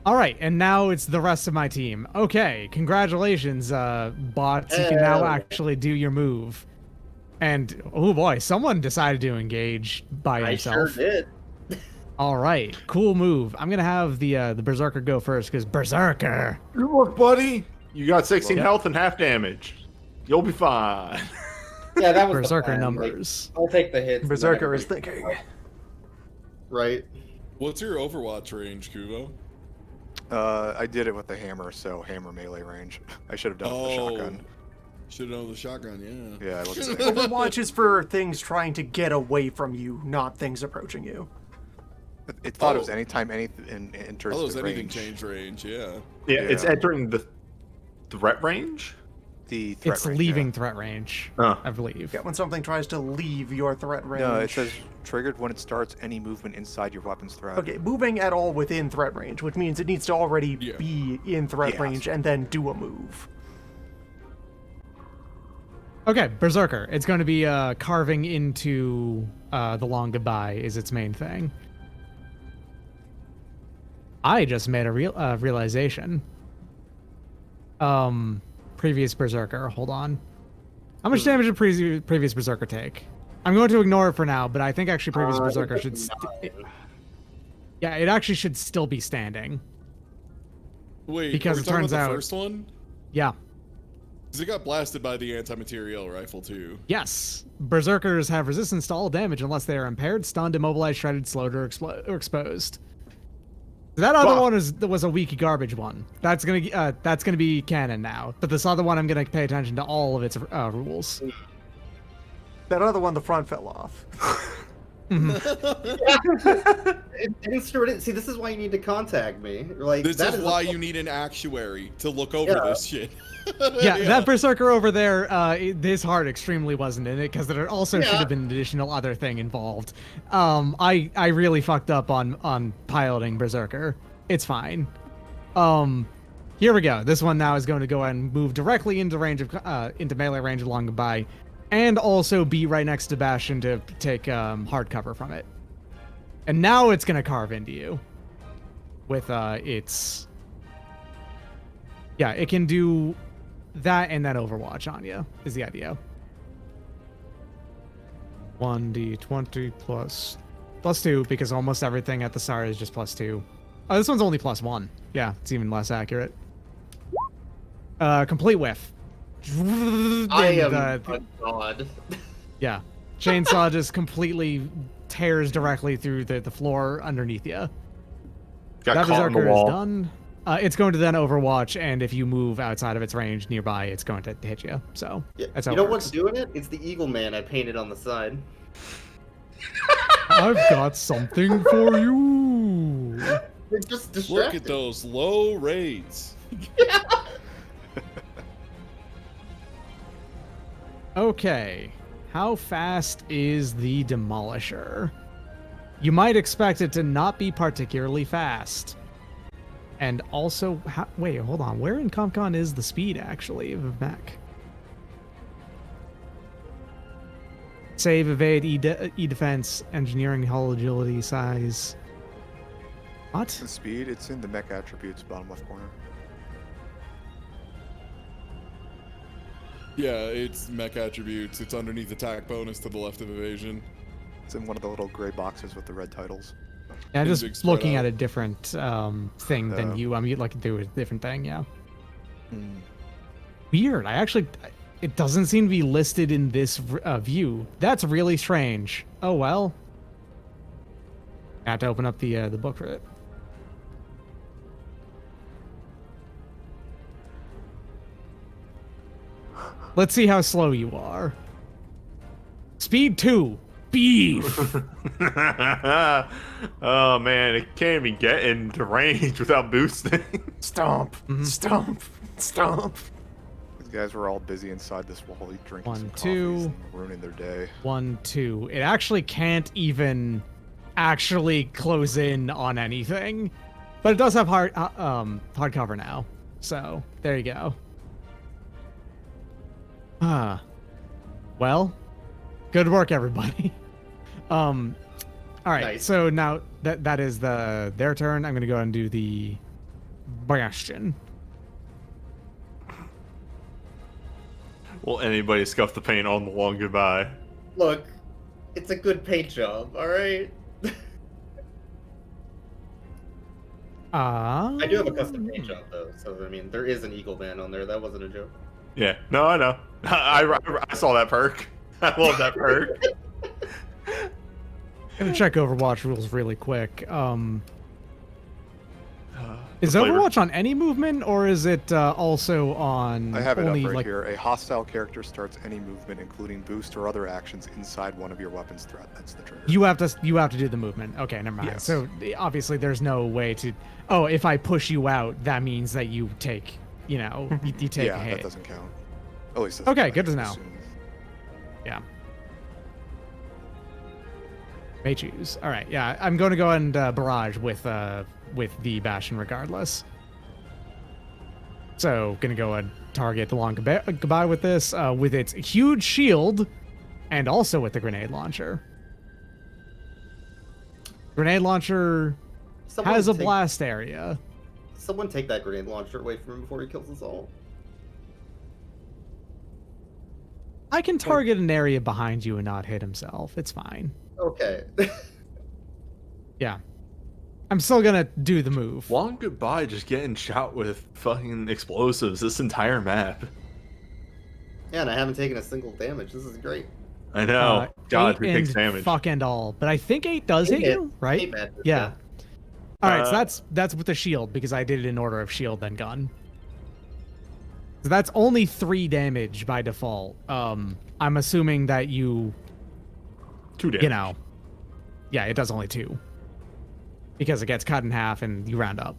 All right, and now it's the rest of my team. Okay, congratulations, bots. You can now actually do your move. And oh boy, someone decided to engage by himself. I sure did. All right, cool move. I'm gonna have the berserker go first because berserker. Good work, buddy. You got 16 health and half damage. You'll be fine. Yeah, that was berserker the plan. numbers. Like, I'll take the hits. Berserker is thinking. Right. What's your Overwatch range, Kuvo? I did it with the hammer, so hammer melee range. I should have done it with the shotgun. Should have known the shotgun, yeah. Yeah, it looks like Overwatch is for things trying to get away from you, not things approaching you. it thought it was anytime anything enters Oh, the there's anything range. change range, yeah. Yeah, it's Yeah. entering the threat range. The threat It's range, leaving yeah. threat range, Oh. I believe. Yeah, when something tries to leave your threat range. No, it says triggered when it starts any movement inside your weapon's threat. Okay, moving at all within threat range, which means it needs to already be in threat Yes. range and then do a move. Okay, berserker. It's going to be carving into the long goodbye is its main thing. I just made a realization. Previous berserker. Hold on. How much damage did previous berserker take? I'm going to ignore it for now, but I think actually previous berserker should. Yeah, it actually should still be standing. Wait, Because are we it talking turns about out- the first one? Yeah. Because it got blasted by the anti-material rifle too. Yes. Berserkers have resistance to all damage unless they are impaired, stunned, immobilized, shredded, slowed, or exposed. That other one was a weak garbage one. That's gonna be canon now. But this other one, I'm gonna pay attention to all of its rules. That other one, the front fell off. It didn't screw it. See, this is why you need to contact me. Like This that is why you need an actuary to look over this shit. Yeah, that berserker over there, this heart extremely wasn't in it because there also should have been an additional other thing involved. I really fucked up on piloting berserker. It's fine. Here we go. This one now is going to go and move directly into range of into melee range along goodbye, and also be right next to Bastion to take hard cover from it. And now it's gonna carve into you with its. Yeah, it can do that and then Overwatch on you is the idea. 1d20 plus 2 because almost everything at the start is just +2. Oh, this one's only +1. Yeah, it's even less accurate. Complete whiff. I am a god. Yeah, chainsaw just completely tears directly through the floor underneath you. Got That caught in the berserker wall. is done. It's going to then Overwatch, and if you move outside of its range nearby, it's going to hit you. So Yeah, that's how you it know works. what's doing it? It's the Eagle Man I painted on the side. I've got something for you. They're just Look distracted. at those low rates. Okay, how fast is the Demolisher? You might expect it to not be particularly fast. And also, wait, hold on. Where in CompCon is the speed, actually, of a mech? Save, evade, E-defense, engineering, hull agility, size. What? The speed, it's in the mech attributes, bottom left corner. Yeah, it's mech attributes. It's underneath attack bonus to the left of evasion. It's in one of the little gray boxes with the red titles. Yeah, I'm Big just spread looking out. at a different thing than you. I'm looking through a different thing, yeah. Weird. It doesn't seem to be listed in this view. That's really strange. Oh well. I have to open up the book for it. Let's see how slow you are. Speed 2. Beef. Oh man, it can't even get into range without boosting. Stomp, stomp, stomp. These guys were all busy inside this wall, drinking 1, some 2. coffees and ruining their day. 1, 2. It actually can't even actually close in on anything, but it does have hard cover now. So there you go. Well, good work, everybody. All right. Nice. So now that is their turn. I'm gonna go and do the Bastion. Will anybody scuff the paint on the long goodbye? Look, it's a good paint job, alright? I do have a custom paint job, though, so, I mean, there is an Eagle Man on there. That wasn't a joke. Yeah. No, I know. I saw that perk. I love that perk. Gonna check Overwatch rules really quick. Is the flavor. Overwatch on any movement, or is it also on I have it only up right like? here. A hostile character starts any movement, including boost or other actions, inside one of your weapon's threat. That's the trigger. You have to do the movement. Okay, never mind. Yes. So obviously there's no way to. Oh, if I push you out, that means that you take. You take yeah, a hit. that doesn't count. At least that's Okay, what I good to know. assume. Yeah. May choose. All right. Yeah, I'm going to go and barrage with the Bastion regardless. So gonna go and target the long goodbye with this with its huge shield, and also with the grenade launcher. Grenade launcher has a blast area. Someone take that grenade launcher away from him before he kills us all. I can target an area behind you and not hit himself. It's fine. Okay. Yeah. I'm still gonna do the move. Long goodbye just getting shot with fucking explosives this entire map. Yeah, and I haven't taken a single damage. This is great. I know. God, who 8 takes and damage? fuck and all. But I think 8 does hit Eight you, right? 8 matches, Yeah. All right, so Uh, that's with the shield because I did it in order of shield then gun. So that's only 3 damage by default. I'm assuming that you 2 damage. yeah, it does only 2 because it gets cut in half and you round up.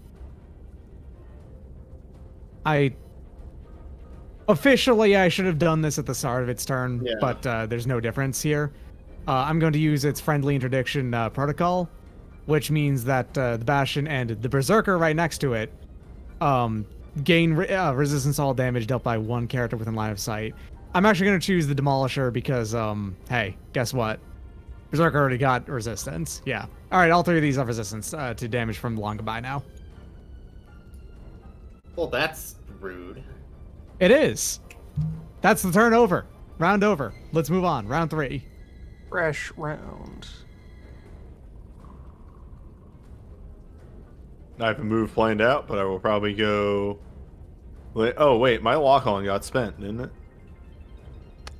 Officially, I should have done this at the start of its turn, Yeah. but there's no difference here. I'm going to use its friendly interdiction protocol, which means that the Bastion and the Berserker right next to it gain resistance to all damage dealt by one character within line of sight. I'm actually going to choose the Demolisher because, hey, guess what? Berserker already got resistance. Yeah. All right, all 3 of these have resistance to damage from long goodbye now. Well, that's rude. It is. That's the turn over. Round over. Let's move on. Round 3. Fresh round. I have a move planned out, but I will probably go. Oh wait, my lock on got spent, didn't it?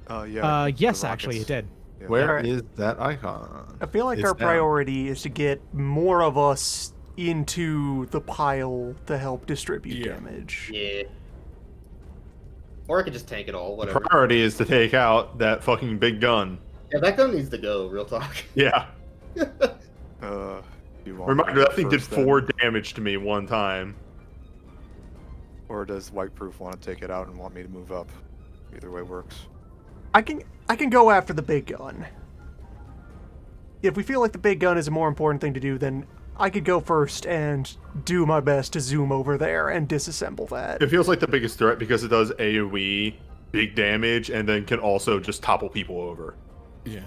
Yeah. Yes, the actually, it rockets. did. Yeah. Where Alright. is that icon? I feel like It's our down. priority is to get more of us into the pile to help distribute Yeah. damage. Yeah. Or I could just tank it all, whatever. Priority is to take out that fucking big gun. Yeah, that gun needs to go, real talk. Yeah. You want Reminder, me that thing did first, then? 4 damage to me one time. Or does Whiteproof want to take it out and want me to move up? Either way works. I can go after the big gun. If we feel like the big gun is a more important thing to do, then I could go first and do my best to zoom over there and disassemble that. It feels like the biggest threat because it does AoE, big damage, and then can also just topple people over. Yeah.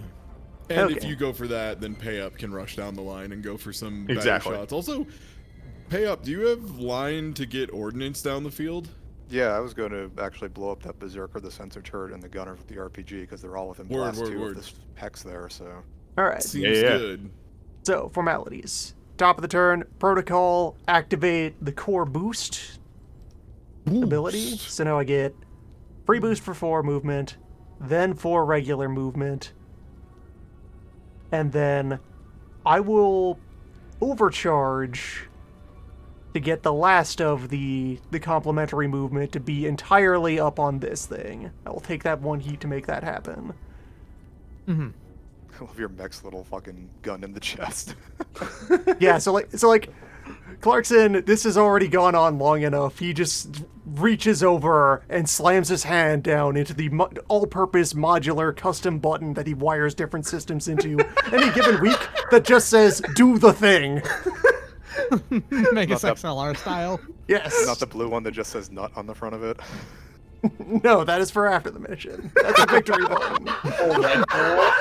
And if Okay. you go for that, then Pay Up can rush down the line and go for some better Exactly. shots. Also, Pay Up, do you have line to get ordnance down the field? Yeah, I was going to actually blow up that Berserker, the sensor turret, and the gunner with the RPG because they're all within Word, blast word, 2 word. of this hex there. So All right. Seems Yeah. good. So, formalities. Top of the turn, protocol, activate the core boost ability. So now I get free boost for 4 movement, then 4 regular movement, and then I will overcharge to get the last of the complementary movement to be entirely up on this thing. I will take that 1 heat to make that happen. I love your mech's little fucking gun in the chest. Yeah, so like Clarkson, this has already gone on long enough. He just reaches over and slams his hand down into the all-purpose modular custom button that he wires different systems into any given week that just says "do the thing." Make us Not that- XLR style. Yes. Not the blue one that just says nut on the front of it. No, that is for after the mission. That's a victory button. Oh my god.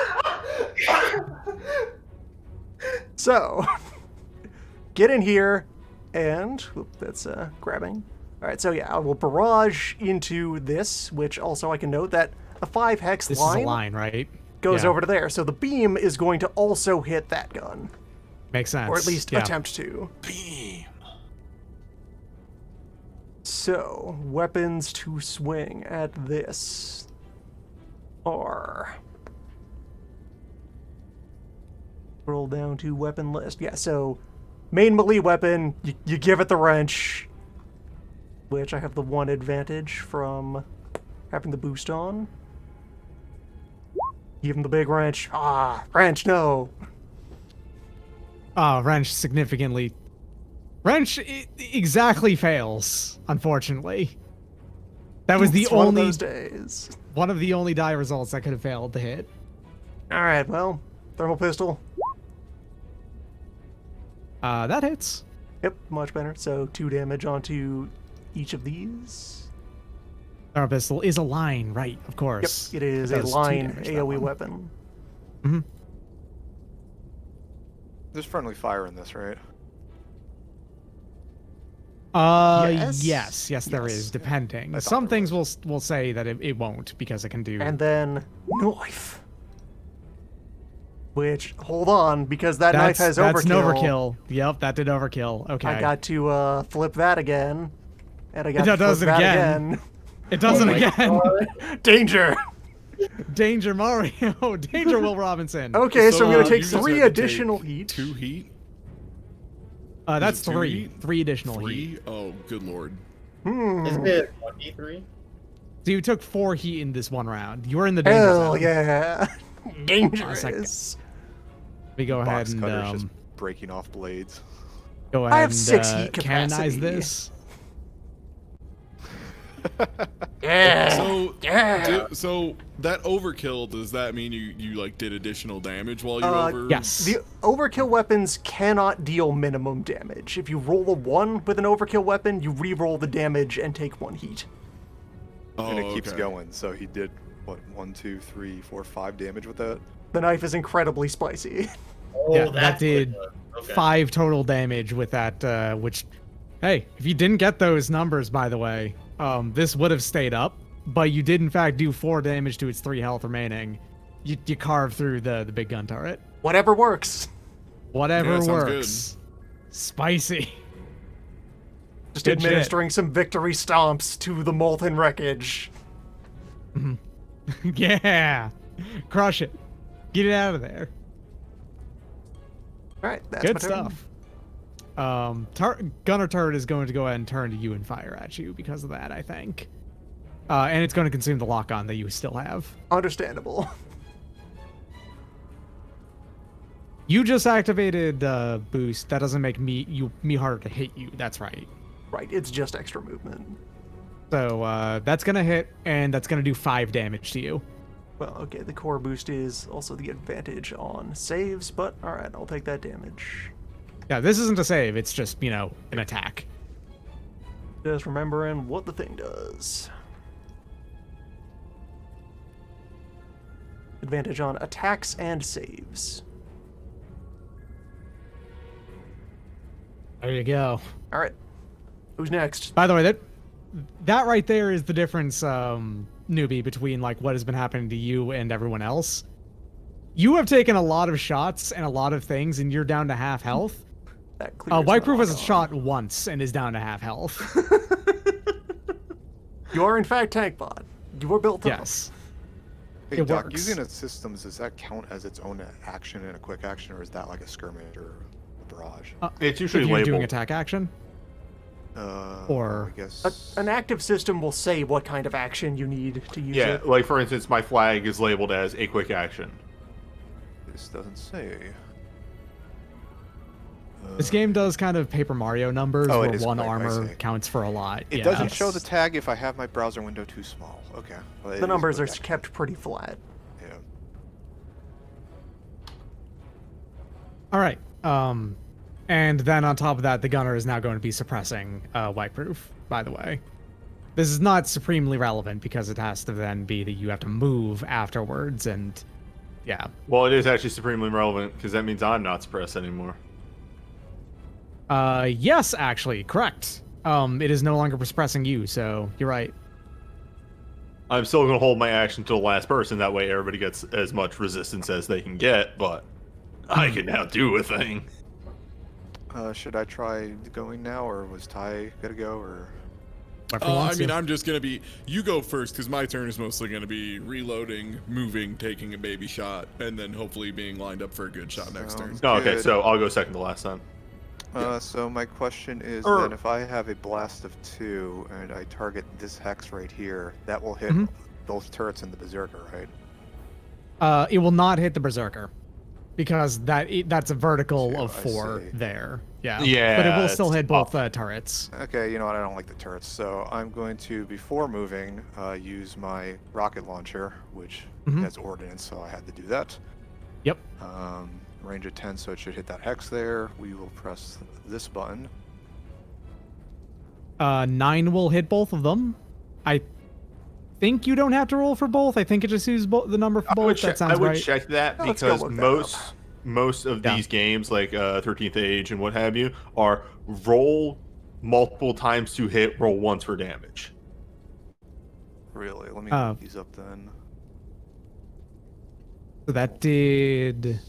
So, get in here, and that's grabbing. All right, so yeah, I will barrage into this, which also I can note that the 5 hex This line, is a line, right? goes Yeah. over to there. So the beam is going to also hit that gun, Makes sense. or at least yeah. attempt to. Beam. So, weapons to swing at this are... Roll down to weapon list. Yeah, so main melee weapon, you give it the wrench, which I have the one advantage from having the boost on. Give him the big wrench. Ah, wrench, no. Wrench significantly. Wrench exactly fails, unfortunately. That was the It's one of only those days. one of the only die results that could have failed to hit. All right, well, thermal pistol. That hits. Yep, much better. So 2 damage onto each of these. Our pistol is a line, right? Of Yep, course. it is It a does 2 line damage, that AoE one. weapon. There's friendly fire in this, right? Yes. Yes, there Yes. is, depending. I thought Some there things will say that it won't because it can do. And then knife. Which, hold on, because that knife has that's overkill. an overkill. Yep, that did overkill. Okay. I got to flip that again. And I got It to does flip it that again. again. It does it again. Danger! Danger Mario. Danger Will Robinson. Okay, so I'm going to you take just 3 had to additional take heat. 2 heat. That's Is it 2 3. heat? 3 additional heat. 3. Oh, good lord. Isn't it 1d3? So you took 4 heat in this one round. You were in the danger Hell zone. yeah. Dangerous. We go ahead Box and cutters just breaking off blades. go ahead have and 6 heat canonize capacity. this. Yeah. So, yeah. so that overkill, does that mean you like did additional damage while you over? Yes. The overkill weapons cannot deal minimum damage. If you roll a 1 with an overkill weapon, you re-roll the damage and take 1 heat. Oh, And it keeps okay. going. So he did, what, 1, 2, 3, 4, 5 damage with that? The knife is incredibly spicy. Oh, Yeah, that's that did what it does. Okay. 5 total damage with that, which, hey, if you didn't get those numbers, by the way, this would have stayed up, but you did in fact do 4 damage to its 3 health remaining. You carved through the big gun turret. Whatever works. Whatever Yeah, sounds works. Spicy. Just Good shit. administering some victory stomps to the molten wreckage. Yeah. Crush it. Get it out of there. All right, that's Good my turn. stuff. Gunner turret is going to go ahead and turn to you and fire at you because of that, I think. And it's going to consume the lock-on that you still have. Understandable. You just activated boost. That doesn't make me harder to hit you. That's right. Right, it's just extra movement. So that's gonna hit, and that's gonna do 5 damage to you. Well, okay, the core boost is also the advantage on saves, but all right, I'll take that damage. Yeah, this isn't a save. It's just an attack. Just remembering what the thing does. Advantage on attacks and saves. There you go. All right, who's next? By the way, that right there is the difference, newbie, between like what has been happening to you and everyone else. You have taken a lot of shots and a lot of things, and you're down to half health. That clears Whiteproof the has lock-on. shot once and is down to half health. You are in fact tank bot. You were built up. Yes. Hey, It Doc, works. using its systems, does that count as its own action and a quick action, or is that like a skirmish or a barrage? It's If usually you're labeled. doing attack action. or- I guess. An active system will say what kind of action you need to use Yeah, it. like for instance, my flag is labeled as a quick action. This doesn't say. This game does kind of Paper Mario numbers, Oh, it where is one quick, I armor see. counts for a lot. It yeah. doesn't show the tag if I have my browser window too small. Okay. Well, it The is numbers are quick action. kept pretty flat. Yeah. All right. And then on top of that, the gunner is now going to be suppressing Whiteproof, by the way. This is not supremely relevant because it has to then be that you have to move afterwards, and yeah. Well, it is actually supremely relevant because that means I'm not suppressed anymore. Yes, actually, correct. It is no longer suppressing you, so you're right. I'm still going to hold my action to the last person. That way everybody gets as much resistance as they can get, but I can now do a thing. Should I try going now, or was Ty gonna go, or? I mean, I'm just gonna be. You go first, because my turn is mostly gonna be reloading, moving, taking a baby shot, and then hopefully being lined up for a good shot next turn. Oh, okay, so I'll go second to last time. So my question is then, if I have a blast of 2 and I target this hex right here, that will hit both turrets and the berserker, right? It will not hit the berserker because that's a vertical of 4 see. there. Yeah. Yeah, But it will still it's hit both turrets. Okay, you know what? I don't like the turrets, so I'm going to, before moving, use my rocket launcher, which has ordnance, so I had to do that. Yep. Range of 10, so it should hit that hex there. We will press this button. 9 will hit both of them. I think you don't have to roll for both. I think it just uses the number for both. That sounds right. I would check that Let's go because look that up. most of these games, like 13th Age and what have you, are roll multiple times to hit, roll once for damage. Really? Let me look these up then. So that did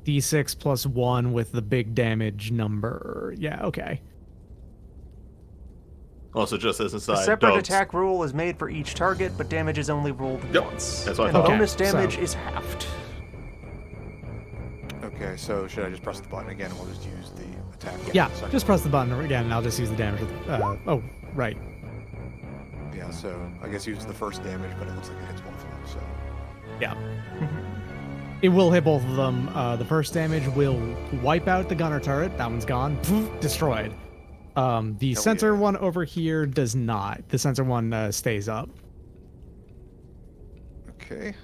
D6 plus 1 with the big damage number. Yeah, okay. Also, just as a A side, separate Dubs, attack rule is made for each target, but damage is only rolled once. That's what I and thought. bonus Okay, damage so- is halved. Okay, so should I just press the button again and we'll just use the attack? Yeah, Second just one. press the button again, and I'll just use the damage. Oh, right. Yeah, so I guess use the first damage, but it looks like it hits both of them, so. Yeah. It will hit both of them. The first damage will wipe out the gunner turret. That one's gone. Poof, destroyed. The sensor one over here does not. The sensor one stays up. Okay.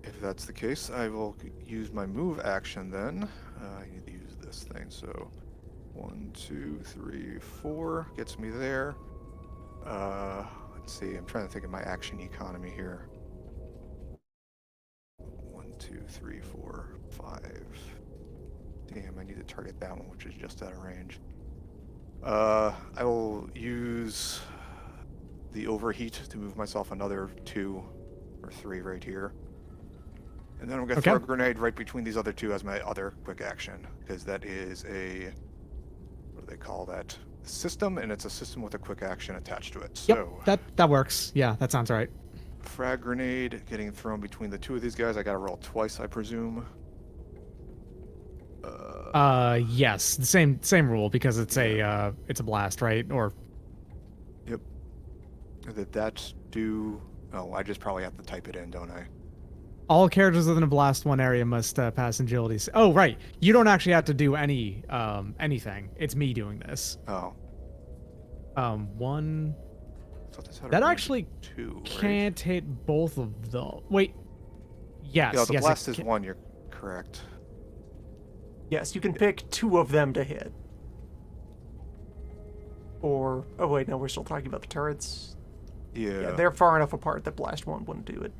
If that's the case, I will use my move action then. I need to use this thing, so 1, 2, 3, 4 gets me there. Let's see, I'm trying to think of my action economy here. 1, 2, 3, 4, 5. Damn, I need to target that one, which is just out of range. I will use the overheat to move myself another 2 or 3 right here. And then I'm going to throw a grenade right between these other 2 as my other quick action, because that is a, what do they call that? System, and it's a system with a quick action attached to it. So Yep, that works. Yeah, that sounds right. frag grenade getting thrown between the 2 of these guys. I got to roll twice, I presume. Yes, the same rule because it's a blast, right? Or Yep. Did that do? Oh, I just probably have to type it in, don't I? all characters within a blast 1 area must pass agility. Oh, right. You don't actually have to do anything. It's me doing this. Oh. 1. So this had a That range of actually 2, right? can't hit both of them. Wait. Yes. Yeah, the yes, blast it is can. 1. You're correct. Yes, you can pick 2 of them to hit. Or, oh wait, no, we're still talking about the turrets. Yeah. They're far enough apart that blast 1 wouldn't do it.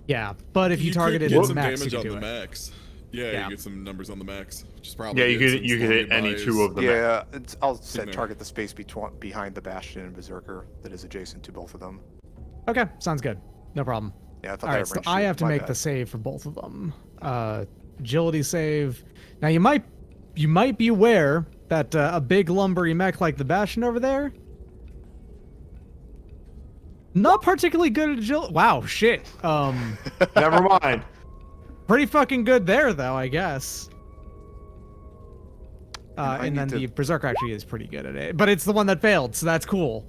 Yeah, but if you could targeted get the some max, you damage could on do the it. max. Yeah, Yeah. you get some numbers on the max, which is probably Yeah, you good could since you could hit Target any Buy 2 of them. Yeah, I'll say there. target the space behind the Bastion and Berserker that is adjacent to both of them. Okay, sounds good. No problem. Yeah, I thought All that right, so range I two. have to My make bad. the save for both of them. Agility save. Now you might be aware that a big lumbery mech like the Bastion over there, not particularly good at agility. Wow, shit. Never mind. Pretty fucking good there though, I guess. I And then need to- the Berserker actually is pretty good at it, but it's the one that failed, so that's cool.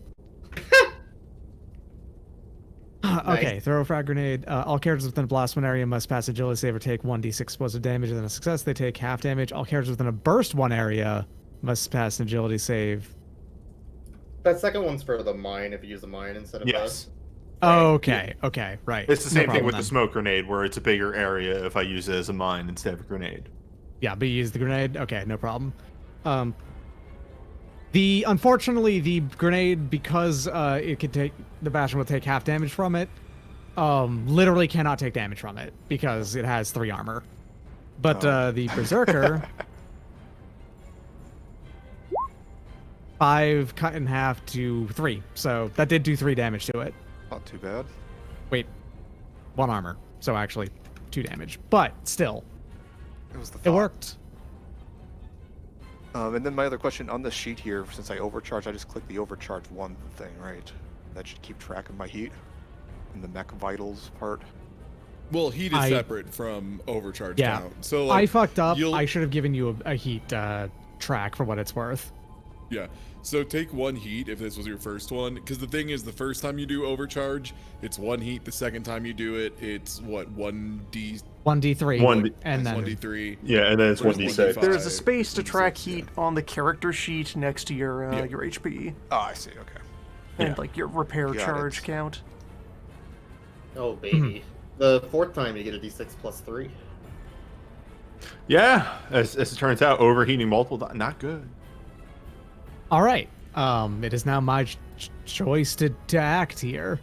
Okay, throw a frag grenade. All characters within a blast 1 area must pass agility save or take 1d6 explosive damage, and then a success they take half damage. All characters within a burst 1 area must pass an agility save. That second one's for the mine if you use the mine instead of Yes. Okay, right. It's the No same thing problem with the then. smoke grenade, where it's a bigger area if I use it as a mine instead of a grenade. Yeah, but you use the grenade? Okay, no problem. Unfortunately, the grenade, because it could take the Bastion will take half damage from it. Literally cannot take damage from it because it has 3 armor. But the Berserker, 5 cut in half to 3, so that did do 3 damage to it. Not too bad. Wait, 1 armor, so actually 2 damage, but still, It was the it thought. worked. And then my other question on the sheet here, since I overcharged, I just click the overcharge 1 thing, right? That should keep track of my heat in the mech vitals part. Well, heat is separate from overcharge Yeah. count. So I fucked up. you'll- I should have given you a heat track for what it's worth. Yeah. So take 1 heat if this was your first one, because the thing is, the first time you do overcharge, it's 1 heat. The second time you do it, it's what 1d 1d3, One- and then 1d3. Yeah, and then it's Where's 1d6. 1d5? There's a space to track 1d6, yeah. heat on the character sheet next to your Yeah. your HP Oh, I see. Okay. and Yeah. like your repair Got charge it. count. Oh baby. The 4th time you get a d6 plus 3. Yeah, as it turns out, overheating multiple not good. all right. It is now my choice to act here.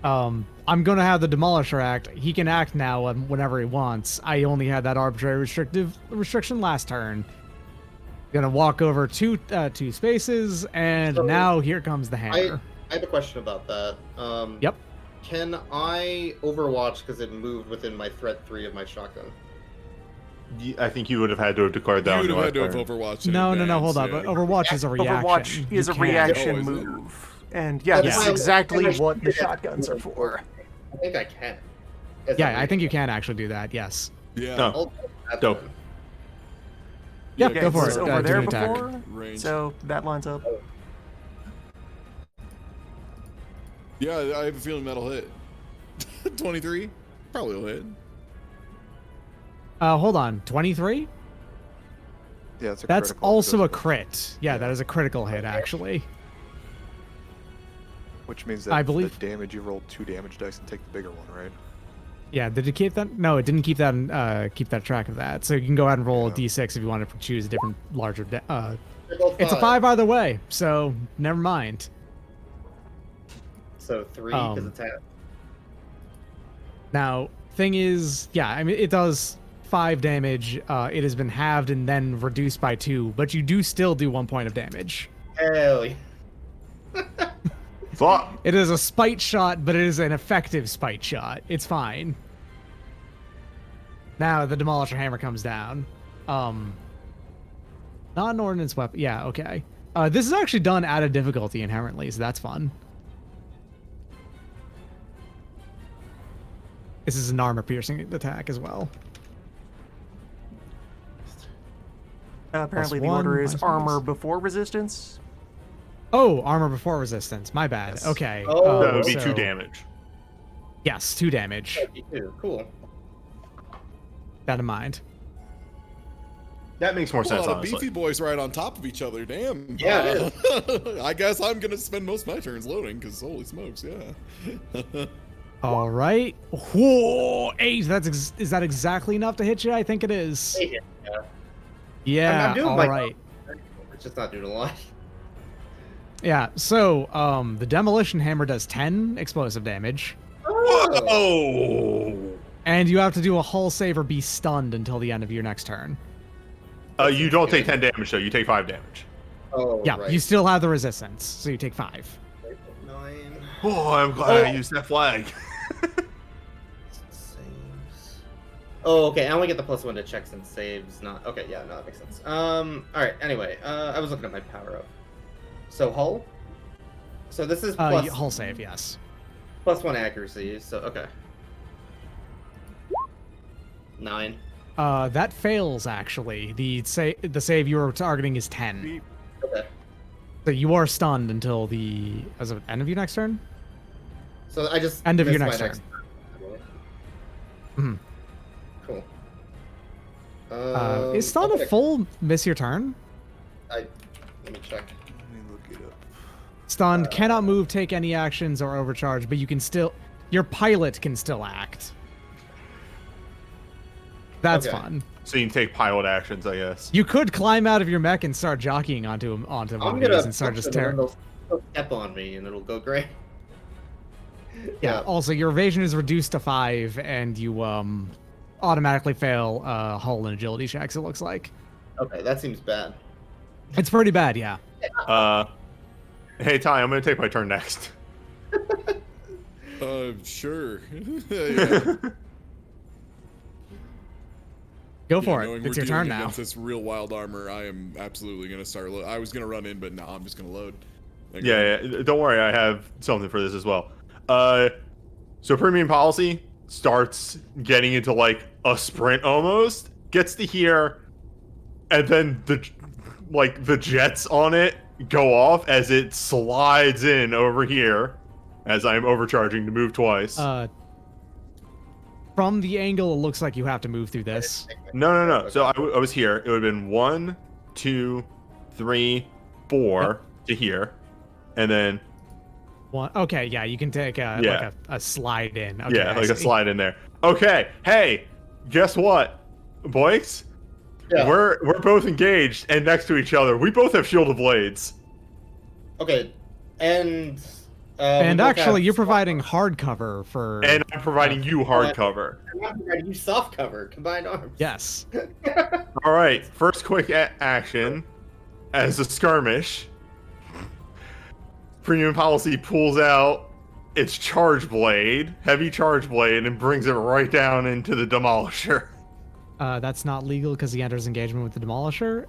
I'm gonna have the Demolisher act. He can act now whenever he wants. I only had that arbitrary restriction last turn. Gonna walk over two spaces, and So, now here comes the hammer. I have a question about that. Yep. Can I overwatch because it moved within my threat 3 of my shotgun? I think you would have had to have declared that You on would your have had last to have turn. Overwatch. In No, advance, hold on. yeah. But Overwatch is a reaction. Overwatch is You a can't- reaction Oh, is it? move, and yeah, That's this is why exactly I- what the shotguns are for. I think I can. As Yeah, a I think you reaction. can actually do that. Yes. Yeah. No. I'll- that's Dope. fine. Yeah, Yeah, go it for was it. over Do there an attack. before, Range. so that lines up. Yeah, I have a feeling that'll hit. 23? Probably will hit. Hold on. 23? Yeah, it's a That's critical. also a Goes- crit. Yeah, that is a critical hit, actually. Which means that I believe- the damage you rolled 2 damage dice and take the bigger one, right? Yeah, did it keep that? No, it didn't keep that track of that. So you can go ahead and roll a Yeah. d6 if you want to choose a different larger. They're both It's a 5 either way, so never mind. So 3 because Um, it's half. Now, thing is, yeah, I mean, it does 5 damage. It has been halved and then reduced by 2, but you do still do 1 point of damage. Hell yeah. Thought. It is a spite shot, but it is an effective spite shot. It's fine. Now the Demolisher Hammer comes down. Not an ordnance weapon. Yeah, okay. This is actually done out of difficulty inherently, so that's fun. This is an armor-piercing attack as well. Apparently, the one, order is minus one, armor minus- before resistance. Oh, armor before resistance. My bad. Yes. Okay. Oh, That would be so- 2 damage. Yes, 2 damage. Cool. That in mind. That makes more A sense, lot of honestly. beefy boys right on top of each other. Damn. Yeah, it I guess I'm gonna spend most of my turns loading because holy smokes, yeah. All right. Whoa, 8. Is that exactly enough to hit you? I think it is. Yeah. Yeah. I'm doing All my- right. It's just not doing a lot. Yeah. So, the demolition hammer does 10 explosive damage, Oh. and you have to do a hull save or be stunned until the end of your next turn. You don't take 10 damage though. You take 5 damage. Oh, Yeah. right. You still have the resistance, so you take 5. 9 Oh, I'm glad I used that flag. saves. Oh, okay. I only get the +1 to checks and saves. Not okay. Yeah, no, that makes sense. All right. Anyway, I was looking at my power up. So hull. So this is Hull save, yes. +1 accuracy. So okay. 9. That fails actually. The save you were targeting is 10. Okay. So you are stunned until the end of your next turn. So I just End of your missed my next Mhm. Cool. Is stun okay. a full miss your turn? Let me check. Let me look it up. Stunned, cannot move, take any actions, or overcharge, but you can still. Your pilot can still act. That's Okay. fun. So you can take pilot actions, I guess. You could climb out of your mech and start jockeying onto one I'm of gonna these and start push just them, and tearing. they'll step on me, and it'll go great. Yeah. Also, your evasion is reduced to 5, and you automatically fail hull and agility checks. It looks like Okay, that seems bad. it's pretty bad. Yeah. Hey Ty, I'm gonna take my turn next. Sure. Yeah. Go for Knowing it. It's we're your turn dealing now. against this real wild armor, I am absolutely gonna start. I was gonna run in, but no, I'm just gonna load. Yeah, don't worry, I have something for this as well. So premium policy starts getting into like a sprint almost, gets to here, and then the jets on it go off as it slides in over here as I'm overcharging to move twice. From the angle, it looks like you have to move through this. No. So I was here. It would have been 1, 2, 3, 4 to here, and then One. Okay, yeah, you can take like a slide in. Okay, yeah, I like a see. slide in there. Okay, hey, guess what, boys? Yeah. We're both engaged and next to each other. We both have shielded blades. Okay, and And we both actually, have you're soft providing cover. hard cover for. And I'm providing you hard cover. I'm providing you soft cover, combined arms. Yes. All right, first quick action as a skirmish. Premium policy pulls out its charge blade, heavy charge blade, and brings it right down into the demolisher. That's not legal because he enters engagement with the demolisher.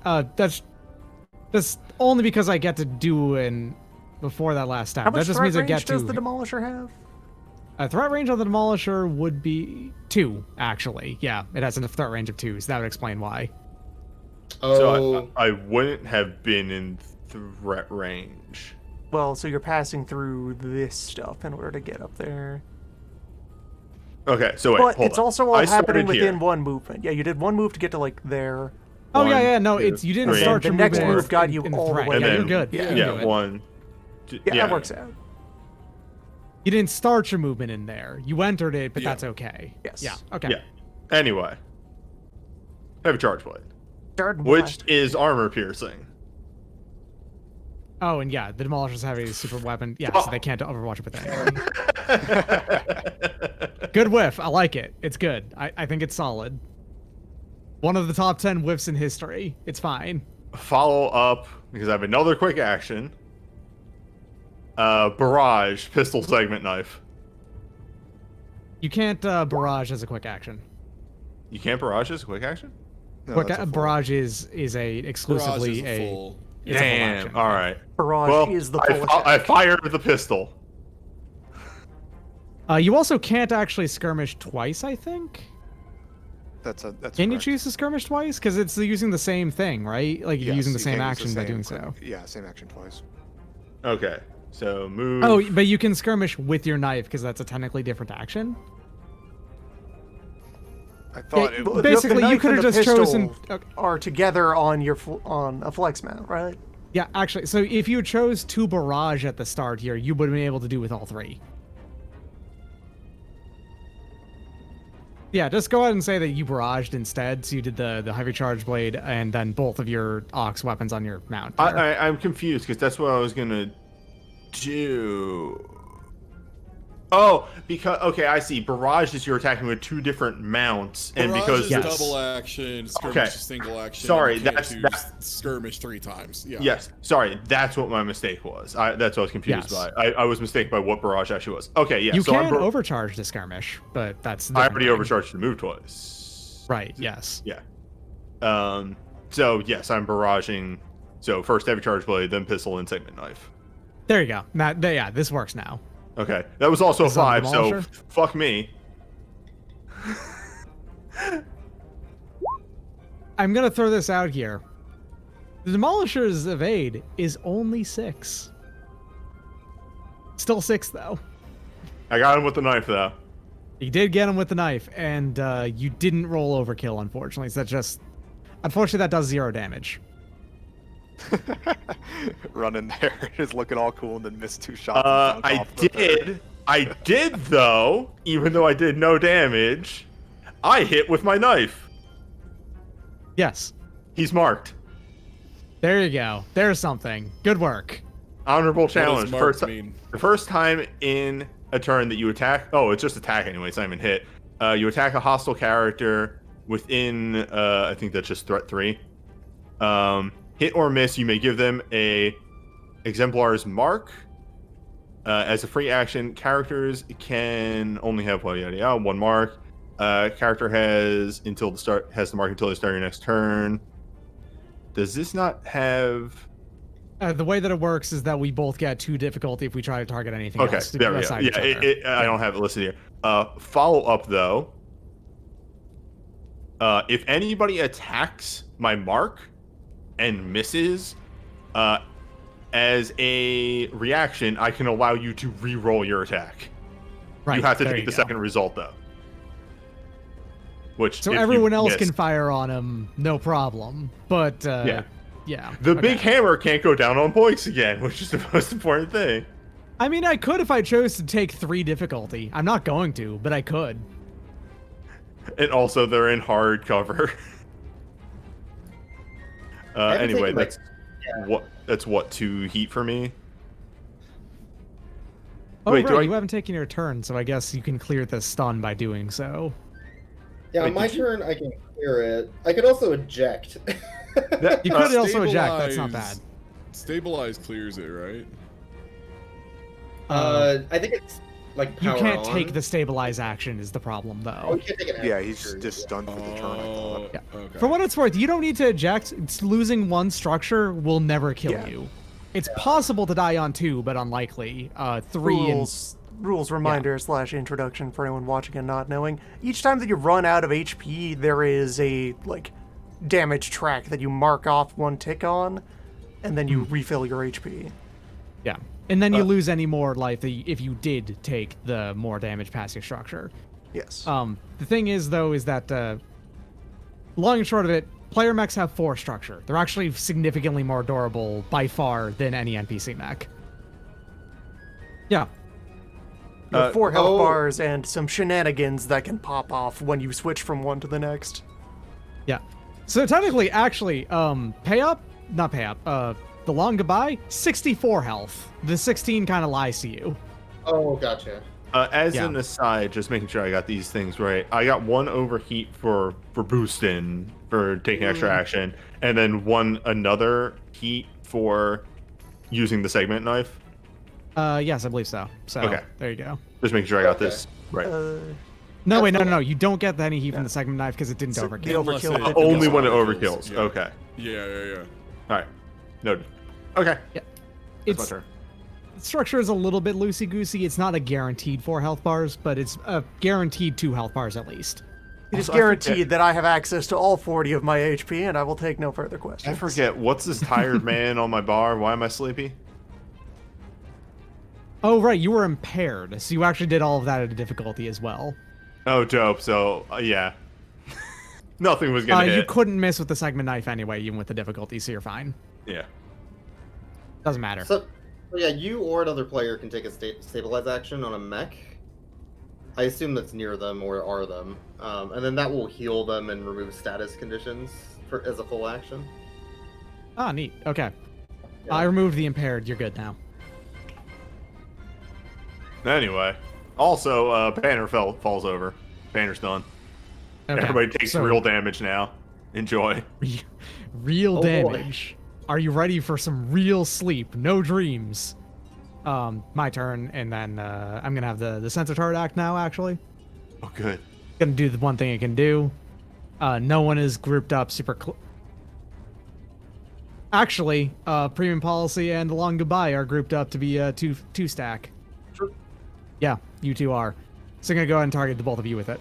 That's only because I get to do an before that last time. How That much just threat means I range get does to. the Demolisher have? Threat range on the demolisher would be 2, actually. Yeah, it has a threat range of 2, so that would explain why. Oh, So I wouldn't have been in threat range. Well, so you're passing through this stuff in order to get up there. Okay, so wait, But hold it's on. also all I happening started within here. one movement. Yeah, you did one move to get to like there. Oh One, yeah, no, two, it's you didn't three. start The your next movement move got in you the all the threat. way And Yeah, then, you're good. yeah, You can do it. 1, 2, Yeah, that works out. You didn't start your movement in there. You entered it, but Yeah. that's okay. Yes. Yeah. Okay. Yeah. Anyway, heavy charge blade, Start which blast. is armor piercing. Oh, and yeah, the demolishers have a super weapon. Yeah, so they can't overwatch it with anything. Good whiff. I like it. It's good. I think it's solid. One of the top 10 whiffs in history. It's fine. Follow up because I have another quick action. Barrage pistol segment knife. You can't barrage as a quick action. You can't barrage as a quick action? No, Quick that's a full. barrage is exclusively Barrage is a full. it's a full Damn. action. All right. Barrage Well, is the I, full I attack. fired the pistol. You also can't actually skirmish twice, I think. That's Can you correct. choose to skirmish twice? Because it's using the same thing, right? Like you're Yes, using the you same can use the action by same doing quick- so. Yeah, same action twice. Okay. So move. Oh, but you can skirmish with your knife because that's a technically different action. I thought Yeah, it but was. basically, the you knife could and have the just chosen. pistol are together on your on a flex mount, right? Yeah, actually, so if you chose 2 barrage at the start here, you would have been able to do with all 3. Yeah, just go ahead and say that you barraged instead. So you did the heavy charge blade and then both of your ox weapons on your mount. there. I'm confused because that's what I was gonna do. Oh, because okay, I see. Barrage is you're attacking with 2 different mounts, and Barrage because is Yes. double action, skirmish Okay. is single action. Sorry, you can't that's- choose that's- skirmish 3 times. Yeah. yes, sorry, that's what my mistake was. That's what I was confused Yes. by. I was mistaken by what barrage actually was. Okay, yeah. you so can I'm overcharge the skirmish, but that's I already different. overcharged to move twice. Right. Yes. Yeah. So yes, I'm barraging. So first heavy charge blade, then pistol, and segment knife. There you go. Yeah, this works now. Okay, that was also a Is that 5. So demolisher? fuck me. I'm gonna throw this out here. The Demolisher's evade is only 6. Still 6 though. I got him with the knife though. You did get him with the knife, and you didn't roll overkill, unfortunately. So unfortunately, that does 0 damage. Run in there, just looking all cool, and then miss 2 shots. and dunk I off the third. did though, even though I did no damage, I hit with my knife. Yes. He's marked. There you go. There's something. Good work. Honorable What challenge. does marked mean? The first time in a turn that you attack. Oh, it's just attack anyway. It's not even hit. You attack a hostile character within. I think that's just threat 3. Hit or miss, you may give them a exemplar's mark. As a free action, characters can only have one mark. Character has the mark until the start of your next turn. Does this not have? The way that it works is that we both get 2 difficulty if we try to target anything Okay, else. there we go. Yeah, I don't have it listed here. Follow up though. If anybody attacks my mark and misses, as a reaction, I can allow you to re-roll your attack. Right, you have to there take you the go. second result though. Which So if everyone you else miss- can fire on him, no problem. But Yeah. yeah. The okay. big hammer can't go down on points again, which is the most important thing. I mean, I could if I chose to take 3 difficulty. I'm not going to, but I could. And also, they're in hard cover. haven't Anyway, taken, like- that's what 2 heat for me. Oh, Wait, right, you haven't taken your turn, so I guess you can clear the stun by doing so. Yeah, Wait, on my did you- turn, I can clear it. I could also eject. You could also eject, that's not bad. Stabilize clears it, right? I think it's like You power can't on. take the stabilize action is the problem, Oh, though. you can't take an Yeah, action, he's sure, just yeah. stunned for the turn. I thought. Yeah. Okay. For what it's worth, you don't need to eject. It's losing 1 structure will never kill Yeah. you. It's possible to die on 2, but unlikely. 3 and Rules reminder / introduction for anyone watching and not knowing. Each time that you run out of HP, there is a damage track that you mark off 1 tick on, and then you refill your HP. yeah, and then you lose any more life if you did take the more damage past your structure. Yes. The thing is, though, is that long and short of it, player mechs have 4 structure. They're actually significantly more durable by far than any NPC mech. Yeah. You have 4 health oh. bars and some shenanigans that can pop off when you switch from one to the next. Yeah. So technically, actually, the long goodbye, 64 health. The 16 kind of lies to you. Oh, gotcha. As Yeah. an aside, just making sure I got these things right. I got 1 overheat for boosting, for taking extra action, and then another heat for using the segment knife. Yes, I believe so. So Okay. there you go. Just making sure I got this right. No, wait, That's no. You don't get any heat from the segment knife because it didn't So overkill. the overkill Unless it- didn't Only go when it overkills, overkills. yeah. Okay. Yeah. All right. Noted. Okay. Yeah. That's my It's turn. structure is a little bit loosey goosey. It's not a guaranteed 4 health bars, but it's a guaranteed 2 health bars at least. It is Also, I forget- guaranteed that I have access to all 40 of my HP, and I will take no further questions. I forget. What's this tired man on my bar? Why am I sleepy? Oh, right, you were impaired, so you actually did all of that at a difficulty as well. Oh, dope. So, yeah. Nothing was going to You hit. couldn't miss with the segment knife anyway, even with the difficulty, so you're fine. Yeah. Doesn't matter. So yeah, you or another player can take a stabilize action on a mech. I assume that's near them or are them, and then that will heal them and remove status conditions as a full action. Ah, neat. Okay. Yeah. I removed the impaired. You're good now. Anyway. Also, Banner falls over. Banner's done. Okay. Everybody takes so- real damage now. Enjoy. Real Oh, boy. damage. Are you ready for some real sleep? No dreams. My turn, and then I'm gonna have the sensor turret act now. Actually, Oh, good. gonna do the one thing it can do. No one is grouped up super. Actually, premium policy and the long goodbye are grouped up to be two stack. Sure. Yeah, you two are. So I'm gonna go ahead and target the both of you with it.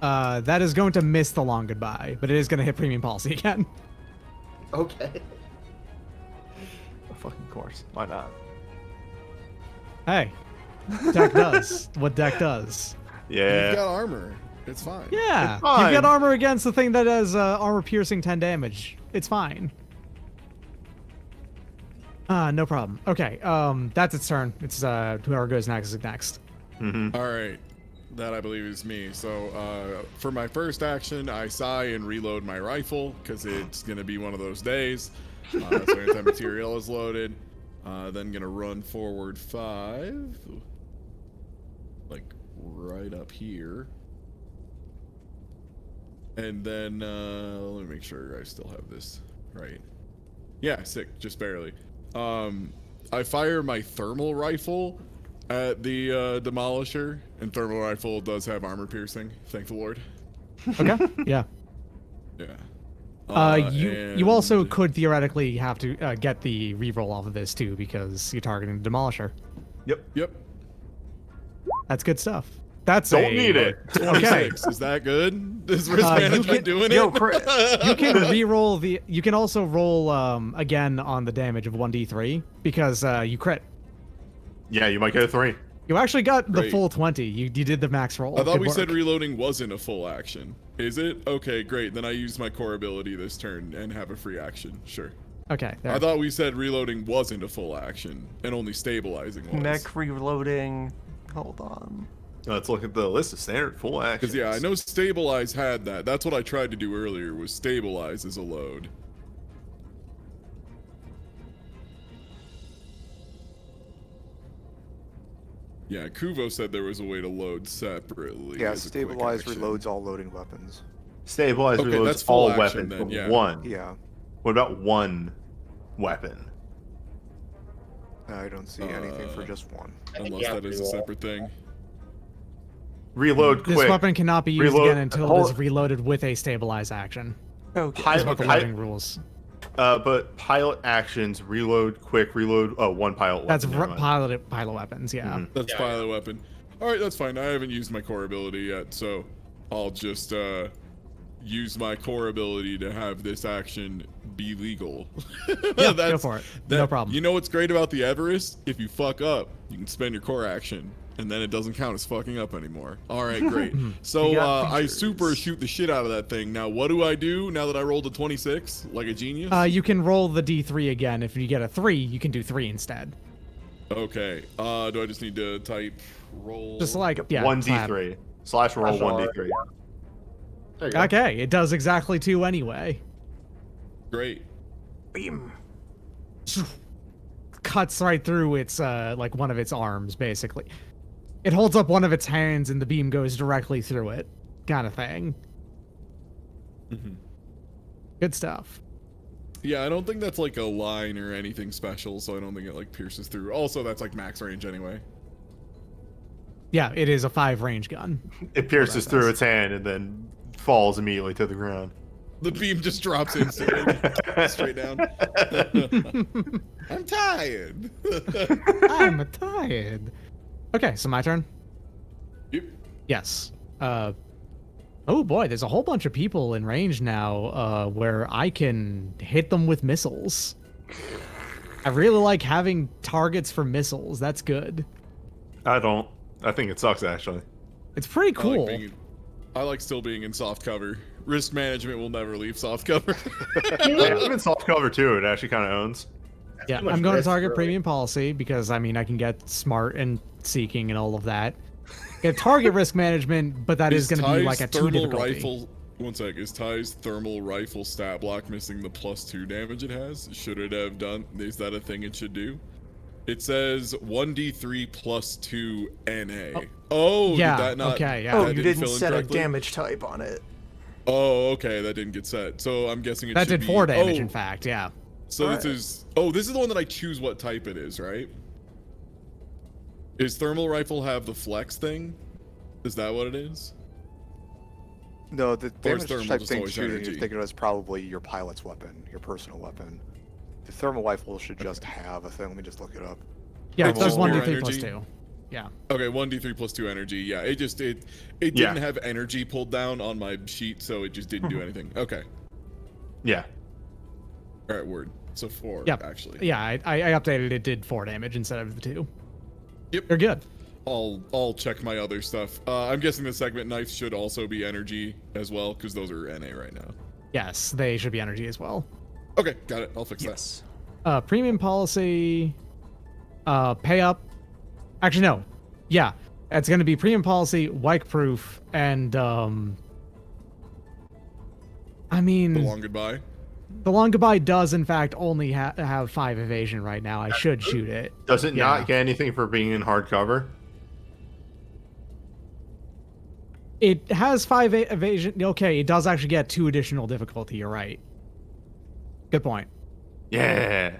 That is going to miss the long goodbye, but it is going to hit premium policy again. Okay. Of fucking course. Why not? Hey, deck does what deck does. You've Yeah. got armor. It's fine. Yeah, It's you fine. get armor against the thing that has armor piercing 10 damage. It's fine. No problem. Okay, that's its turn. It's whoever goes next is next. All right. That I believe is me. So for my first action, I sigh and reload my rifle because it's going to be one of those days. So anti-material is loaded. Then going to run forward 5. Like right up here. And then let me make sure I still have this right. Yeah, sick, just barely. I fire my thermal rifle at the demolisher, and thermal rifle does have armor piercing. Thank the Lord. Okay. Yeah. Yeah. You also could theoretically have to get the reroll off of this too because you're targeting the demolisher. Yep. That's good stuff. That's Don't need it. 26. Is that good? Is risk management doing Yo, it? You can re-roll the. You can also roll again on the damage of 1d3 because you crit. Yeah, you might get a 3. You actually got the Great. full 20. You did the max roll. I thought Good we said work. reloading wasn't a full action. Is it? Okay, great. Then I use my core ability this turn and have a free action. Sure. Okay. There. I thought we said reloading wasn't a full action and only stabilizing was. Mech reloading. Hold on. Let's look at the list of standard full actions. Because yeah, I know stabilize had that. That's what I tried to do earlier. Was stabilize as a load. Yeah, Kuvo said there was a way to load separately. Yeah, as a quick stabilize action. reloads all loading weapons. Stabilize Okay, reloads that's full all action weapons, then, but yeah. one. Yeah, What about one weapon? I don't see anything for just one. Unless that is a separate thing. Reload This quick. weapon cannot be used Reload- again until it hold- is reloaded with a stabilize action. Okay. That's what the loading rules. But pilot actions, reload quick, reload. Oh, one pilot. That's weapon, never mind. pilot weapons. Yeah. Mhm. That's pilot weapon. All right, that's fine. I haven't used my core ability yet, so I'll just use my core ability to have this action be legal. Yeah, go for it. No problem. You know what's great about the Everest? If you fuck up, you can spend your core action, and then it doesn't count as fucking up anymore. All right, great. So We got I features. super shoot the shit out of that thing. Now, what do I do now that I rolled a 26 like a genius? You can roll the d3 again. If you get a 3, you can do 3 instead. Okay. Do I just need to type roll? Just like yeah. 1d3 slash roll Slash 1d3. There you go. Okay, it does exactly 2 anyway. Great. Beam. Cuts right through its like one of its arms, basically. It holds up one of its hands and the beam goes directly through it, kind of thing. Mhm. Good stuff. Yeah, I don't think that's like a line or anything special, so I don't think it like pierces through. Also, that's like max range anyway. Yeah, it is a 5 range gun. It pierces through its hand and then falls immediately to the ground. The beam just drops instantly, straight down. I'm tired. I'm tired. Okay, so my turn. Yep. Yes. Oh boy, there's a whole bunch of people in range now where I can hit them with missiles. I really like having targets for missiles. That's good. I don't. I think it sucks, actually. It's pretty cool. I like still being in soft cover. Risk management will never leave soft cover. Even soft cover, too, it actually kind of owns. Yeah, Too much I'm going to risk, target really. premium policy because I mean I can get smart and seeking and all of that. Get target risk management, but that is going to be like a 2 thermal difficulty. rifle. One sec. Is Ty's thermal rifle stat block missing the +2 damage it has? Should it have done? Is that a thing it should do? It says 1d3 +2 NA. Oh, yeah. did that not? Okay. Yeah. Oh, that you didn't didn't fill in set a correctly? damage type on it. Oh, okay, that didn't get set. So I'm guessing it that should did 4 be, damage, oh, in fact. Yeah. So Alright. this is. Oh, this is the one that I choose what type it is, right? Is thermal rifle have the flex thing? Is that what it is? No, the Or is damage thermal type just thing always shooting energy? you're thinking of is probably your pilot's weapon, your personal weapon. The thermal rifle should just have a thing. Let me just look it up. Yeah. It's It does just more 1d3 plus energy? 2. Yeah. Okay, 1d3 +2 energy. Yeah, it Yeah. didn't have energy pulled down on my sheet, so it just didn't do anything. Okay. Yeah. All right, word. So 4 Yep. actually. Yeah. I updated. It did 4 damage instead of the 2. Yep. You're good. I'll check my other stuff. I'm guessing the segment knife should also be energy as well, because those are NA right now. Yes, they should be energy as well. Okay, got it. I'll fix Yes. Premium policy. Pay up. Actually, no. Yeah. It's going to be premium policy, wike proof, and I mean, The long goodbye. the long goodbye does in fact only have 5 evasion right now. I should shoot it. Does it Yeah. not get anything for being in hardcover? It has 5 evasion. Okay, it does actually get 2 additional difficulty. You're right. Good point. Yeah.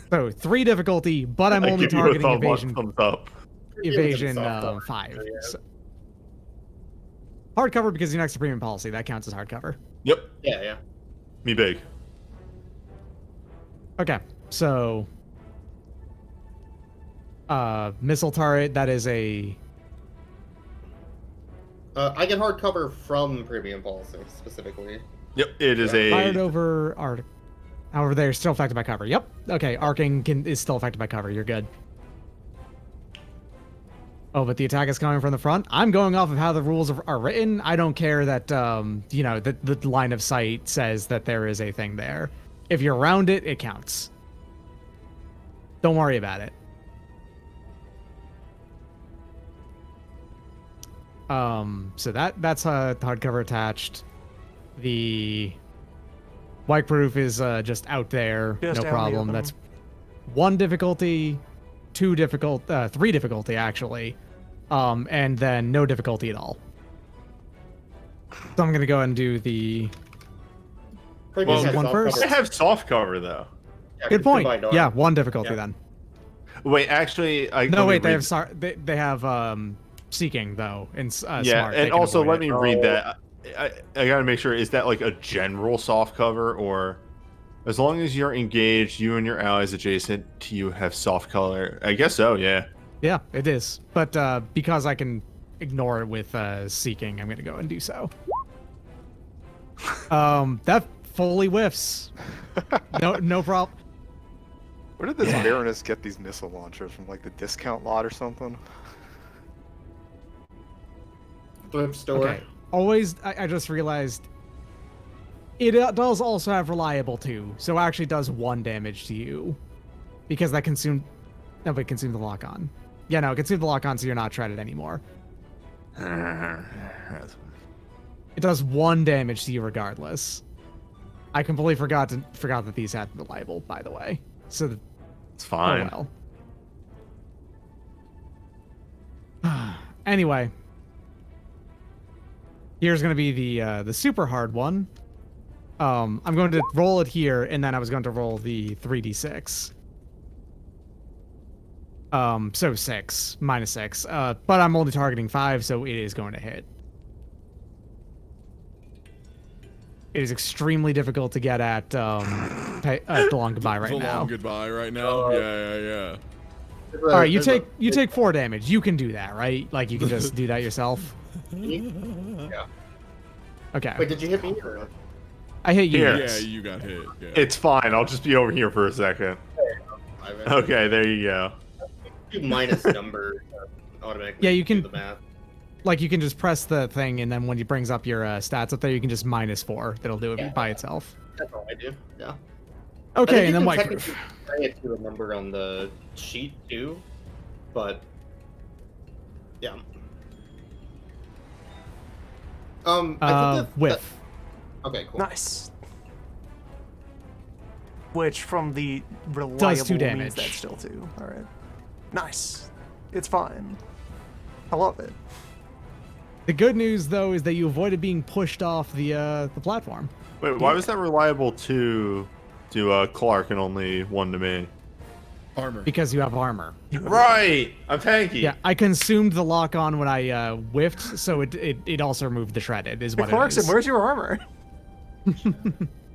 So 3 difficulty, but I'm I only give you a targeting thumbs up, evasion. thumbs up. Evasion Soft 5. yeah. So. Hardcover because you're next to premium policy. That counts as hardcover. Yep. Yeah. Me big. Okay, so missile turret. That is a I get hard cover from premium policy specifically. Yep. It is fired a. over arc. However, they're still affected by cover. Yep. Okay, arcing is still affected by cover. You're good. Oh, but the attack is coming from the front. I'm going off of how the rules are written. I don't care that the line of sight says that there is a thing there. If you're around it, it counts. Don't worry about it. So that's hardcover attached. The wike proof is just out there, Just no out in the problem. open. That's 1 difficulty, 3 difficulty actually, and then no difficulty at all. So I'm gonna go ahead and do the. Premium Well, has one soft first? I cover. have soft cover though. Yeah, Good point. goodbye, Nora. Yeah, 1 difficulty Yeah. then. Wait, actually, No, wait, they they have seeking though in yeah, smart. They and can also avoid let it. me read that. I gotta make sure. Is that like a general soft cover, or as long as you're engaged, you and your allies adjacent to you have soft color? I guess so. Yeah. Yeah, it is. But because I can ignore it with seeking, I'm gonna go and do so. That fully whiffs. No problem. Where did this Baroness get these missile launchers from? Like the discount lot or something? Thrift store. Okay. Always, I just realized it does also have reliable too, so it actually does 1 damage to you because that consumed. No, but it consumed the lock on. Yeah, no, it consumed the lock on, so you're not shredded anymore. It does 1 damage to you regardless. I completely forgot that these had reliable, by the way. So It's fine. oh well. Anyway, here's gonna be the super hard one. I'm going to roll it here, and then I was going to roll the 3d6. So 6 minus 6. But I'm only targeting 5, so it is going to hit. It is extremely difficult to get at the long goodbye right the now. long goodbye right now. Yeah. There's All right, you there's take 4 damage. You can do that, right? Like you can just do that yourself. Yeah. Okay. Wait, did you hit me? Or... I hit you. Here. Yeah, you got hit. Yeah. It's fine. I'll just be over here for a second. Okay, there you go. Do minus number automatically. Yeah, you do can- the math. Like you can just press the thing, and then when it brings up your stats up there, you can just minus 4. That'll do it Yeah. by itself. That's all I do. Yeah. Okay, and then white white proof. proof. I had to remember on the sheet too, but yeah. I think Whiff. Okay, cool. Nice. Which from the reliable Does 2 means damage. that's still 2. All right. Nice. It's fine. I love it. The good news, though, is that you avoided being pushed off the platform. Wait, why was that reliable to Clark and only 1 to me? Armor. Because you have armor. Right. I'm tanky. Yeah, I consumed the lock on when I whiffed, so it also removed the shredded, is what it Clarkson, is. where's your armor?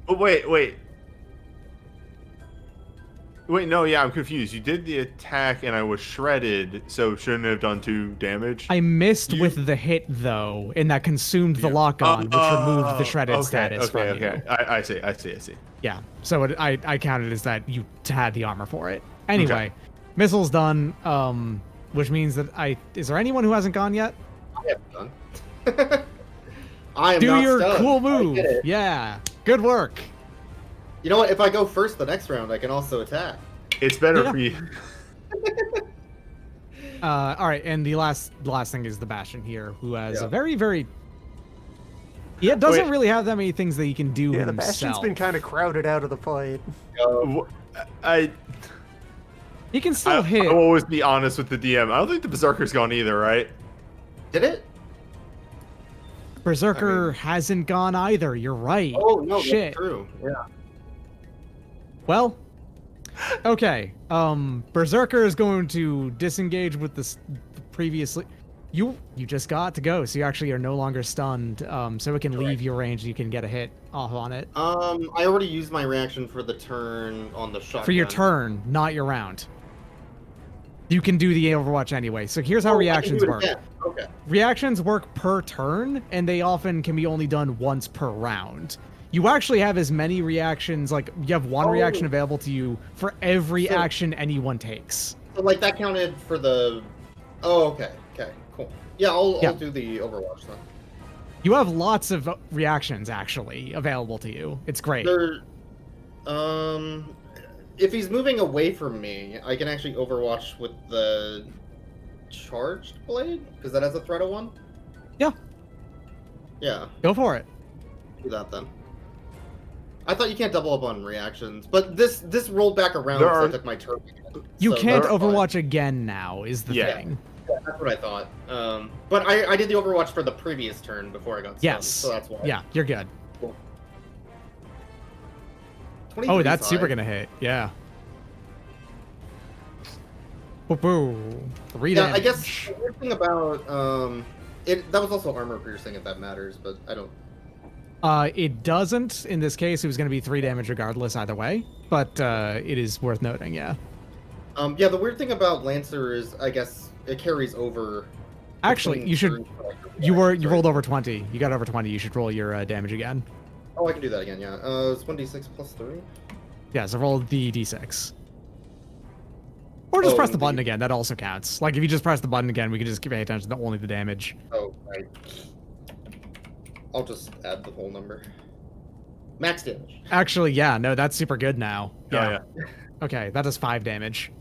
But wait. Wait, no, yeah, I'm confused. You did the attack and I was shredded, so shouldn't it have done 2 damage? I missed with the hit, though, and that consumed the lock on, which removed the shredded status from you. I see. Yeah, so I counted as that you had the armor for it. Anyway, missile's done, which means that is there anyone who hasn't gone yet? I am done. I am Do not your stunned. cool I move. did it. Yeah, good work. You know what? If I go first the next round, I can also attack. It's better Yeah. for you. All right, and the last thing is the Bastion here, who has Yeah. a very, very. He doesn't Wait. really have that many things that he can do Yeah, the himself. Bastion's been kind of crowded out of the fight. I He can still hit. I'll always be honest with the DM. I don't think the Berserker's gone either, right? Did it? Berserker hasn't gone either. You're right. Oh no, Shit. that's true. Yeah. Well, okay. Berserker is going to disengage with the previously. You just got to go, so you actually are no longer stunned. So it can leave your range. You can get a hit off on it I already used my reaction for the turn on the shotgun. for your turn, not your round. You can do the Overwatch anyway. So here's how reactions work. Okay. Reactions work per turn, and they often can be only done once per round. You actually have as many reactions, like you have one reaction available to you for every action anyone takes. So like that counted for the. Oh, okay. Okay. Cool. Yeah, I'll do the Overwatch then. You have lots of reactions actually available to you. It's great. If he's moving away from me, I can actually Overwatch with the charged blade because that has a threat of 1. Yeah. Yeah. Go for it. Do that then. I thought you can't double up on reactions, but this rolled back around There because are- I took my turn again. You So can't that's fine. Overwatch again now, is the thing. Yeah, that's what I thought. But I did the Overwatch for the previous turn before I got stunned, Yes. so that's why. Yeah, you're good. 23 Oh, is that's super high. gonna hit. Yeah. Boo. 3 Yeah, damage. I guess the weird thing about that was also armor piercing if that matters, but I don't. It doesn't. In this case, it was going to be 3 damage regardless either way, but it is worth noting, yeah. Yeah, the weird thing about Lancer is I guess it carries over. Actually, between you should. turns, like, You right? rolled over 20. You got over 20. You should roll your damage again. Oh, I can do that again. Yeah. It's 1d6 plus 3. Yeah, so roll the d6. Or just Oh, press the button the- again. That also counts. Like if you just press the button again, we can just pay attention to only the damage. Oh, right. I'll just add the whole number. Max damage. Actually, yeah, no, that's super good now. Yeah. Okay, that does 5 damage.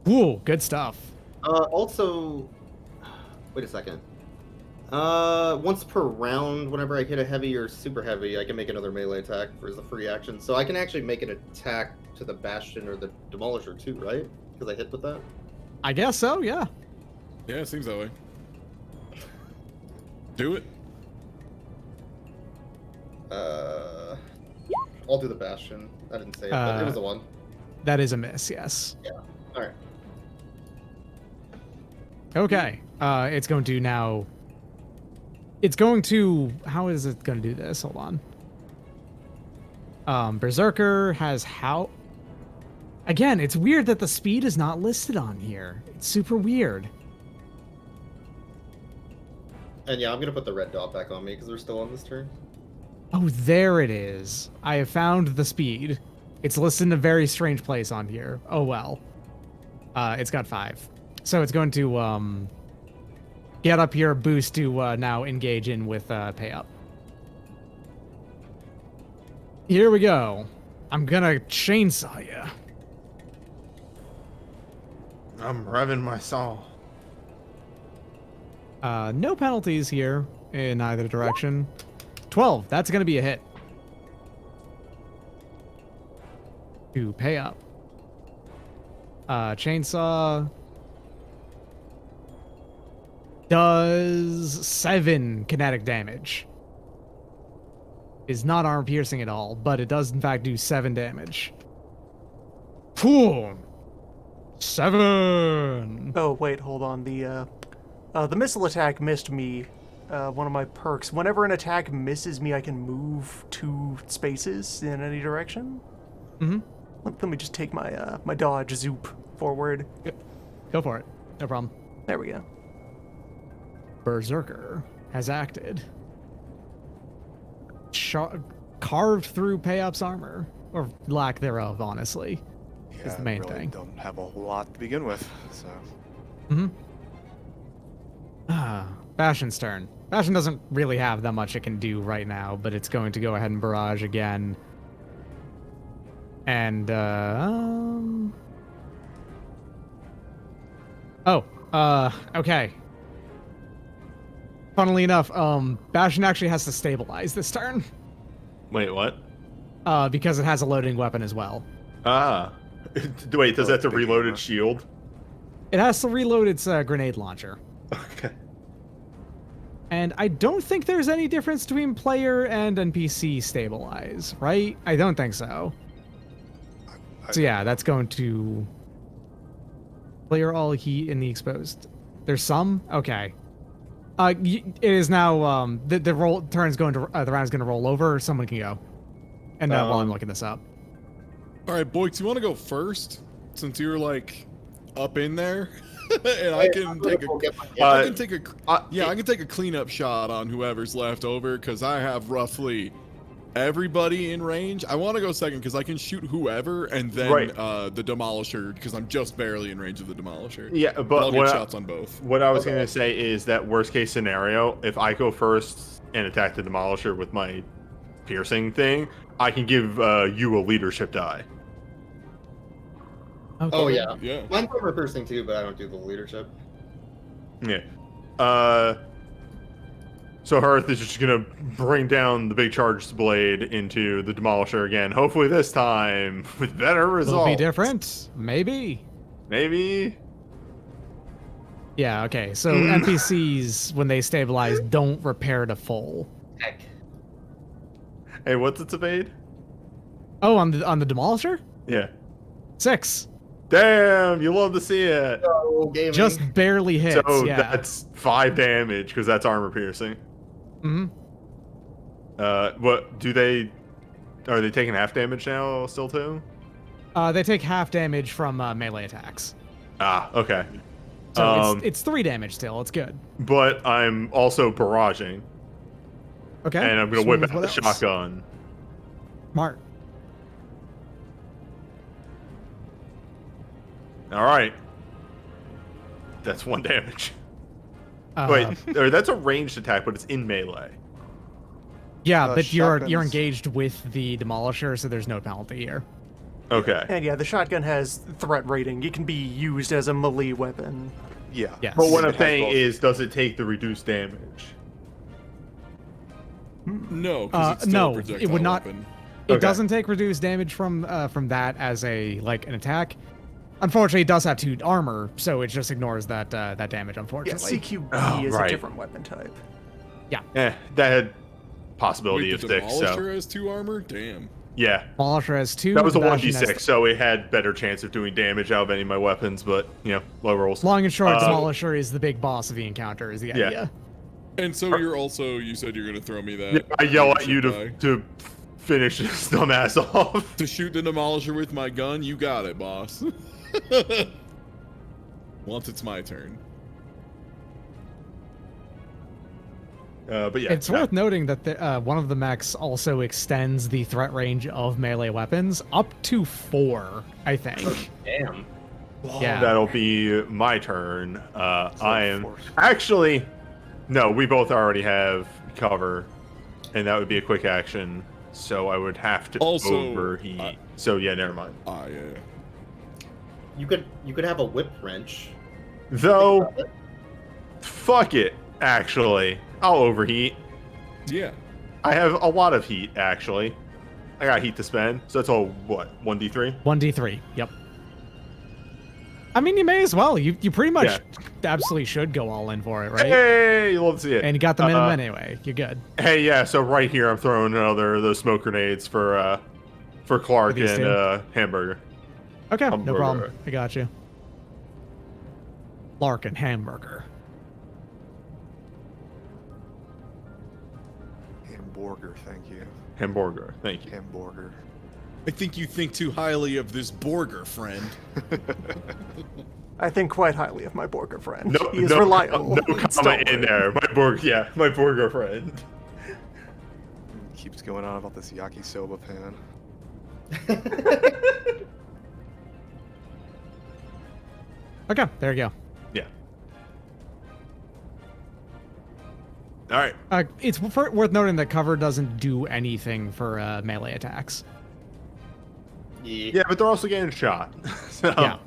Ooh, good stuff. Also, wait a second. Once per round, whenever I hit a heavy or super heavy, I can make another melee attack for the free action. So I can actually make an attack to the Bastion or the Demolisher too, right? Because I hit with that. I guess so, yeah. Yeah, it seems that way. Do it. I'll do the Bastion. I didn't say it, but it was a 1. That is a miss, yes. All right. Okay. It's going to now... It's going to... How is it going to do this? Hold on. Berserker has how... Again, it's weird that the speed is not listed on here. It's super weird. And yeah, I'm gonna put the red dot back on me because we're still on this turn. Oh, there it is. I have found the speed. It's listed in a very strange place on here. Oh, well. It's got 5. So it's going to get up here, boost to now engage in with pay up. Here we go. I'm gonna chainsaw you. I'm revving my saw. No penalties here in either direction. 12. That's gonna be a hit. To pay up. Chainsaw does 7 kinetic damage. Is not armor piercing at all, but it does in fact do 7 damage. Cool. 7. Oh wait, hold on. The missile attack missed me. One of my perks. Whenever an attack misses me, I can move 2 spaces in any direction. Mm-hmm. Let me just take my my dodge zoop forward. Go for it. No problem. There we go. Berserker has acted. Carved through Payup's armor, or lack thereof, honestly. Yeah, Is the main really thing. Don't have a whole lot to begin with, so. Bastion's turn. Bastion doesn't really have that much it can do right now, but it's going to go ahead and barrage again. And, Oh, okay. Funnily enough, Bastion actually has to stabilize this turn, Wait, what? because it has a loading weapon as well. Ah. Wait, does that have to Big reload hammer. its shield? It has to reload its grenade launcher. Okay. And I don't think there's any difference between player and NPC stabilize, right? I don't think so. So yeah, that's going to player all heat in the exposed. There's some? Okay. It is now, the roll turn's going to, the round's going to roll over, or someone can go. And while I'm looking this up. All right, Boyks, you want to go first since you're like up in there, and I can take a cleanup shot on whoever's left over because I have roughly everybody in range. I want to go second because I can shoot whoever, and then the Demolisher because I'm just barely in range of the Demolisher. Yeah, but I'll get shots on both. What I was going to say is that worst case scenario, if I go first and attack the Demolisher with my piercing thing, I can give you a leadership die. Okay. Oh yeah. Yeah. Mine's armor piercing too, but I don't do the leadership. Yeah. So Hearth is just gonna bring down the big charged blade into the Demolisher again. Hopefully this time with better results. Will be different. Maybe. Maybe. Yeah, okay. So NPCs, when they stabilize, don't repair to full. Heck. Hey, what's its evade? Oh, on the Demolisher? Yeah. 6. Damn, you love to see it. Oh, gaming. Just barely hits, So yeah. that's 5 damage because that's armor piercing. Mm-hmm. What do they? Are they taking half damage now still too? They take half damage from melee attacks. Ah, okay. So it's 3 damage still. It's good. But I'm also barraging, Okay. and I'm gonna Swing whip with out the what else? shotgun. Smart. All right. That's 1 damage. Uh, Wait, or that's a ranged attack, but it's in melee. Yeah, but you're shotguns- engaged with the Demolisher, so there's no penalty here. Okay. And yeah, the shotgun has threat rating. It can be used as a melee weapon. Yeah. Yes. But what It I'm has saying both. is, does it take the reduced damage? No, because it's still no, a projectile it would not- weapon. It Okay. doesn't take reduced damage from that as a an attack. Unfortunately, it does have 2 armor, so it just ignores that damage. Yeah, Unfortunately, CQB Oh, is right. a different weapon type. That had possibility Wait, of the 6. Demolisher So has 2 armor? Damn. yeah, Demolisher has 2. that was a Bastion has 1d6, so it had better chance of doing damage out of any of my weapons. But low rolls. Long and short, Uh, Demolisher is the big boss of the encounter. Is the Yeah. idea? And so you said you're gonna throw me that. Yeah, I yell at you leadership to die. finish this dumbass off. To shoot the Demolisher with my gun. You got it, boss. Once it's my turn. But yeah, It's worth noting that one of the mechs also extends the threat range of melee weapons up to 4, I think. Damn. Yeah. That'll be my turn. I am force. actually no. We both already have cover, and that would be a quick action. So I would have to Also, overheat. So yeah, never mind. You could have a whip wrench. Though, fuck it. Actually, I'll overheat. Yeah. I have a lot of heat. Actually, I got heat to spend. So that's all what 1d3. 1d3. Yep. I mean, you may as well. You pretty much absolutely should go all in for it, right? Hey, love to see it. And you got the minimum anyway. You're good. Hey, yeah. So right here, I'm throwing another of those smoke grenades for Clark these and two? Hamburger. Okay, no Hamburger. problem. I got you. Larkin hamburger. Hamburger, thank you. Hamburger. Thank you. Hamburger. I think you think too highly of this Borger friend. I think quite highly of my Borger friend. No, he is no, reliable. no comment in there. My burger friend. Keeps going on about this yakisoba pan. Okay, there you go. Yeah. All right. It's worth noting that cover doesn't do anything for melee attacks. Yeah, but they're also getting shot. So. Yeah.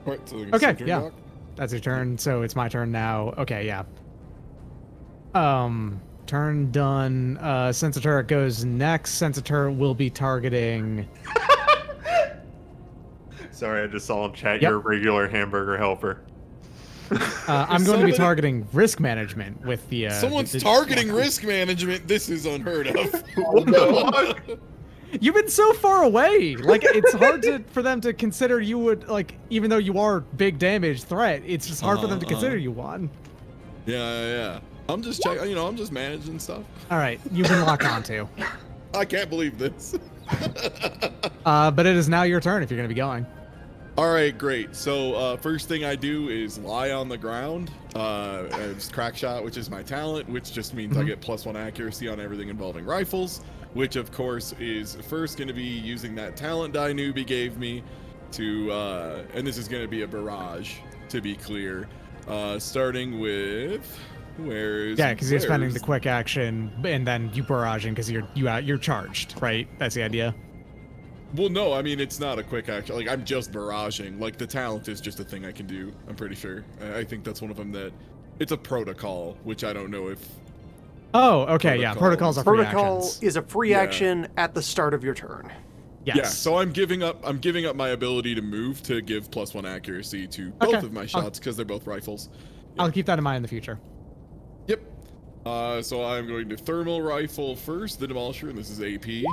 Alright, so Okay, turn, yeah. Doc. That's your turn, so it's my turn now. Okay, yeah. Turn done. Sensiturret goes next. Sensiturret will be targeting. Sorry, I just saw in chat Yep. your regular hamburger helper. I'm going to be Somebody- targeting risk management with the. Someone's the- targeting risk management. This is unheard of. What the fuck? You've been so far away. Like it's hard for them to consider you would like, even though you are big damage threat. It's just hard for them to consider you one. Yeah. I'm just checking. You know, I'm just managing stuff. All right, you've been locked onto. I can't believe this. But it is now your turn if you're going to be going. All right, great. So first thing I do is lie on the ground. It's crack shot, which is my talent, which just means I get +1 accuracy on everything involving rifles, which of course is first going to be using that talent die newbie gave me to, and this is going to be a barrage, to be clear. Starting with, Because you're spending the quick action and then you barraging because you're charged, right? That's the idea. Well, no, I mean, it's not a quick action. Like, I'm just barraging. Like, the talent is just a thing I can do, I'm pretty sure. I think that's one of them that... It's a protocol, which I don't know if... Oh, okay, yeah. Protocols are free Protocol actions. is a free action at the start of your turn. Yes. Yeah, so I'm giving up my ability to move to give +1 accuracy to both of my shots, because they're both rifles. I'll keep that in mind in the future. Yep. So I'm going to thermal rifle first, the Demolisher, and this is AP.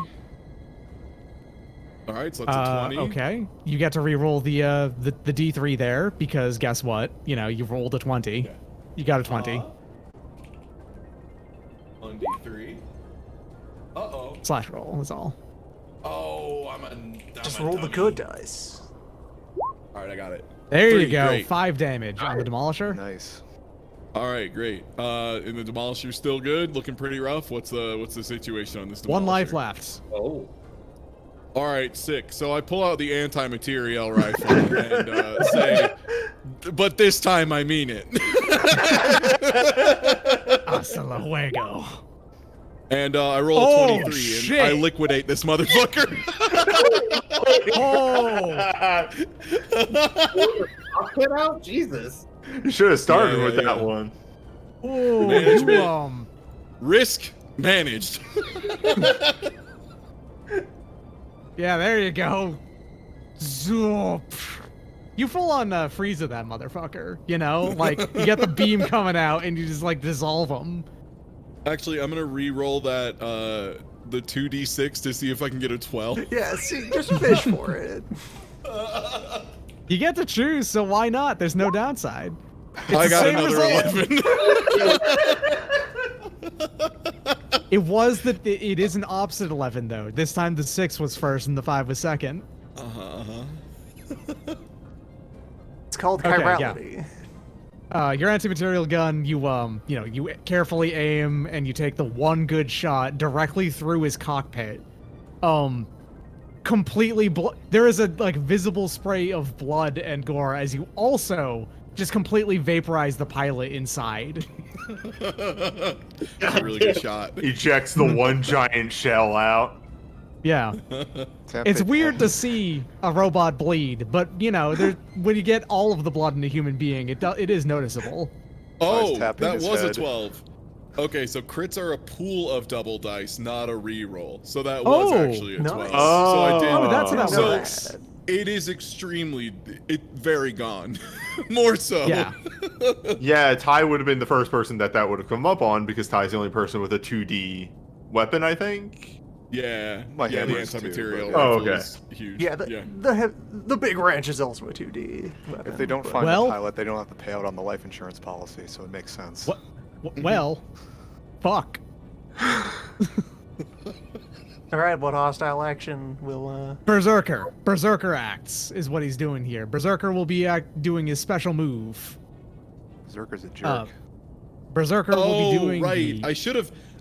All right, so that's a 20. Okay. You get to re-roll the D3 there because guess what? You know, you rolled a 20. Yeah. You got a 20. On D3. Uh-oh. Slash roll is all. Oh, Just roll the good dice. All right, I got it. There you 3, go. great. 5 damage on the Demolisher. Nice. All right, great. And the Demolisher's still good, looking pretty rough. What's the situation on this Demolisher? 1 life left. Oh. All right, sick. So I pull out the anti-material rifle and say, but this time I mean it. Hasta luego. And I roll a 23 shit. and I liquidate this motherfucker. Oh! Get out, Jesus. You should have started Yeah, with yeah. that one. Oh, Management. Risk managed. Yeah, there you go. Zoop. You full on Frieza that motherfucker, you know? Like, you get the beam coming out and you just, like, dissolve them. Actually, I'm going to re-roll that, the 2d6 to see if I can get a 12. Yeah, see, just fish for it. You get to choose, so why not? There's no downside. I the got same another result. 11. It is an opposite 11, though. This time the 6 was first and the 5 was second. It's called Okay, chirality. Your anti-material gun, you carefully aim and you take the one good shot directly through his cockpit. Completely there is a like visible spray of blood and gore as you also just completely vaporize the pilot inside. That's a really good shot. Ejects the one giant shell out. Yeah. It's weird to see a robot bleed, but when you get all of the blood in a human being, it is noticeable. Oh, tapping that his was a head. 12. Okay, so crits are a pool of double dice, not a re-roll. So that was actually a 12. nice. So I did. Oh, that's not so bad. it is extremely, very gone. More so. Yeah. Yeah, Ty would have been the first person that would have come up on because Ty's the only person with a 2D weapon, I think. Yeah. My yeah, the hammer is too, anti-material but- Oh, rifle okay. is huge. Yeah, the big ranch is also a 2D weapon. If they don't but- find Well- the pilot, they don't have to pay out on the life insurance policy, so it makes sense. What? Well, fuck. All right, what hostile action will? Berserker. Berserker acts is what he's doing here. Berserker will be doing his special move. Zerker's a jerk. Berserker will be doing right. the-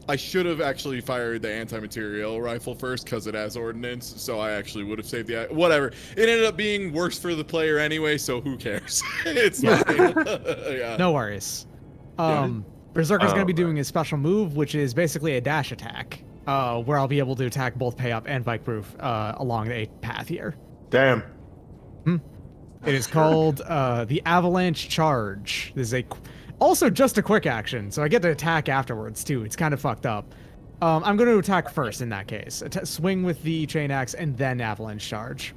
I should have actually fired the anti-material rifle first because it has ordnance, so I actually would have saved the... Whatever. It ended up being worse for the player anyway, so who cares? It's fine. Yeah. No worries. Berserker's going to be right. doing his special move, which is basically a dash attack, where I'll be able to attack both Pay Up and Bike Proof along a path here. Damn. It is called the Avalanche Charge. This is also just a quick action, so I get to attack afterwards too. It's kind of fucked up. I'm going to attack first in that case. Swing with the chain axe and then Avalanche Charge.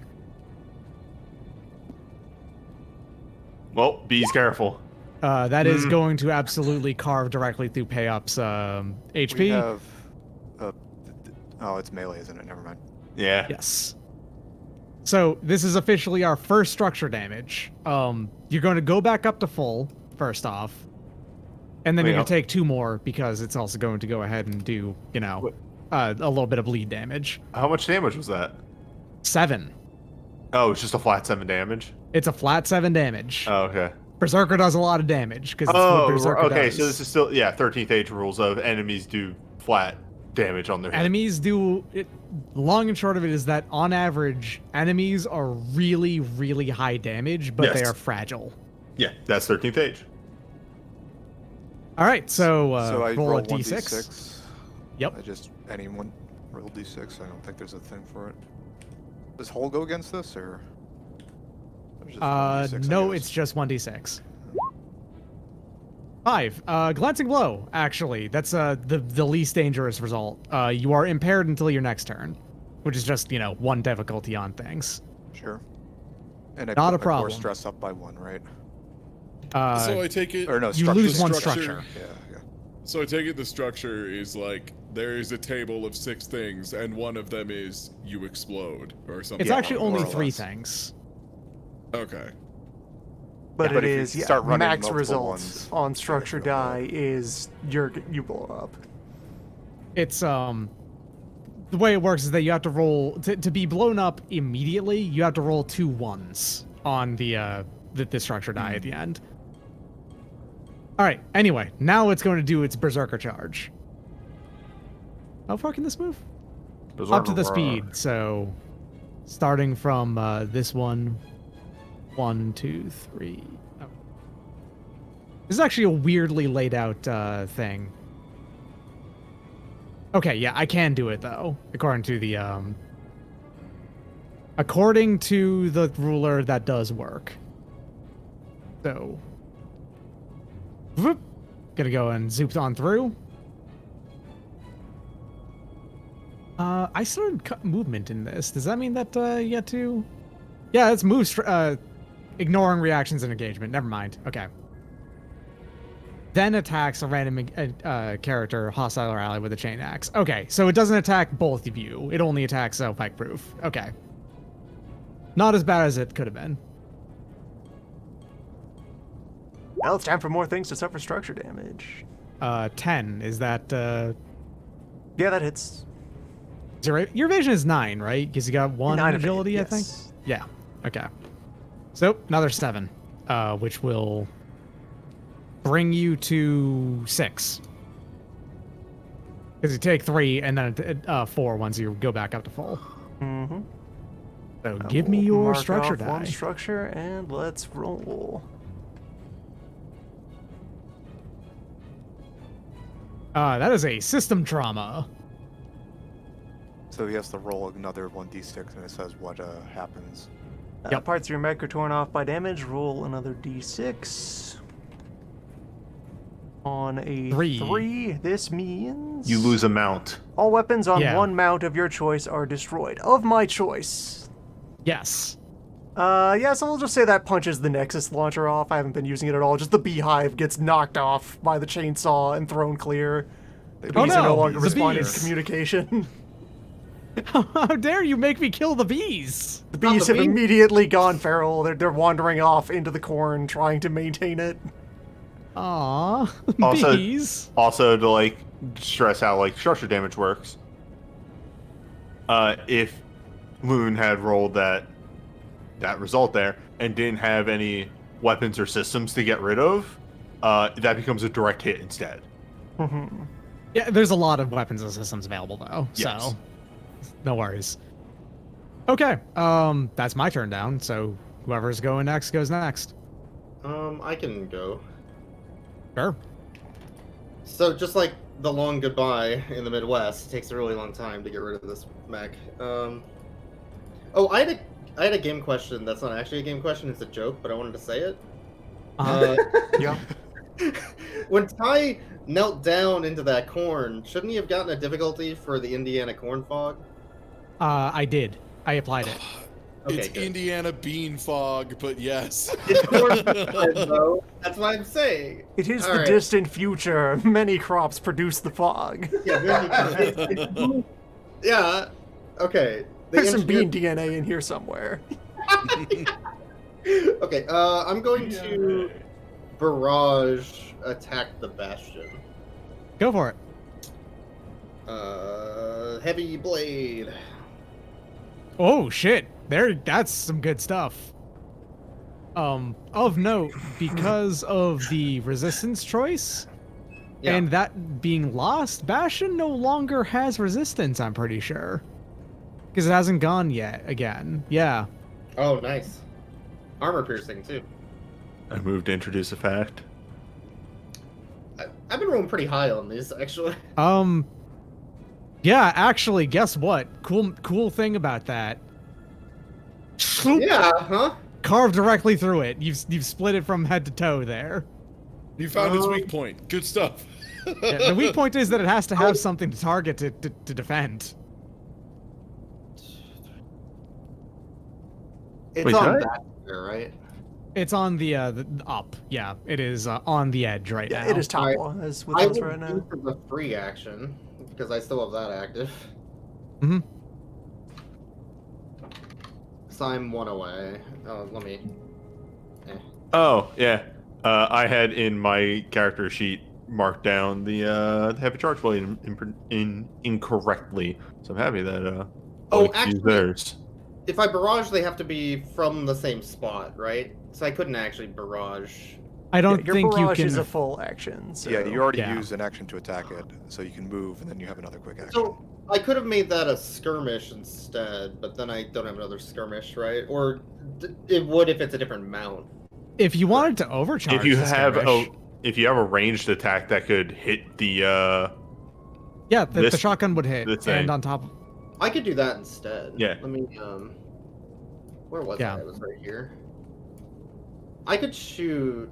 Well, be's careful. That is going to absolutely carve directly through Payup's HP. We have, oh, it's melee, isn't it? Never mind. Yeah. Yes. So this is officially our first structure damage. You're going to go back up to full, first off. And then you're going to take 2 more because it's also going to go ahead and do, a little bit of bleed damage. How much damage was that? 7. Oh, it's just a flat 7 damage? It's a flat 7 damage. Oh, okay. Berserker does a lot of damage because it's Oh, what Berserker okay. does. So this is still 13th age rules of enemies do flat damage on their hit. Enemies do it. Long and short of it is that on average, enemies are really, really high damage, but Yes. they are fragile. Yeah, that's 13th age. All right, so, So I roll roll a d6. 1d6. Yep. I just anyone roll d6. I don't think there's a thing for it. Does Hull go against this or? Just 1d6, I No, guess? it's just 1d6. 5. Glancing blow. Actually, that's the least dangerous result. You are impaired until your next turn, which is just 1 difficulty on things. Sure. And I Not put a my core problem. stress up by 1, right? So I take it. Or no, You structure. lose 1 structure. structure. Yeah. So I take it the structure is like there is a table of 6 things, and one of them is you explode or something. It's actually more only or 3 less. things. Okay. But Yeah, it but if you is start running max multiple results ones, on structure it'll go up. die is you blow up. It's the way it works is that you have to roll to be blown up immediately. You have to roll 2 1s on the structure die at the end. All right. Anyway, now it's going to do its berserker charge. How far can this move? Up to the speed. So, starting from this one, 1, 2, 3. Oh. This is actually a weirdly laid out thing. Okay, yeah, I can do it though, according to the ruler. That does work. So, whoop, gonna go and zoop on through. I started movement in this. Does that mean that you get to? Yeah, it's move. Ignoring reactions and engagement. Never mind. Okay. Then attacks a random character, hostile or ally with a chain axe. Okay, so it doesn't attack both of you. It only attacks Pike Proof. Okay. Not as bad as it could have been. Now it's time for more things to suffer structure damage. 10. Is that... Yeah, that hits. Your evasion is 9, right? Because you got 1 9 of it, agility, I yes. think? Yeah. Okay. So, another 7, which will bring you to 6. Because you take 3 and then 4 once you go back up to full. Mm-hmm. So, give me your Mark structure off die. one structure, and let's roll. That is a system trauma. So he has to roll another 1d6, and it says what happens. Yep. Parts of your mech are torn off by damage. Roll another d6. On a 3, this means You lose a mount. all weapons on Yeah. one mount of your choice are destroyed. Of my choice. Yes. Yeah, so we'll just say that punches the Nexus launcher off. I haven't been using it at all. Just the beehive gets knocked off by the chainsaw and thrown clear. The bees Oh, are no no, longer the responding to bees. communication. How dare you make me kill the bees? The bees the have bee? immediately gone feral. They're wandering off into the corn, trying to maintain it. Aw, Also- bees. Also, to stress how structure damage works. If Loon had rolled that result there and didn't have any weapons or systems to get rid of, that becomes a direct hit instead. Yeah, there's a lot of weapons and systems available though, Yes. so no worries. Okay, that's my turn down. So whoever's going next goes next. I can go. Sure. So just like the long goodbye in the Midwest, it takes a really long time to get rid of this mech. Oh, I had I had a game question that's not actually a game question, it's a joke, but I wanted to say it. Yeah. When Ty knelt down into that corn, shouldn't he have gotten a difficulty for the Indiana corn fog? I did. I applied it. Okay, It's good. Indiana bean fog, but yes. It's corn fog, though. That's what I'm saying. It is All the right. distant future. Many crops produce the fog. Yeah, yeah. Okay. The There's some engineer- bean DNA in here somewhere. Okay, I'm going to barrage attack the bastion. Go for it. Heavy blade. Oh shit! That's some good stuff. Of note, because of the resistance choice, Yeah. and that being lost, Bastion no longer has resistance. I'm pretty sure, because it hasn't gone yet. Again, yeah. Oh, nice. Armor piercing too. I moved to introduce a fact. I've been rolling pretty high on these, actually. Yeah. Actually, guess what? Cool thing about that. Yeah, huh? Carved directly through it. You've split it from head to toe there. You found its weak point. Good stuff. Yeah, the weak point is that it has to have something to target to defend. It's Wait, on what? that there, right? It's on the up. Yeah, it is on the edge right Yeah, now. it is top Alright. one as with I us will right now. use it as a free action because I still have that active. Mhm. So I'm one away. Let me. Oh yeah, I had in my character sheet marked down the heavy charge blade incorrectly, so I'm happy that Oh, I'll use actually- theirs. If I barrage, they have to be from the same spot, right? So I couldn't actually barrage. I don't Your think you barrage can. is a full action. So. Yeah, you already Yeah. used an action to attack it, so you can move, and then you have another quick action. So I could have made that a skirmish instead, but then I don't have another skirmish, right? Or it would if it's a different mount. If you wanted to overcharge, If you the have skirmish- a ranged attack that could hit the yeah, the this- shotgun would hit, this thing. and on top. I could do that instead. Yeah. Let me where was Yeah. I? It was right here. I could shoot.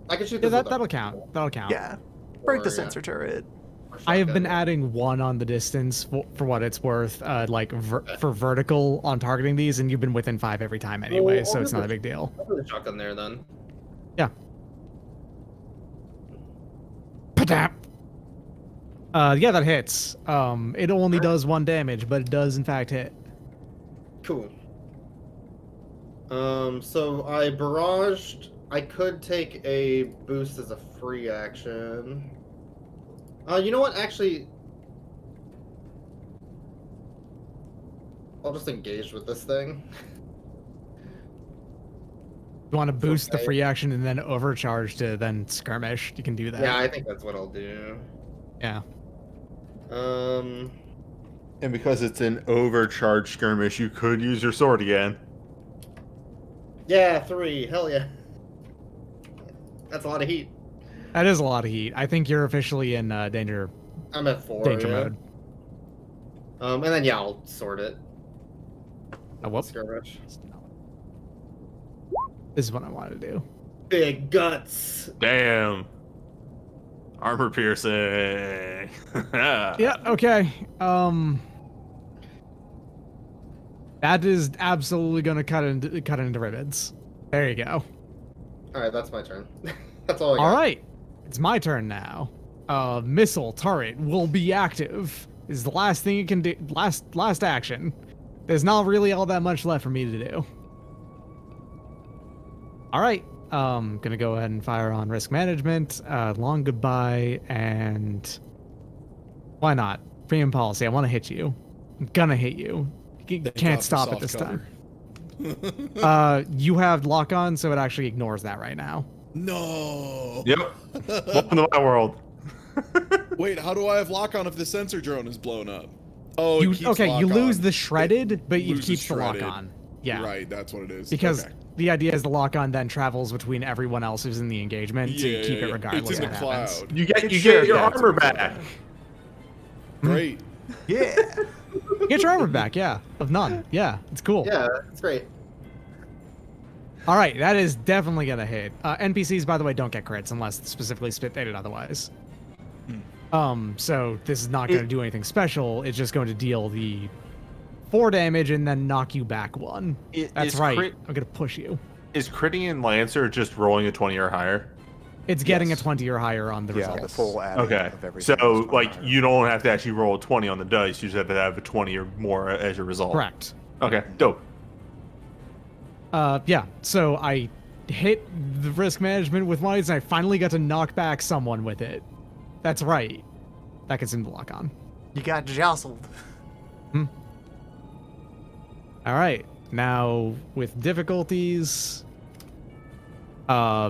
I could shoot Yeah, this with a that'll count. That'll count. Yeah. Break the or, sensor turret. or I have been shotgun. adding 1 on the distance for what it's worth, for vertical on targeting these, and you've been within 5 every time anyway, I'll so it's do not a the- big deal. I'll put the shotgun there then. Padap. Yeah, that hits. It only does 1 damage, but it does in fact hit. Cool. So I barraged. I could take a boost as a free action. You know what? Actually, I'll just engage with this thing. You want to boost the Okay. free action and then overcharge to then skirmish? You can do that. Yeah, I think that's what I'll do. Yeah. and because it's an overcharged skirmish, you could use your sword again. Yeah, 3. Hell yeah. That's a lot of heat. That is a lot of heat. I think you're officially in danger I'm at 4. danger yeah. mode. And then yeah, I'll sort it. Oh, whoops. Skirmish. This is what I wanted to do. Big guts. Damn. Armor piercing. Yeah, okay. That is absolutely gonna cut it into ribbons. There you go. All right, that's my turn. That's all I got. All right, it's my turn now. Missile turret will be active. Is the last thing you can do. Last action. There's not really all that much left for me to do. All right. Gonna go ahead and fire on risk management. Long goodbye, and why not? Premium policy. I want to hit you. I'm gonna hit you. You Thank can't God for stop it soft this cover. time. You have lock on, so it actually ignores that right now. No. Yep. Welcome to my world. Wait, how do I have lock on if the sensor drone is blown up? Oh, it You keeps you lock lose on. the shredded, but it loses keeps the lock shredded. on. Yeah, Right, that's what it is. because Okay. the idea is the lock on then travels between everyone else who's in the engagement, so you Yeah, keep yeah, it yeah. regardless It's in of the what happens. cloud. You get It's you shared get your back. armor back. Great. Yeah. Get your armor back, yeah. Of none. Yeah, it's cool. Yeah, it's great. All right, that is definitely going to hit. NPCs, by the way, don't get crits unless specifically stated otherwise. So this is not going to do anything special. It's just going to deal the 4 damage and then knock you back 1. That's right. I'm going to push you. Is critting in Lancer just rolling a 20 or higher? It's getting a 20 or higher on the Yeah, results. the full add Okay. of everything. So, is like, higher. you don't have to actually roll a 20 on the dice. You just have to have a 20 or more as your result. Correct. Okay, dope. Yeah, so I hit the risk management with mites, and I finally got to knock back someone with it. That's right. That gets him to lock on. You got jostled. All right, now with difficulties,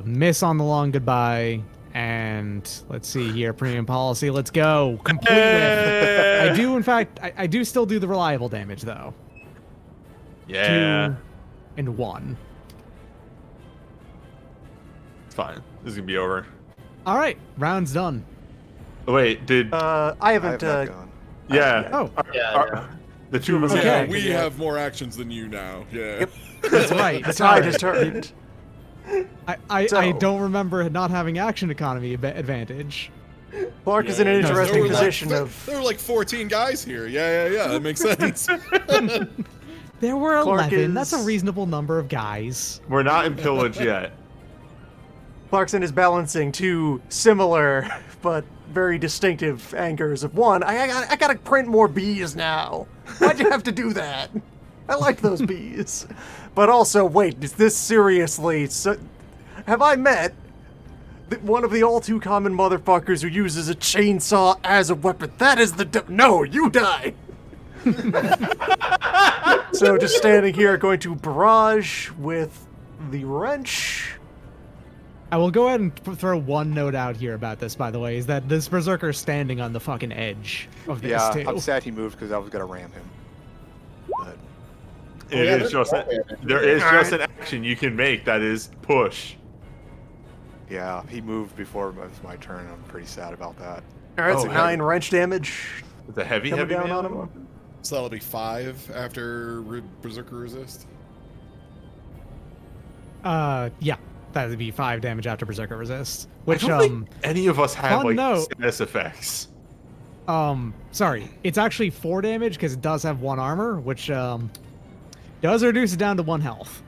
miss on the long goodbye, and let's see here, premium policy. Let's go. Complete with. I do, in fact, I do still do the reliable damage though. Yeah. 2 and 1. It's fine. This is going to be over. All right, round's done. Oh, wait, did... I I haven't. have not gone. yeah. Oh, Yeah. The two of us... Okay. Yeah, Okay. we have more actions than you now. Yeah. that's right. The tide has turned. I don't remember not having action economy advantage. Clark is in an Yeah, interesting there were position like, of. There were like 14 guys here. Yeah. That makes sense. There were Clark 11. That's a is- reasonable number of guys. We're not in pillage yet. Clarkson is balancing 2 similar but very distinctive angers of 1. I gotta print more bees now. Why'd you have to do that? I like those bees. But also, wait, is this seriously? Have I met one of the all too common motherfuckers who uses a chainsaw as a weapon? That is no, you die. So just standing here, going to barrage with the wrench. I will go ahead and throw one note out here about this, by the way, is that this Berserker is standing on the fucking edge of this, Yeah, too. I'm sad he moved because I was gonna ram him. But It yeah, is just there is just an action you can make that is push. yeah, he moved before it was my turn. I'm pretty sad about that. All right, Oh, so heavy. 9 wrench damage. It's a heavy Coming down melee on him. weapon? So that'll be 5 after Berserker Resist. Yeah. That would be 5 damage after Berserker Resist. I Which, don't think any of us have fun like note. status effects. sorry. It's actually 4 damage because it does have 1 armor, which, does reduce it down to 1 health.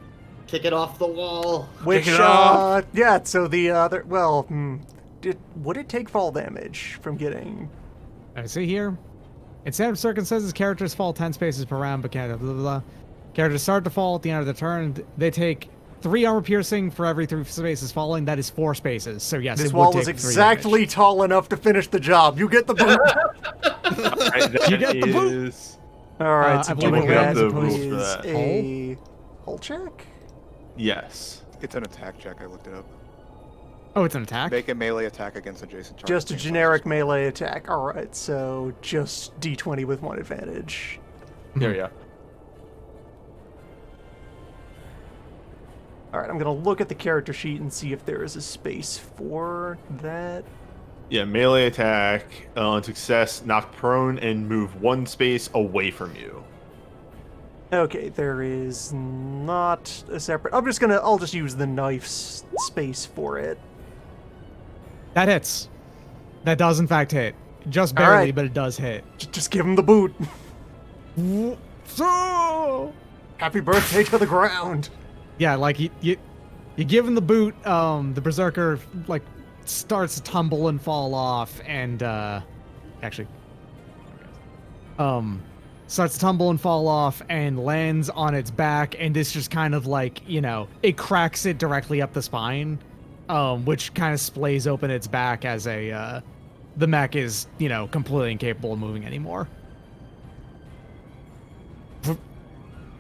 Kick it off the wall. Which, it off. yeah, so the other, well, would it take fall damage from getting? I see here. In standard circumstances, characters fall 10 spaces per round, but blah, blah, blah. Characters start to fall at the end of the turn. They take 3 armor piercing for every 3 spaces falling. That is 4 spaces. So yes, This it wall would is take 3 exactly damage. tall enough to finish the job. You get the boot. Alright, that You get the boot. is- All right, so I believe doing we have that the rules for is that. a hull check. Yes. It's an attack check. I looked it up. Oh, it's an attack? Make a melee attack against adjacent target. Just a generic melee attack. All right, so just D20 with 1 advantage. There we go. All right, I'm gonna look at the character sheet and see if there is a space for that. Yeah, melee attack on success, knock prone, and move 1 space away from you. Okay, there is not a separate. I'll just use the knife's space for it. That hits. That does in fact hit. Just All barely, right. but it does hit. Just give him the boot. So Happy birthday to the ground. yeah, like you give him the boot. The Berserker like starts to tumble and fall off, and actually, starts to tumble and fall off and lands on its back, and this just kind of like it cracks it directly up the spine, which kind of splays open its back as the mech is completely incapable of moving anymore.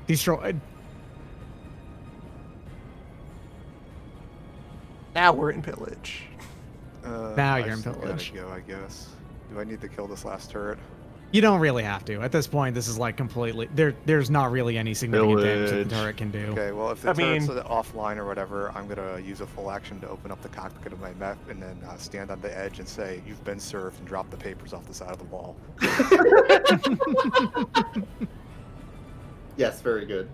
Destroyed. Now we're in pillage. Now I you're in still gotta pillage. Go, I guess. Do I need to kill this last turret? You don't really have to. At this point, this is like completely... There's not really any significant damage that the Village. turret can do. Okay, well, if the I turret's mean- offline or whatever, I'm gonna use a full action to open up the cockpit of my mech and then stand on the edge and say, "You've been served," and drop the papers off the side of the wall. Yes, very good.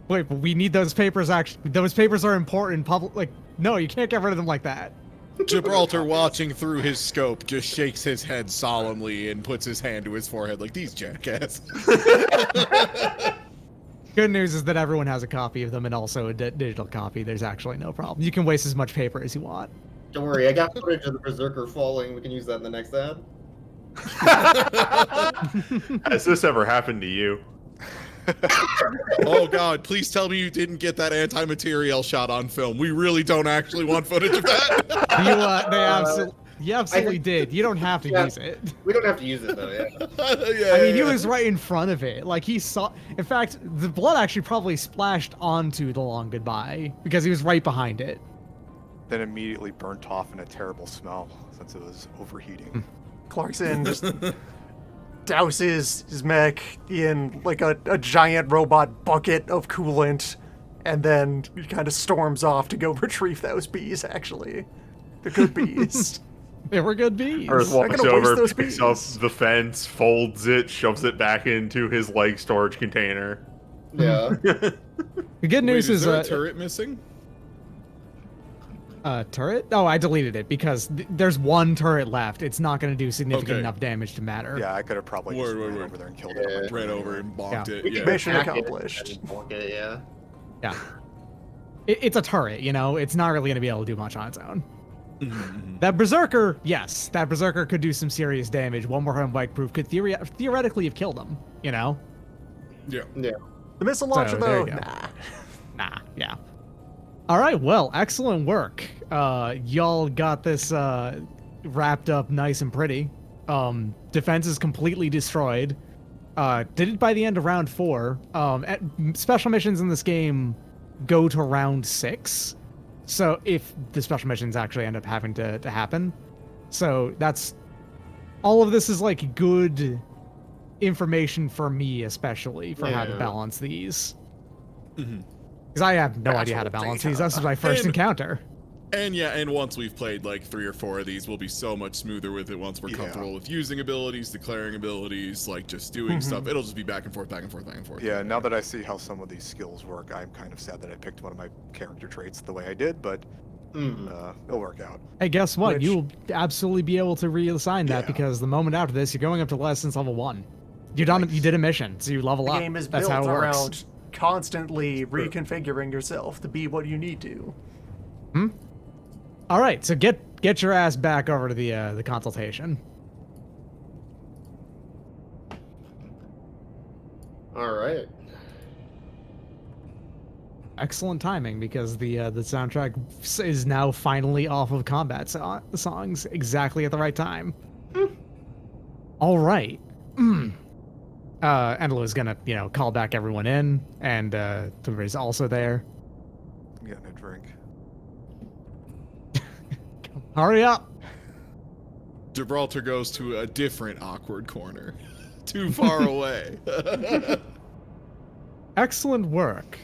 Wait, but we need those papers actually... Those papers are important. Public... Like, no, you can't get rid of them like that. Gibraltar, watching through his scope, just shakes his head solemnly and puts his hand to his forehead like, these jackasses. Good news is that everyone has a copy of them and also a digital copy. There's actually no problem. You can waste as much paper as you want. Don't worry, I got footage of the Berserker falling. We can use that in the next ad. Has this ever happened to you? Oh god, please tell me you didn't get that anti-materiel shot on film. We really don't actually want footage of that. You absolutely did. You don't have to use it. We don't have to use it though, yeah. Yeah, I mean, he yeah. was right in front of it. Like, he saw... In fact, the blood actually probably splashed onto the long goodbye because he was right behind it. Then immediately burnt off in a terrible smell since it was overheating. Clarkson just douses his mech in like a giant robot bucket of coolant, and then he kind of storms off to go retrieve those bees, actually. The good bees. They were good bees. Earth walks gonna waste over, those picks bees. up the fence, folds it, shoves it back into his like storage container. Yeah. The good news Wait, is there a turret missing? turret? Oh, I deleted it because there's one turret left. It's not going to do significant Okay. enough damage to matter. Yeah, I could have probably just Word, ran word. over there and killed it. on my Yeah. turn Ran anyway. over and bonked Yeah. it. We can Yeah. Mission hack it accomplished. and block it, yeah. Yeah. It's a turret, you know? It's not really going to be able to do much on its own. Mhm. That Berserker, yes, that Berserker could do some serious damage. One more home bike proof could theoretically have killed him, you know? Yeah. Yeah. The missile launcher, So, there though, you go. nah. Nah, yeah. All right, well, excellent work. Y'all got this wrapped up nice and pretty. Defense is completely destroyed. Did it by the end of round 4. Special missions in this game go to round 6. So if the special missions actually end up having to happen. So that's... All of this is like good information for me, especially, for how to Yeah. balance these. Mhm. Because I have no idea how to balance these. This is my first And- encounter. And yeah, and once we've played like 3 or 4 of these, we'll be so much smoother with it once we're Yeah. comfortable with using abilities, declaring abilities, like just doing stuff. It'll just be back and forth, back and forth, back and forth. Yeah, now that I see how some of these skills work, I'm kind of sad that I picked one of my character traits the way I did, but it'll work out. Hey, guess what? Which- You'll absolutely be able to reassign that Yeah. because the moment after this, you're going up to license level 1. You're done. Nice. You did a mission, so you level The up. game is That's built how it works. around constantly reconfiguring yourself to be what you need to. All right, so get your ass back over to the consultation. All right. Excellent timing because the soundtrack is now finally off of combat songs exactly at the right time. All right. Endelo's gonna call back everyone in, and everybody's also there. I'm getting a drink. Hurry up! Gibraltar goes to a different awkward corner. Too far away. Excellent work.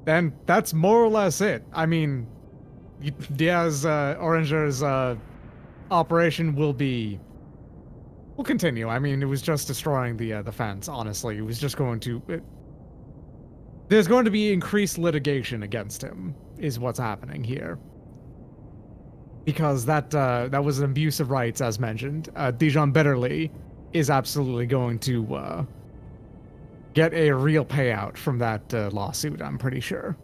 And that's more or less it. I mean, Diaz Oranger's operation will continue. I mean, it was just destroying the fence, honestly. It was just going to... there's going to be increased litigation against him, is what's happening here. Because that was an abuse of rights, as mentioned. Dijon Betterly is absolutely going to get a real payout from that lawsuit, I'm pretty sure.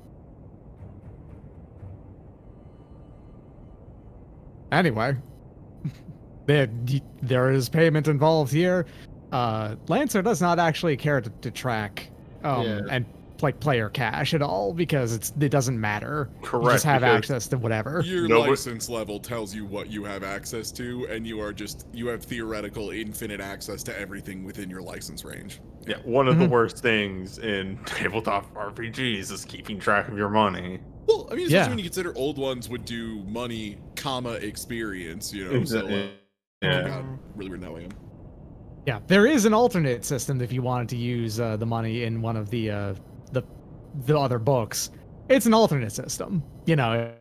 Anyway, there is payment involved here. Lancer does not actually care to track and like player cash at all because it doesn't matter. You Correct, just have because- access to whatever. Your No, but- license level tells you what you have access to, and you have theoretical infinite access to everything within your license range. Yeah, one of the worst things in tabletop RPGs is keeping track of your money. Well, I mean, especially Yeah. when you consider old ones would do money comma experience, you know. Exactly. Yeah. God, really weird that way. Yeah, there is an alternate system if you wanted to use the money in one of the other books. It's an alternate system, you know,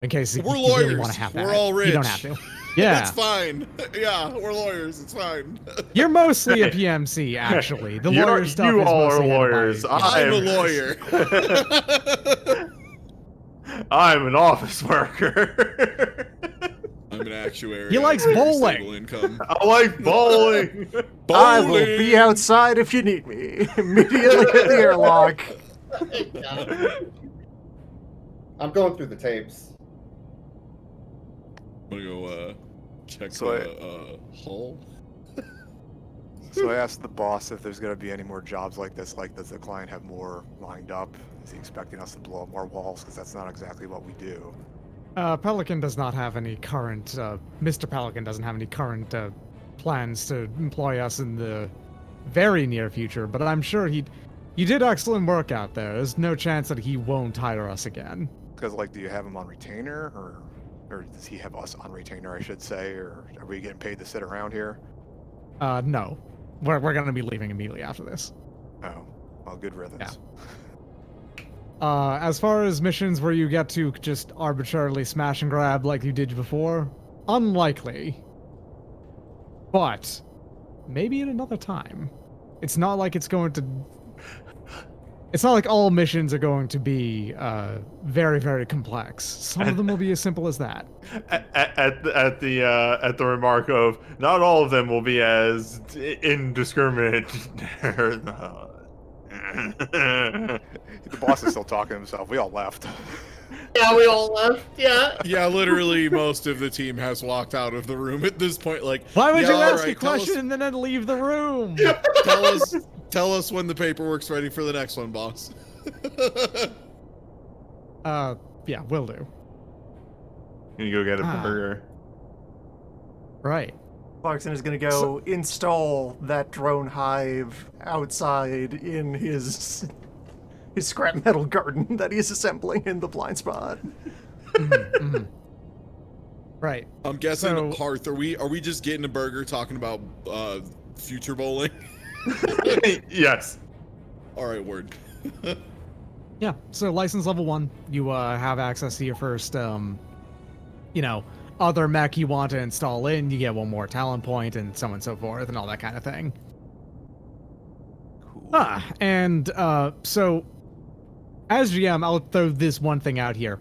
in case We're you lawyers. really want to have that. We're all rich. You don't have to. Yeah, It's fine. Yeah, we're lawyers. It's fine. you're mostly a PMC, actually. The You're- lawyer stuff you is all are mostly handled by- lawyers. I'm a lawyer. I'm an office worker. I'm an actuary. He likes I have very bowling. stable income. I like bowling. I will be outside if you need me. Immediately at the airlock. I'm going through the tapes. I'm gonna go check So the hull. So I asked the boss if there's going to be any more jobs like this. Like, does the client have more lined up? Is he expecting us to blow up more walls? Because that's not exactly what we do. Pelican does not have any current. Mr. Pelican doesn't have any current plans to employ us in the very near future. But I'm sure you did excellent work out there. There's no chance that he won't hire us again. Because, like, do you have him on retainer, or does he have us on retainer, I should say, or are we getting paid to sit around here? No, we're gonna be leaving immediately after this. Oh, well, good riddance. As far as missions where you get to just arbitrarily smash and grab like you did before, unlikely. But maybe at another time. It's not like it's going to. It's not like all missions are going to be very, very complex. Some of them will be as simple as that. At the remark of not all of them will be as indiscriminate. The boss is still talking to himself. We all left. Yeah, we all left. Yeah. Yeah, literally, most of the team has walked out of the room at this point. Like, Why would yeah, you all ask a right, tell us- question and then leave the room? Tell us when the paperwork's ready for the next one, boss. Yeah, will do. Gonna go get a burger. Right. Clarkson is going to go install that drone hive outside in his scrap metal garden that he's assembling in the blind spot. Right. I'm guessing, So- Hearth, are we just getting a burger talking about future bowling? Yes. All right, word. Yeah. So license level 1, you have access to your first, other mech you want to install in. You get one more talent point and so on and so forth and all that kind of thing. Cool. And so as GM, I'll throw this one thing out here.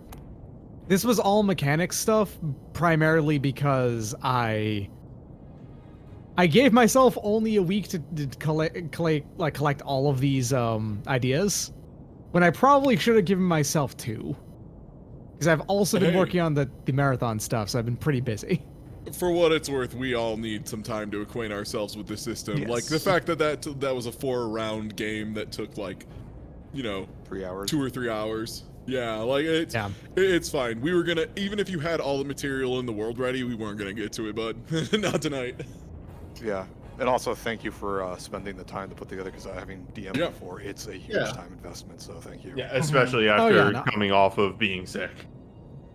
This was all mechanics stuff, primarily because I gave myself only a week to collect all of these ideas, when I probably should have given myself 2. Because I've also been working on the marathon stuff, so I've been pretty busy. For what it's worth, we all need some time to acquaint ourselves with the system. Yes. Like the fact that was a 4-round game that took 3 hours. 2 or 3 hours. Yeah, like it's fine. We were gonna, even if you had all the material in the world ready, we weren't gonna get to it, bud. Not tonight. Yeah. And also, thank you for spending the time to put together, because having DM'd Yeah. before, it's a huge Yeah. time investment, so thank you. Yeah, especially Oh, after yeah, no. coming off of being sick.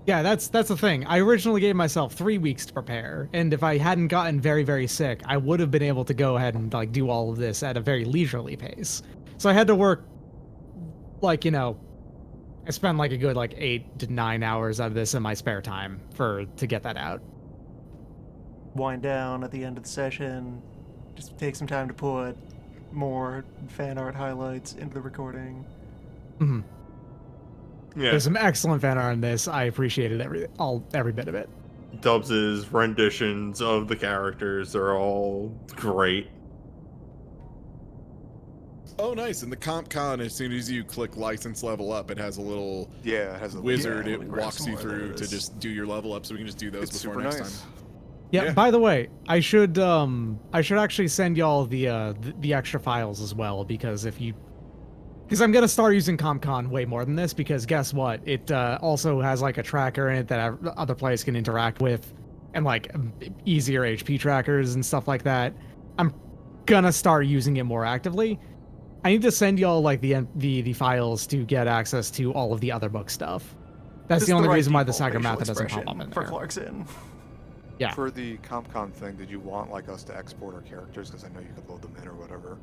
Yeah, that's the thing. I originally gave myself 3 weeks to prepare, and if I hadn't gotten very, very sick, I would have been able to go ahead and do all of this at a very leisurely pace. So I had to work, I spent a good 8 to 9 hours out of this in my spare time to get that out. Wind down at the end of the session. Just take some time to put more fan art highlights into the recording. Mm-hmm. Yeah. There's some excellent fan art on this. I appreciated every bit of it. Dubs' renditions of the characters are all great. Oh, nice. And the comp con, as soon as you click license level up, it has a little Yeah, it has a wizard. Yeah, It we grab walks some you more of through to those. just do your level up, so we can just do those It's before super next nice. time. Yeah, Yeah. by the way, I should actually send y'all the extra files as well, because because I'm gonna start using CompCon way more than this, because guess what? It also has a tracker in it that other players can interact with, and easier HP trackers and stuff like that. I'm gonna start using it more actively. I need to send y'all the files to get access to all of the other book stuff, That's Just the only right reason why the default Saga facial method doesn't pop expression up in for there. Clarkson. Yeah. For the CompCon thing, did you want like us to export our characters? Because I know you could load them in or whatever.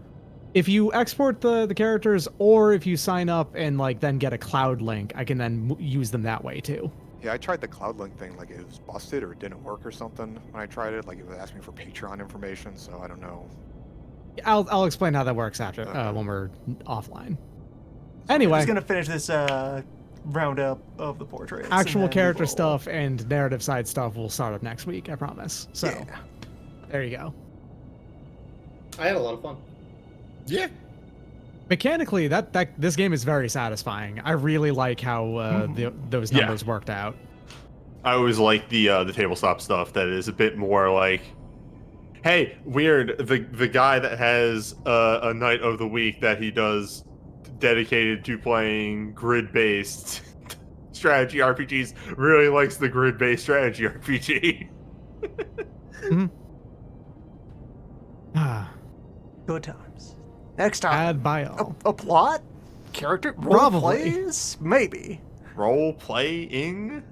If you export the characters, or if you sign up and like then get a cloud link, I can then use them that way too. Yeah, I tried the cloud link thing, like it was busted or it didn't work or something when I tried it. Like it was asking for Patreon information, so I don't know. I'll explain how that works after Okay. when we're offline. I'm Anyway, just gonna finish this roundup of the portraits. and actual then we character will- stuff and narrative side stuff will start up next week, I promise. So Yeah. there you go. I had a lot of fun. Yeah. Mechanically, that this game is very satisfying. I really like how those Yeah. numbers worked out. I always like the tabletop stuff that is a bit more like, hey, weird, the guy that has a night of the week that he does dedicated to playing grid-based strategy RPGs really likes the grid-based strategy RPG. Ah, Good times. Next time. Ad bio. A plot? Character? Role Probably. plays? Maybe. Role-playing?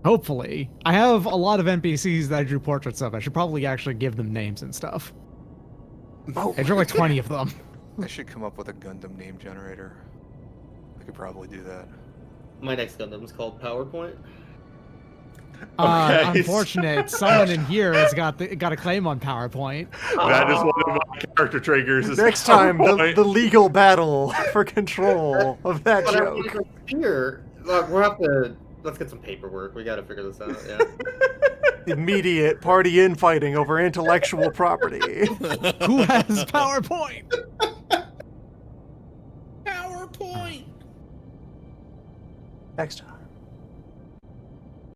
Hopefully. I have a lot of NPCs that I drew portraits of. I should probably actually give them names and stuff. Oh, I drew like 20 of them. I should come up with a Gundam name generator. I could probably do that. My next Gundam is called PowerPoint. Okay. Unfortunate. Someone in here has got a claim on PowerPoint. That is one of my character triggers. is next time, PowerPoint. the legal battle for control of that But joke. Here, look, we'll have to. Let's get some paperwork. We got to figure this out. Yeah. Immediate party infighting over intellectual property. Who has PowerPoint? PowerPoint. Next time.